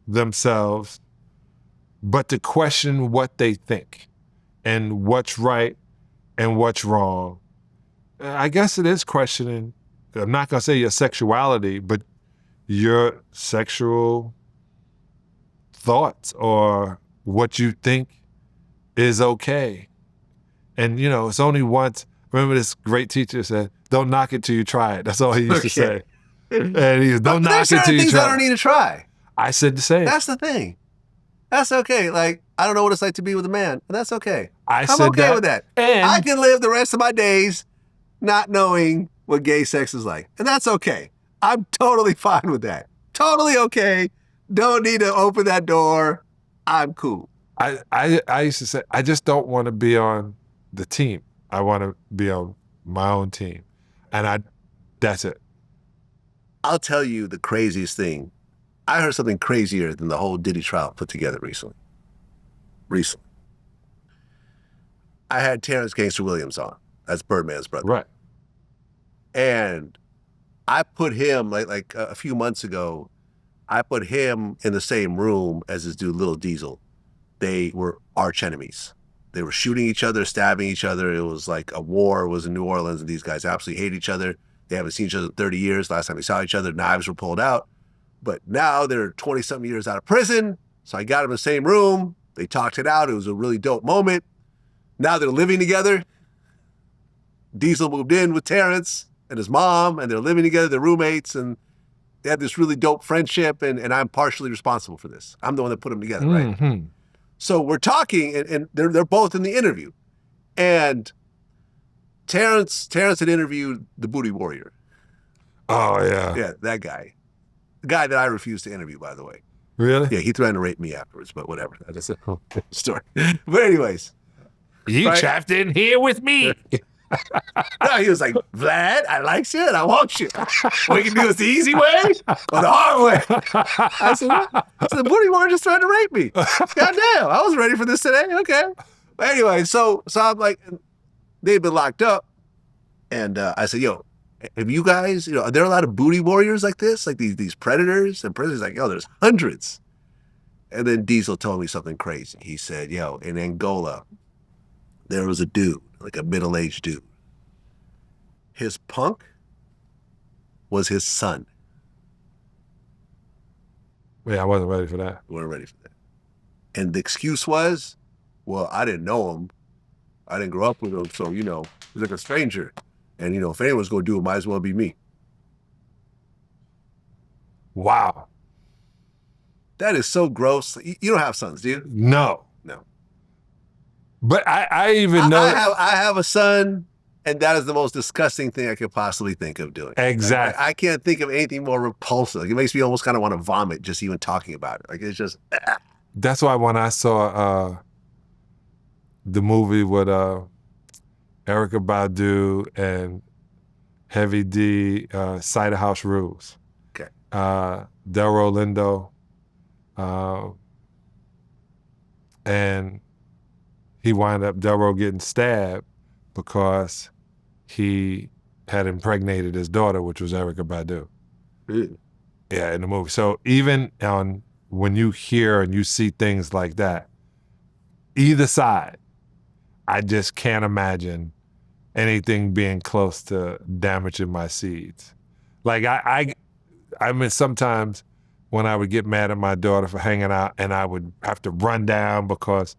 B: themselves, but to question what they think and what's right and what's wrong. I guess it is questioning, I'm not gonna say your sexuality, but your sexual thoughts or what you think is okay. And it's only once. Remember this great teacher said, don't knock it till you try it. That's all he used to say. And he goes, don't knock it till you
A: things
B: try
A: I don't need to try.
B: I said the same.
A: That's the thing. That's okay. Like, I don't know what it's like to be with a man, but that's okay. I'm
B: said
A: okay with that.
B: And
A: I can live the rest of my days not knowing what gay sex is like. And that's okay. I'm totally fine with that. Totally okay. Don't need to open that door. I'm cool.
B: I used to say, I just don't want to be on the team. I want to be on my own team. And that's it.
A: I'll tell you the craziest thing. I heard something crazier than the whole Diddy trial put together recently. I had Terrence Gangster Williams on. That's Birdman's brother.
B: Right.
A: And I put him, like a few months ago, I put him in the same room as this dude, Lil Diesel. They were arch enemies. They were shooting each other, stabbing each other. It was like a war was in New Orleans, and these guys absolutely hate each other. They haven't seen each other in 30 years. Last time they saw each other, knives were pulled out. But now they're 20-something years out of prison. So I got them in the same room. They talked it out. It was a really dope moment. Now they're living together. Diesel moved in with Terrence and his mom, and they're living together. They're roommates, and they had this really dope friendship, and I'm partially responsible for this. I'm the one that put them together, right?
B: Mm-hmm.
A: So we're talking, and they're both in the interview. And Terrence had interviewed the Booty Warrior.
B: Oh, yeah.
A: Yeah, that guy. The guy that I refused to interview, by the way.
B: Really?
A: Yeah, he threatened to rape me afterwards, but whatever. That's a story. But anyways.
B: You
A: right?
B: trapped in here with me.
A: No, he was like, Vlad, I like you and I want you. We can do this the easy way or the hard way. I said, what? I said, the booty warrior just tried to rape me. Goddamn, I was ready for this today. Okay. But anyway, so I'm like, they'd been locked up. And I said, yo, have you guys, are there a lot of booty warriors like this? Like these predators? And prisoners like, yo, there's hundreds. And then Diesel told me something crazy. He said, yo, in Angola, there was a dude, like a middle-aged dude. His punk was his son.
B: Yeah, I wasn't ready for that.
A: We weren't ready for that. And the excuse was, well, I didn't know him. I didn't grow up with him, so, he's like a stranger. And, if anyone's going to do it, might as well be me.
B: Wow.
A: That is so gross. You don't have sons, do you?
B: No.
A: No.
B: But I even know.
A: I have a son, and that is the most disgusting thing I could possibly think of doing.
B: Exactly.
A: I can't think of anything more repulsive. Like, it makes me almost kind of want to vomit just even talking about it. Like, it's just.
B: That's why when I saw the movie with Erykah Badu and Heavy D, Cider House Rules.
A: Okay.
B: Delroy Lindo. And he wound up, Delroy, getting stabbed because he had impregnated his daughter, which was Erykah Badu.
A: Mm.
B: Yeah, in the movie. So even when you hear and you see things like that, either side, I just can't imagine anything being close to damaging my seeds. Like I mean, sometimes when I would get mad at my daughter for hanging out and I would have to run down because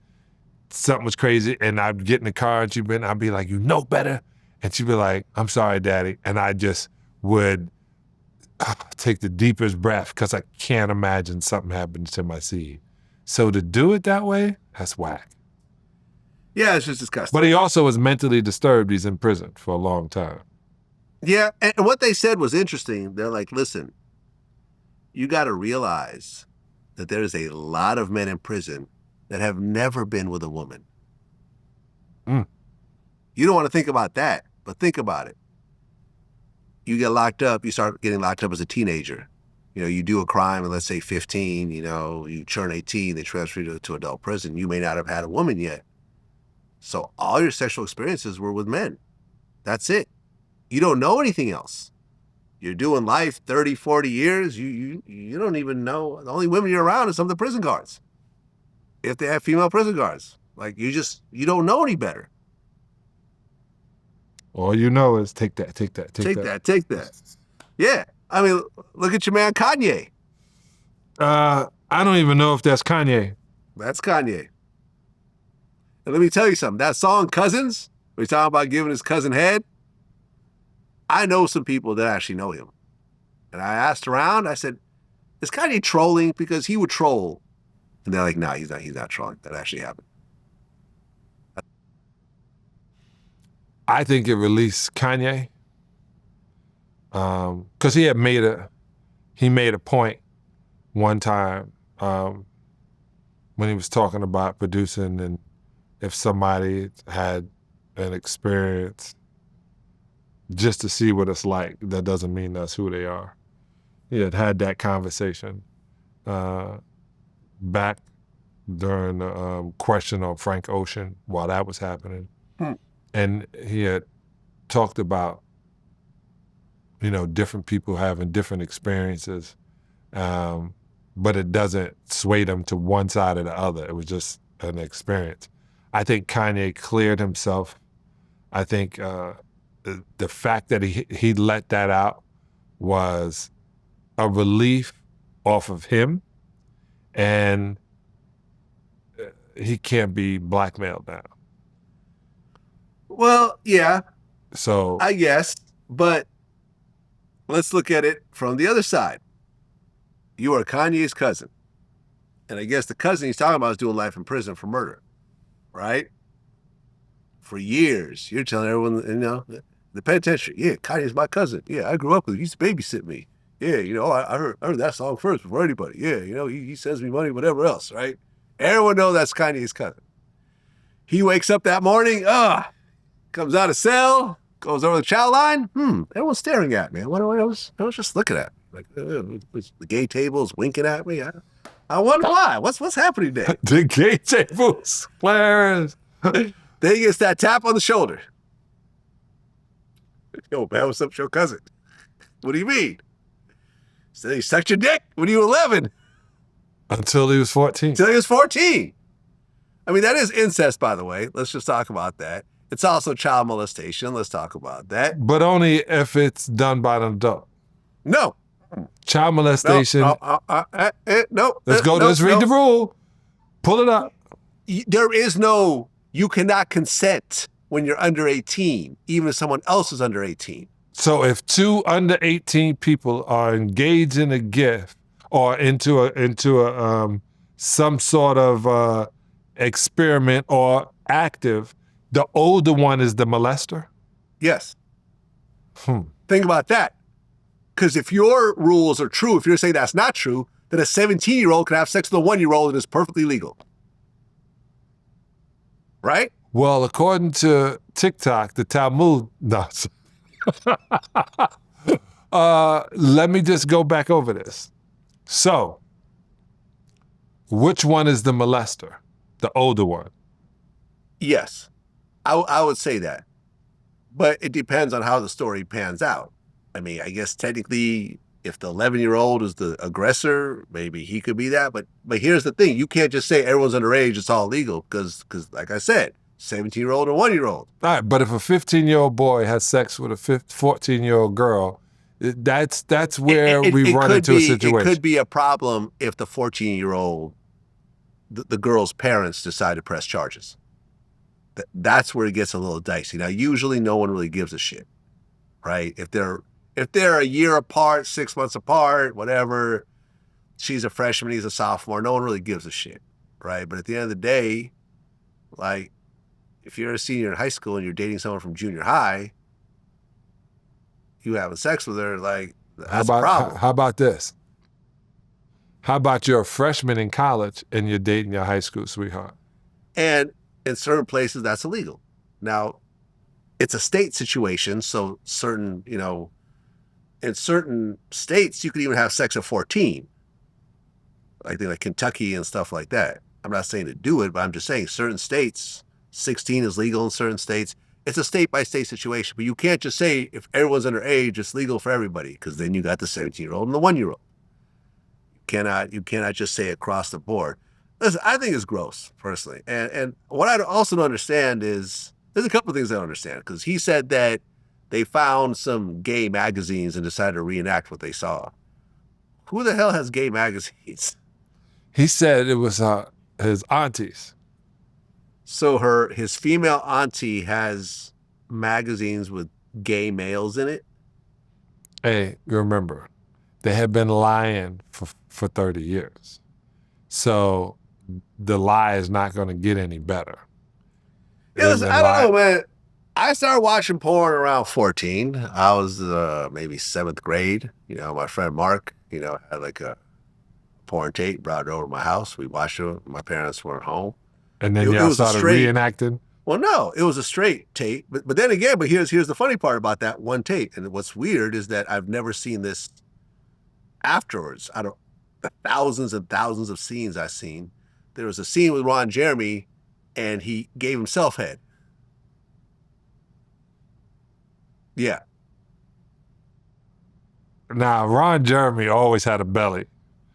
B: something was crazy, and I'd get in the car and I'd be like, you know better. And she'd be like, I'm sorry, Daddy. And I just would take the deepest breath because I can't imagine something happening to my seed. So to do it that way, that's whack.
A: Yeah, it's just disgusting.
B: But he also was mentally disturbed. He's in prison for a long time.
A: Yeah, and what they said was interesting. They're like, listen, you got to realize that there's a lot of men in prison that have never been with a woman.
B: Mm.
A: You don't want to think about that, but think about it. You get locked up, you start getting locked up as a teenager. You do a crime, and let's say 15, you turn 18, they transfer you to adult prison. You may not have had a woman yet. So all your sexual experiences were with men. That's it. You don't know anything else. You're doing life 30, 40 years. You don't even know. The only women you're around are some of the prison guards. If they have female prison guards. Like, you don't know any better.
B: All you know is take that.
A: Take that. Yeah. I mean, look at your man Kanye.
B: I don't even know if that's Kanye.
A: That's Kanye. And let me tell you something. That song, Cousins, where he's talking about giving his cousin head, I know some people that actually know him. And I asked around, I said, is Kanye trolling? Because he would troll. And they're like, no, he's not trolling. That actually happened.
B: I think it released Kanye. Because he made a point one time when he was talking about producing, and if somebody had an experience just to see what it's like, that doesn't mean that's who they are. He had that conversation back during the question on Frank Ocean while that was happening. And he had talked about, different people having different experiences, but it doesn't sway them to one side or the other. It was just an experience. I think Kanye cleared himself. I think the fact that he let that out was a relief off of him, and he can't be blackmailed now.
A: Well, yeah.
B: So
A: I guess, but let's look at it from the other side. You are Kanye's cousin. And I guess the cousin he's talking about is doing life in prison for murder, right? For years, you're telling everyone, the penitentiary, yeah, Kanye's my cousin. Yeah, I grew up with him. He used to babysit me. Yeah, I heard that song first before anybody. Yeah, he sends me money, whatever else, right? Everyone knows that's Kanye's cousin. He wakes up that morning, Comes out of cell, goes over the child line. Everyone's staring at me. I was just looking at me. Like, the gay table is winking at me. I wonder why. What's happening there?
B: The gay tables, Clarence.
A: Then he gets that tap on the shoulder. Yo, man, what's up with your cousin? What do you mean? So he sucked your dick when you were 11.
B: Until he was 14.
A: Until he was 14. I mean, that is incest, by the way. Let's just talk about that. It's also child molestation. Let's talk about that.
B: But only if it's done by an adult.
A: No.
B: Child molestation.
A: No.
B: Let's read the rule. Pull it up.
A: There is no, you cannot consent when you're under 18, even if someone else is under 18.
B: So if two under 18 people are engaged in a gift or into some sort of experiment or active, the older one is the molester?
A: Yes. Think about that. Because if your rules are true, if you're saying that's not true, then a 17-year-old can have sex with a 1-year-old and it's perfectly legal. Right?
B: Well, according to TikTok, the Talmud, no. Let me just go back over this. So, which one is the molester? The older one?
A: Yes, I would say that. But it depends on how the story pans out. I mean, I guess technically, if the 11-year-old is the aggressor, maybe he could be that. But here's the thing. You can't just say everyone's underage, it's all legal. Because like I said, 17-year-old and 1-year-old.
B: All right, but if a 15-year-old boy has sex with a 14-year-old girl, that's where we run into a situation.
A: It could be a problem if the 14-year-old, the girl's parents decide to press charges. That's where it gets a little dicey. Now, usually no one really gives a shit, right? If they're a year apart, 6 months apart, whatever, she's a freshman, he's a sophomore, no one really gives a shit, right? But at the end of the day, like, if you're a senior in high school and you're dating someone from junior high, you having sex with her, like, that's a problem.
B: How about this? How about you're a freshman in college and you're dating your high school sweetheart?
A: And in certain places, that's illegal. Now, it's a state situation, so certain, in certain states, you could even have sex at 14. I think like Kentucky and stuff like that. I'm not saying to do it, but I'm just saying certain states, 16 is legal in certain states. It's a state-by-state situation, but you can't just say if everyone's underage, it's legal for everybody, because then you got the 17-year-old and the 1-year-old. You cannot just say across the board. Listen, I think it's gross, personally. And what I also don't understand is, there's a couple of things I don't understand, because he said that they found some gay magazines and decided to reenact what they saw. Who the hell has gay magazines?
B: He said it was his aunties.
A: So his female auntie has magazines with gay males in it?
B: Hey, remember, they had been lying for 30 years. So the lie is not going to get any better.
A: Yeah, listen, I don't know, man. I started watching porn around 14. I was maybe 7th grade. My friend Mark, had like a porn tape, brought it over to my house. We watched it. My parents weren't home.
B: And then y'all started reenacting?
A: Well, no, it was a straight tape. But then again, here's the funny part about that one tape. And what's weird is that I've never seen this afterwards. Out of the thousands and thousands of scenes I've seen, there was a scene with Ron Jeremy, and he gave himself head. Yeah.
B: Now, Ron Jeremy always had a belly.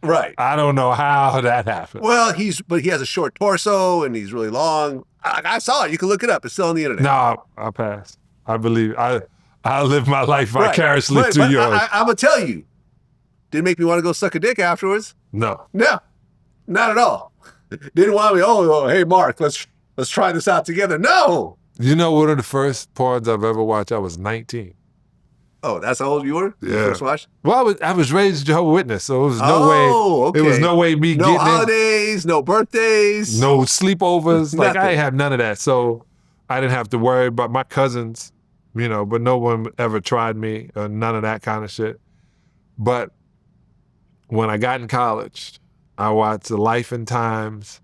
A: Right.
B: I don't know how that happened.
A: Well, he has a short torso and he's really long. I saw it. You can look it up. It's still on the internet.
B: No, I'll pass. I believe I live my life vicariously through yours.
A: I'm gonna tell you, didn't make me want to go suck a dick afterwards.
B: No,
A: not at all. Didn't want me. Oh, hey Mark, let's try this out together. No.
B: You know, one of the first porns I've ever watched, I was 19.
A: Oh, that's how old you were?
B: Yeah.
A: First watch?
B: Well, I was raised Jehovah's Witness, so it was no way.
A: Okay.
B: It was no way me getting
A: no holidays, no birthdays,
B: no sleepovers. Like
A: Nothing.
B: I ain't have none of that, so I didn't have to worry about my cousins, but no one ever tried me or none of that kind of shit. But when I got in college, I watched The Life and Times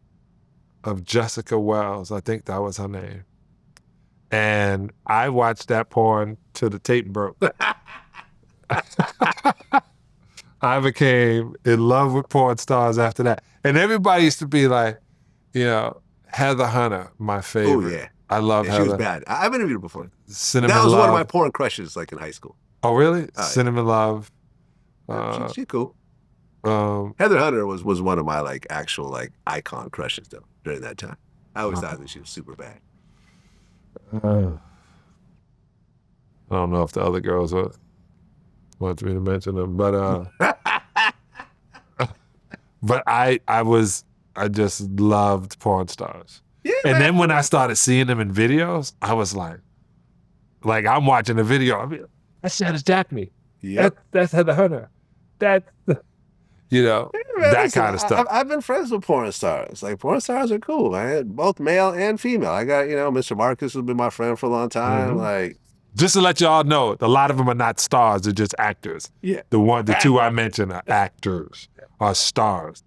B: of Jessica Wells. I think that was her name. And I watched that porn till the tape broke. I became in love with porn stars after that. And everybody used to be like, you know, Heather Hunter, my favorite.
A: Oh, yeah.
B: I love
A: Yeah,
B: Heather.
A: she was bad. I've interviewed her before.
B: Cinnamon
A: That was
B: Love.
A: one of my porn crushes, like in high school.
B: Oh, really?
A: Yeah.
B: Cinnamon Love.
A: She's cool.
B: Um,
A: Heather Hunter was one of my like actual like icon crushes though during that time. I always thought that she was super bad.
B: I don't know if the other girls want me to mention them, but but I just loved porn stars.
A: Yeah,
B: And
A: man.
B: then when I started seeing them in videos, I was like I'm watching a video. I mean, that's Daphne.
A: Yep.
B: That's Heather Hunter. That's
A: Man,
B: that
A: listen,
B: kind of stuff.
A: I've been friends with porn stars. Like porn stars are cool, man. Both male and female. I got Mr. Marcus has been my friend for a long time.
B: Mhm.
A: Like
B: Just to let y'all know, a lot of them are not stars; they're just actors.
A: yeah.
B: The two I mentioned are actors, are stars.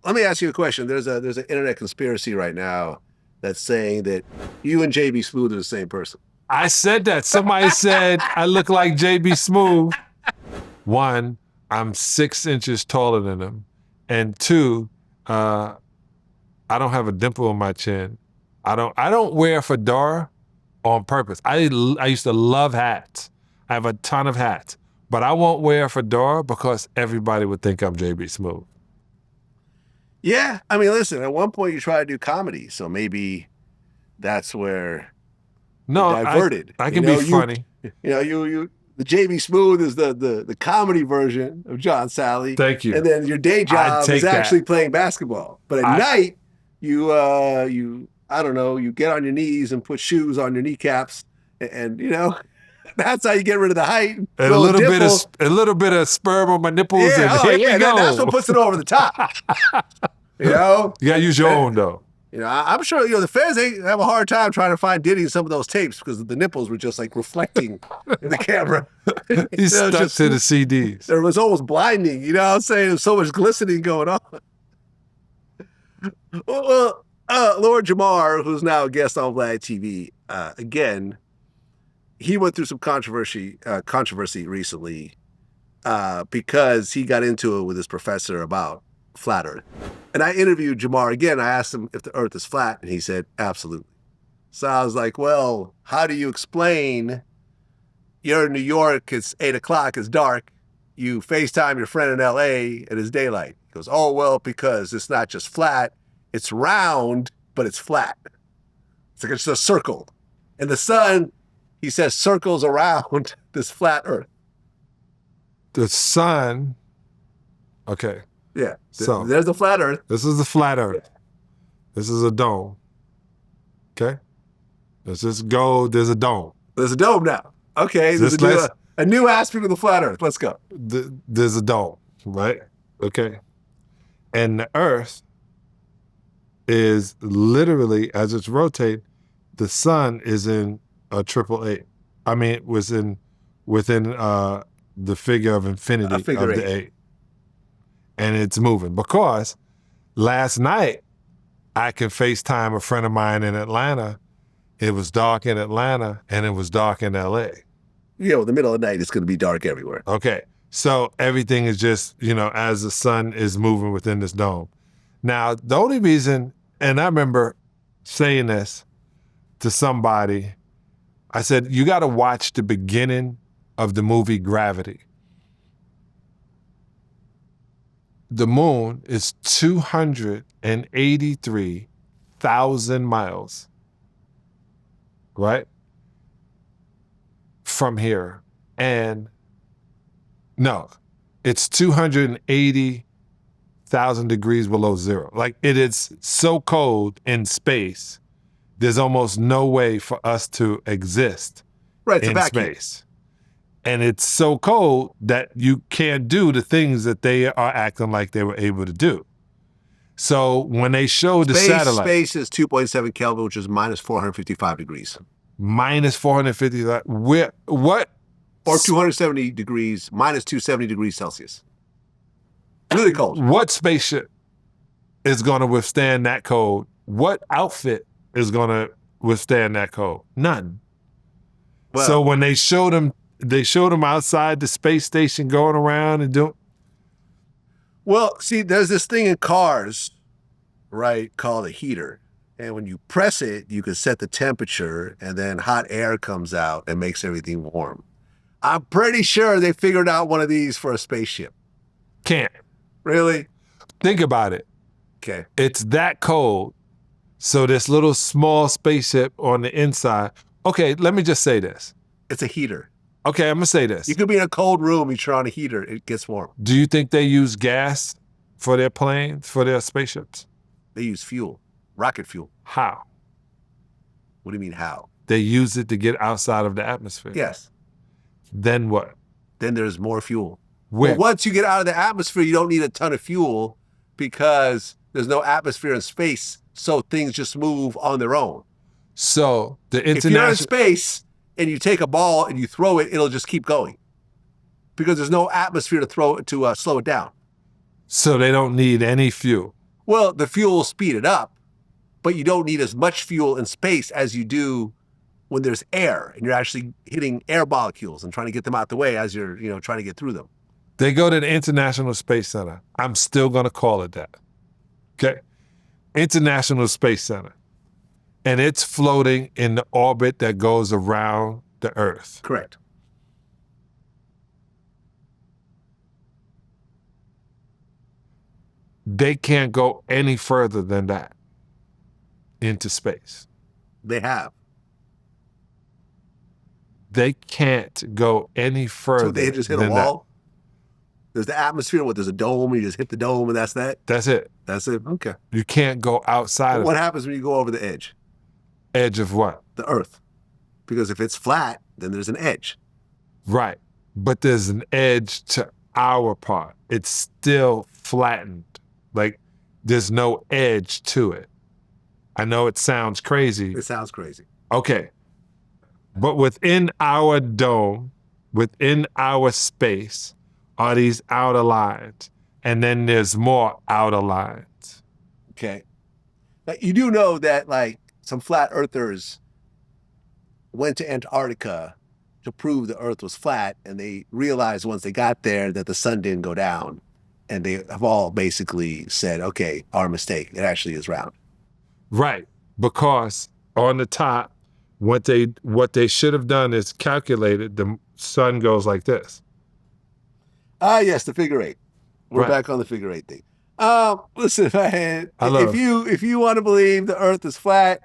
A: Let me ask you a question. There's an internet conspiracy right now that's saying that you and JB Smooth are the same person.
B: I said that. Somebody said I look like JB Smooth. One, I'm 6 inches taller than him. And two, I don't have a dimple in my chin. I don't wear a fedora on purpose. I used to love hats. I have a ton of hats. But I won't wear a fedora because everybody would think I'm JB Smooth.
A: Yeah. I mean, listen, at one point you tried to do comedy, so maybe that's where
B: No,
A: you diverted.
B: I can be funny.
A: The JB Smooth is the comedy version of John Salley.
B: Thank you.
A: And then your day job
B: take
A: is
B: that.
A: actually playing basketball. But at night, you get on your knees and put shoes on your kneecaps, and that's how you get rid of the height.
B: And a little bit of sperm on my nipples.
A: Yeah,
B: and here we go.
A: that's what puts it over the top.
B: You gotta use your own though.
A: I'm sure the feds have a hard time trying to find Diddy in some of those tapes because the nipples were just like reflecting in the camera.
B: He's stuck to the CDs.
A: It was almost blinding. You know what I'm saying? There's so much glistening going on. Well, Lord Jamar, who's now a guest on Vlad TV, again, he went through some controversy recently because he got into it with his professor about flat Earth. And I interviewed Jamar again. I asked him if the Earth is flat, and he said, absolutely. So I was like, well, how do you explain you're in New York, it's 8 o'clock, it's dark, you FaceTime your friend in LA, and it's daylight. He goes, oh, well, because it's not just flat, it's round, but it's flat. It's like it's a circle. And the sun, he says, circles around this flat Earth.
B: The sun, okay.
A: Yeah.
B: So
A: there's the flat Earth.
B: This is the flat Earth. This is a dome. Okay? Let's just go, there's a dome.
A: There's a dome now. Okay, there's a new aspect of the flat Earth. Let's go.
B: There's a dome, right? Okay. And the Earth is literally, as it's rotating, the sun is in a triple eight. I mean, it was within the figure of infinity of the eight. And it's moving because last night I could FaceTime a friend of mine in Atlanta. It was dark in Atlanta and it was dark in LA.
A: Yeah, well, the middle of the night, it's going to be dark everywhere.
B: Okay. So everything is just, as the sun is moving within this dome. Now, the only reason, and I remember saying this to somebody, I said, you got to watch the beginning of the movie Gravity. The moon is 283,000 miles, right? From here. And no, it's 280,000 degrees below zero. Like it is so cold in space, there's almost no way for us to exist in space. And it's so cold that you can't do the things that they are acting like they were able to do. So when they showed the satellite.
A: Space is 2.7 Kelvin, which is minus 455 degrees.
B: Minus 455. What?
A: Or 270 degrees, minus 270 degrees Celsius. Really cold.
B: What spaceship is going to withstand that cold? What outfit is going to withstand that cold. None.
A: Well,
B: So when they showed them outside the space station going around and doing.
A: well, see, there's this thing in cars, right, called a heater. And when you press it, you can set the temperature, and then hot air comes out and makes everything warm. I'm pretty sure they figured out one of these for a spaceship.
B: Can't.
A: Really?
B: Think about it.
A: Okay.
B: It's that cold. So this little small spaceship on the inside. Okay, let me just say this.
A: It's a heater.
B: Okay, I'm gonna say this.
A: You could be in a cold room, you turn on a heater, it gets warm.
B: Do you think they use gas for their planes, for their spaceships?
A: They use fuel, rocket fuel.
B: How?
A: What do you mean how?
B: They use it to get outside of the atmosphere.
A: Yes.
B: Then what?
A: Then there's more fuel.
B: Where?
A: But once you get out of the atmosphere, you don't need a ton of fuel because there's no atmosphere in space, so things just move on their own.
B: So the
A: If you're in
B: international.
A: space and you take a ball and you throw it, it'll just keep going because there's no atmosphere to throw it to slow it down.
B: So they don't need any fuel.
A: Well, the fuel will speed it up, but you don't need as much fuel in space as you do when there's air and you're actually hitting air molecules and trying to get them out the way as you're, trying to get through them.
B: They go to the International Space Center. I'm still gonna call it that. Okay? International Space Center. And it's floating in the orbit that goes around the Earth.
A: Correct.
B: They can't go any further than that into space.
A: They have.
B: They can't go any further.
A: So they just hit a
B: than
A: wall. There's the atmosphere. There's a dome. You just hit the dome, and that's that.
B: That's it.
A: That's it. Okay.
B: You can't go outside of
A: What happens when you go over the edge?
B: edge of what?
A: The Earth. Because if it's flat, then there's an edge.
B: Right. But there's an edge to our part. It's still flattened. Like there's no edge to it. I know it sounds crazy.
A: It sounds crazy.
B: Okay. But within our dome, within our space, are these outer lines. And then there's more outer lines.
A: Okay. Now, you do know that, some flat earthers went to Antarctica to prove the Earth was flat, and they realized once they got there that the sun didn't go down. And they have all basically said, okay, our mistake. It actually is round.
B: Right. Because on the top, what they should have done is calculated the sun goes like this.
A: Yes, the figure eight. We're
B: Right.
A: back on the figure eight thing. Listen, man,
B: I love
A: if you want to believe the Earth is flat,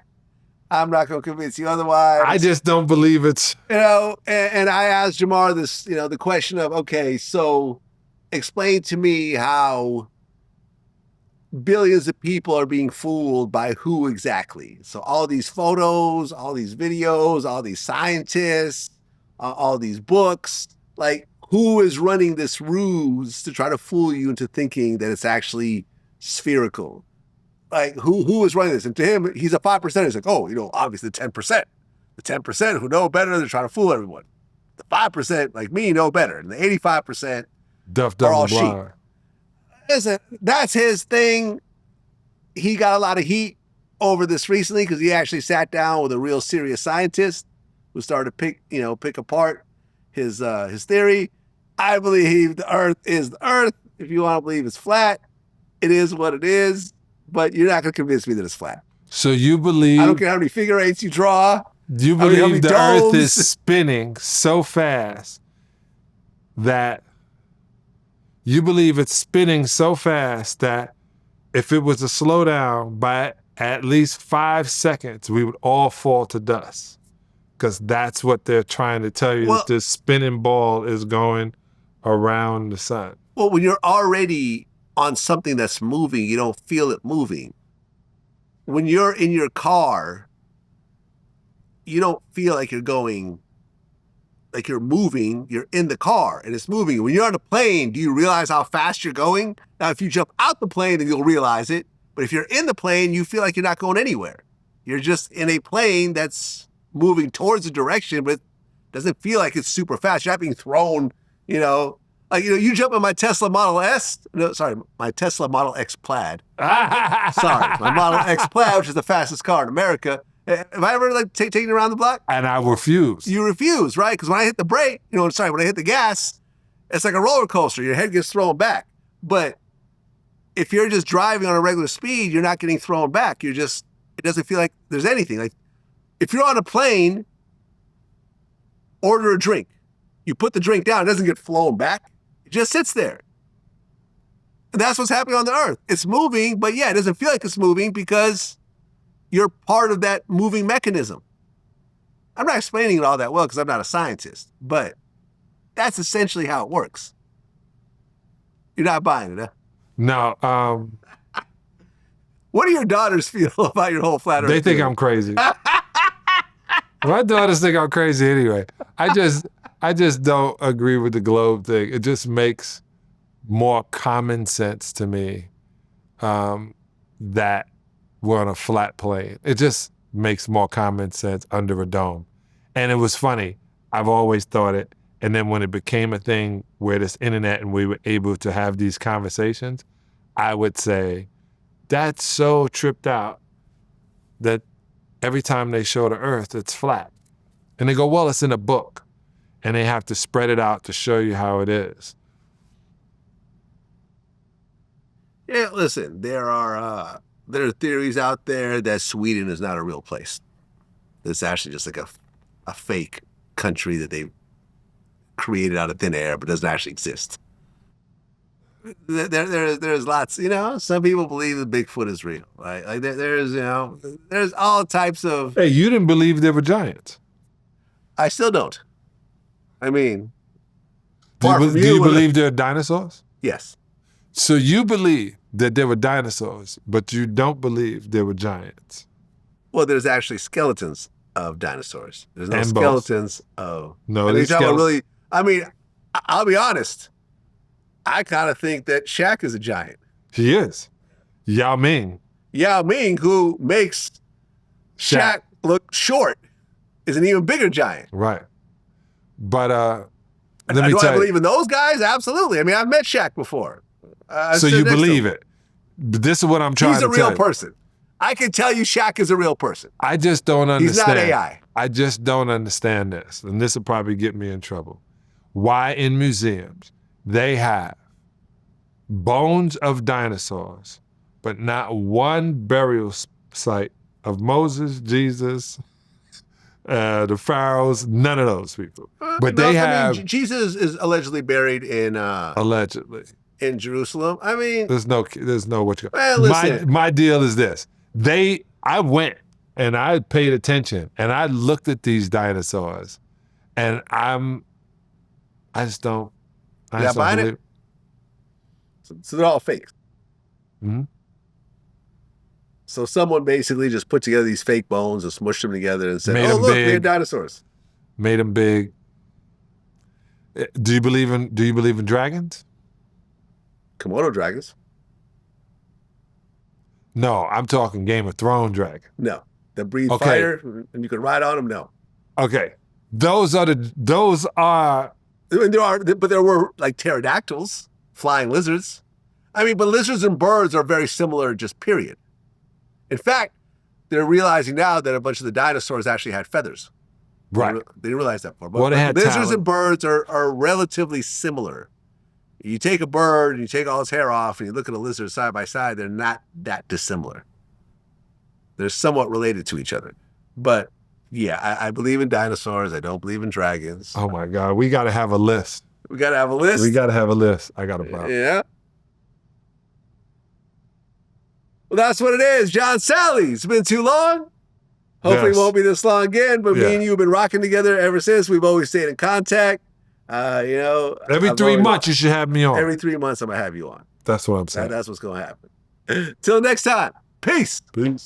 A: I'm not going to convince you otherwise.
B: I just don't believe it's.
A: And I asked Jamar this, the question of, okay, so explain to me how billions of people are being fooled by who exactly? So all these photos, all these videos, all these scientists, all these books, who is running this ruse to try to fool you into thinking that it's actually spherical? Who is running this? And to him, he's a 5%. He's like, obviously 10%. The 10% who know better, they're trying to fool everyone. The 5%, like me, know better. And the 85%
B: Duff,
A: are all
B: double
A: sheep.
B: blind.
A: Listen, that's his thing. He got a lot of heat over this recently because he actually sat down with a real serious scientist who started to pick apart his theory. I believe the Earth is the Earth. If you want to believe it's flat, it is what it is. But you're not going to convince me that it's flat.
B: So you believe.
A: I don't care how many figure eights you draw.
B: You
A: I mean, how
B: believe
A: many
B: the Earth
A: domes?
B: is spinning so fast that. You believe it's spinning so fast that if it was to slow down by at least 5 seconds, we would all fall to dust. Because that's what they're trying to tell you, that this spinning ball is going around the sun.
A: Well, when you're already on something that's moving, you don't feel it moving. When you're in your car, you don't feel like you're going, like you're moving, you're in the car and it's moving. When you're on a plane, do you realize how fast you're going? Now, if you jump out the plane, then you'll realize it. But if you're in the plane, you feel like you're not going anywhere. You're just in a plane that's moving towards a direction, but it doesn't feel like it's super fast. You're not being thrown, you jump in my Tesla Model S. No, sorry, my Tesla Model X Plaid. Sorry, my Model X Plaid, which is the fastest car in America. Have I ever like taken you around the block?
B: And I refuse.
A: You refuse, right? Because when I hit the brake, when I hit the gas, it's like a roller coaster. Your head gets thrown back. But if you're just driving on a regular speed, you're not getting thrown back. It doesn't feel like there's anything. Like if you're on a plane, order a drink. You put the drink down, it doesn't get flown back. It just sits there. And that's what's happening on the earth. It's moving, but yeah, it doesn't feel like it's moving because you're part of that moving mechanism. I'm not explaining it all that well because I'm not a scientist, but that's essentially how it works. You're not buying it, huh?
B: No.
A: What do your daughters feel about your whole flat earth
B: They think
A: theory?
B: I'm crazy. My daughters think I'm crazy anyway. I just don't agree with the globe thing. It just makes more common sense to me that we're on a flat plane. It just makes more common sense under a dome. And it was funny. I've always thought it. And then when it became a thing where this internet and we were able to have these conversations, I would say, that's so tripped out that every time they show the earth, it's flat. And they go, well, it's in a book. And they have to spread it out to show you how it is.
A: Yeah, listen, there are theories out there that Sweden is not a real place. It's actually just like a fake country that they created out of thin air, but doesn't actually exist. There's lots, some people believe that Bigfoot is real, right? Like there's all types of.
B: Hey, you didn't believe there were giants.
A: I still don't. I mean,
B: Do you believe there are dinosaurs?
A: Yes.
B: So you believe that there were dinosaurs, but you don't believe there were giants.
A: Well, there's actually skeletons of dinosaurs. There's no
B: And
A: skeletons of.
B: No,
A: these
B: there's
A: I'll be honest. I kind of think that Shaq is a giant.
B: He is. Yao Ming.
A: Yao Ming, who makes Shaq look short, is an even bigger giant.
B: Right. But let me
A: Do
B: tell
A: I believe in those guys? Absolutely. I mean, I've met Shaq before.
B: So you believe it. But this is what I'm trying to tell you.
A: He's a real person. I can tell you Shaq is a real person.
B: I just don't understand.
A: He's not AI.
B: I just don't understand this. And this will probably get me in trouble. Why in museums they have bones of dinosaurs, but not one burial site of Moses, Jesus, the pharaohs, none of those people. But they have.
A: Jesus is allegedly buried in.
B: Allegedly.
A: In Jerusalem. I mean.
B: There's no what you.
A: Well, listen.
B: My deal is this. I went and I paid attention and I looked at these dinosaurs and I just don't
A: buying
B: believe
A: it? So they're all fake.
B: Mm-hmm.
A: So someone basically just put together these fake bones and smushed them together and said,
B: Made
A: "Oh,
B: them
A: look,
B: big.
A: they're dinosaurs."
B: Made them big. Do you believe in dragons?
A: Komodo dragons?
B: No, I'm talking Game of Thrones dragon.
A: No, they breathe
B: Okay.
A: fire and you can ride on them. No,
B: Okay, those are.
A: and there were like pterodactyls, flying lizards. I mean, but lizards and birds are very similar, just period. In fact, they're realizing now that a bunch of the dinosaurs actually had feathers.
B: Right.
A: They didn't realize that before. But
B: Well, they had
A: lizards
B: talent.
A: and birds are relatively similar. You take a bird and you take all its hair off and you look at a lizard side by side, they're not that dissimilar. They're somewhat related to each other. But yeah, I believe in dinosaurs. I don't believe in dragons.
B: Oh my God, we got to have a list.
A: We got to have a list.
B: We got to have a list. I got a problem.
A: Yeah. Well, that's what it is. John Salley. It's been too long. Hopefully
B: Yes.
A: it won't be this long again, but
B: Yeah.
A: me and you have been rocking together ever since. We've always stayed in contact.
B: Every
A: I've
B: 3
A: always-
B: months, you should have me on.
A: Every 3 months, I'm going to have you on.
B: That's what I'm saying.
A: That's what's going to happen. Till next time. Peace.
B: Peace.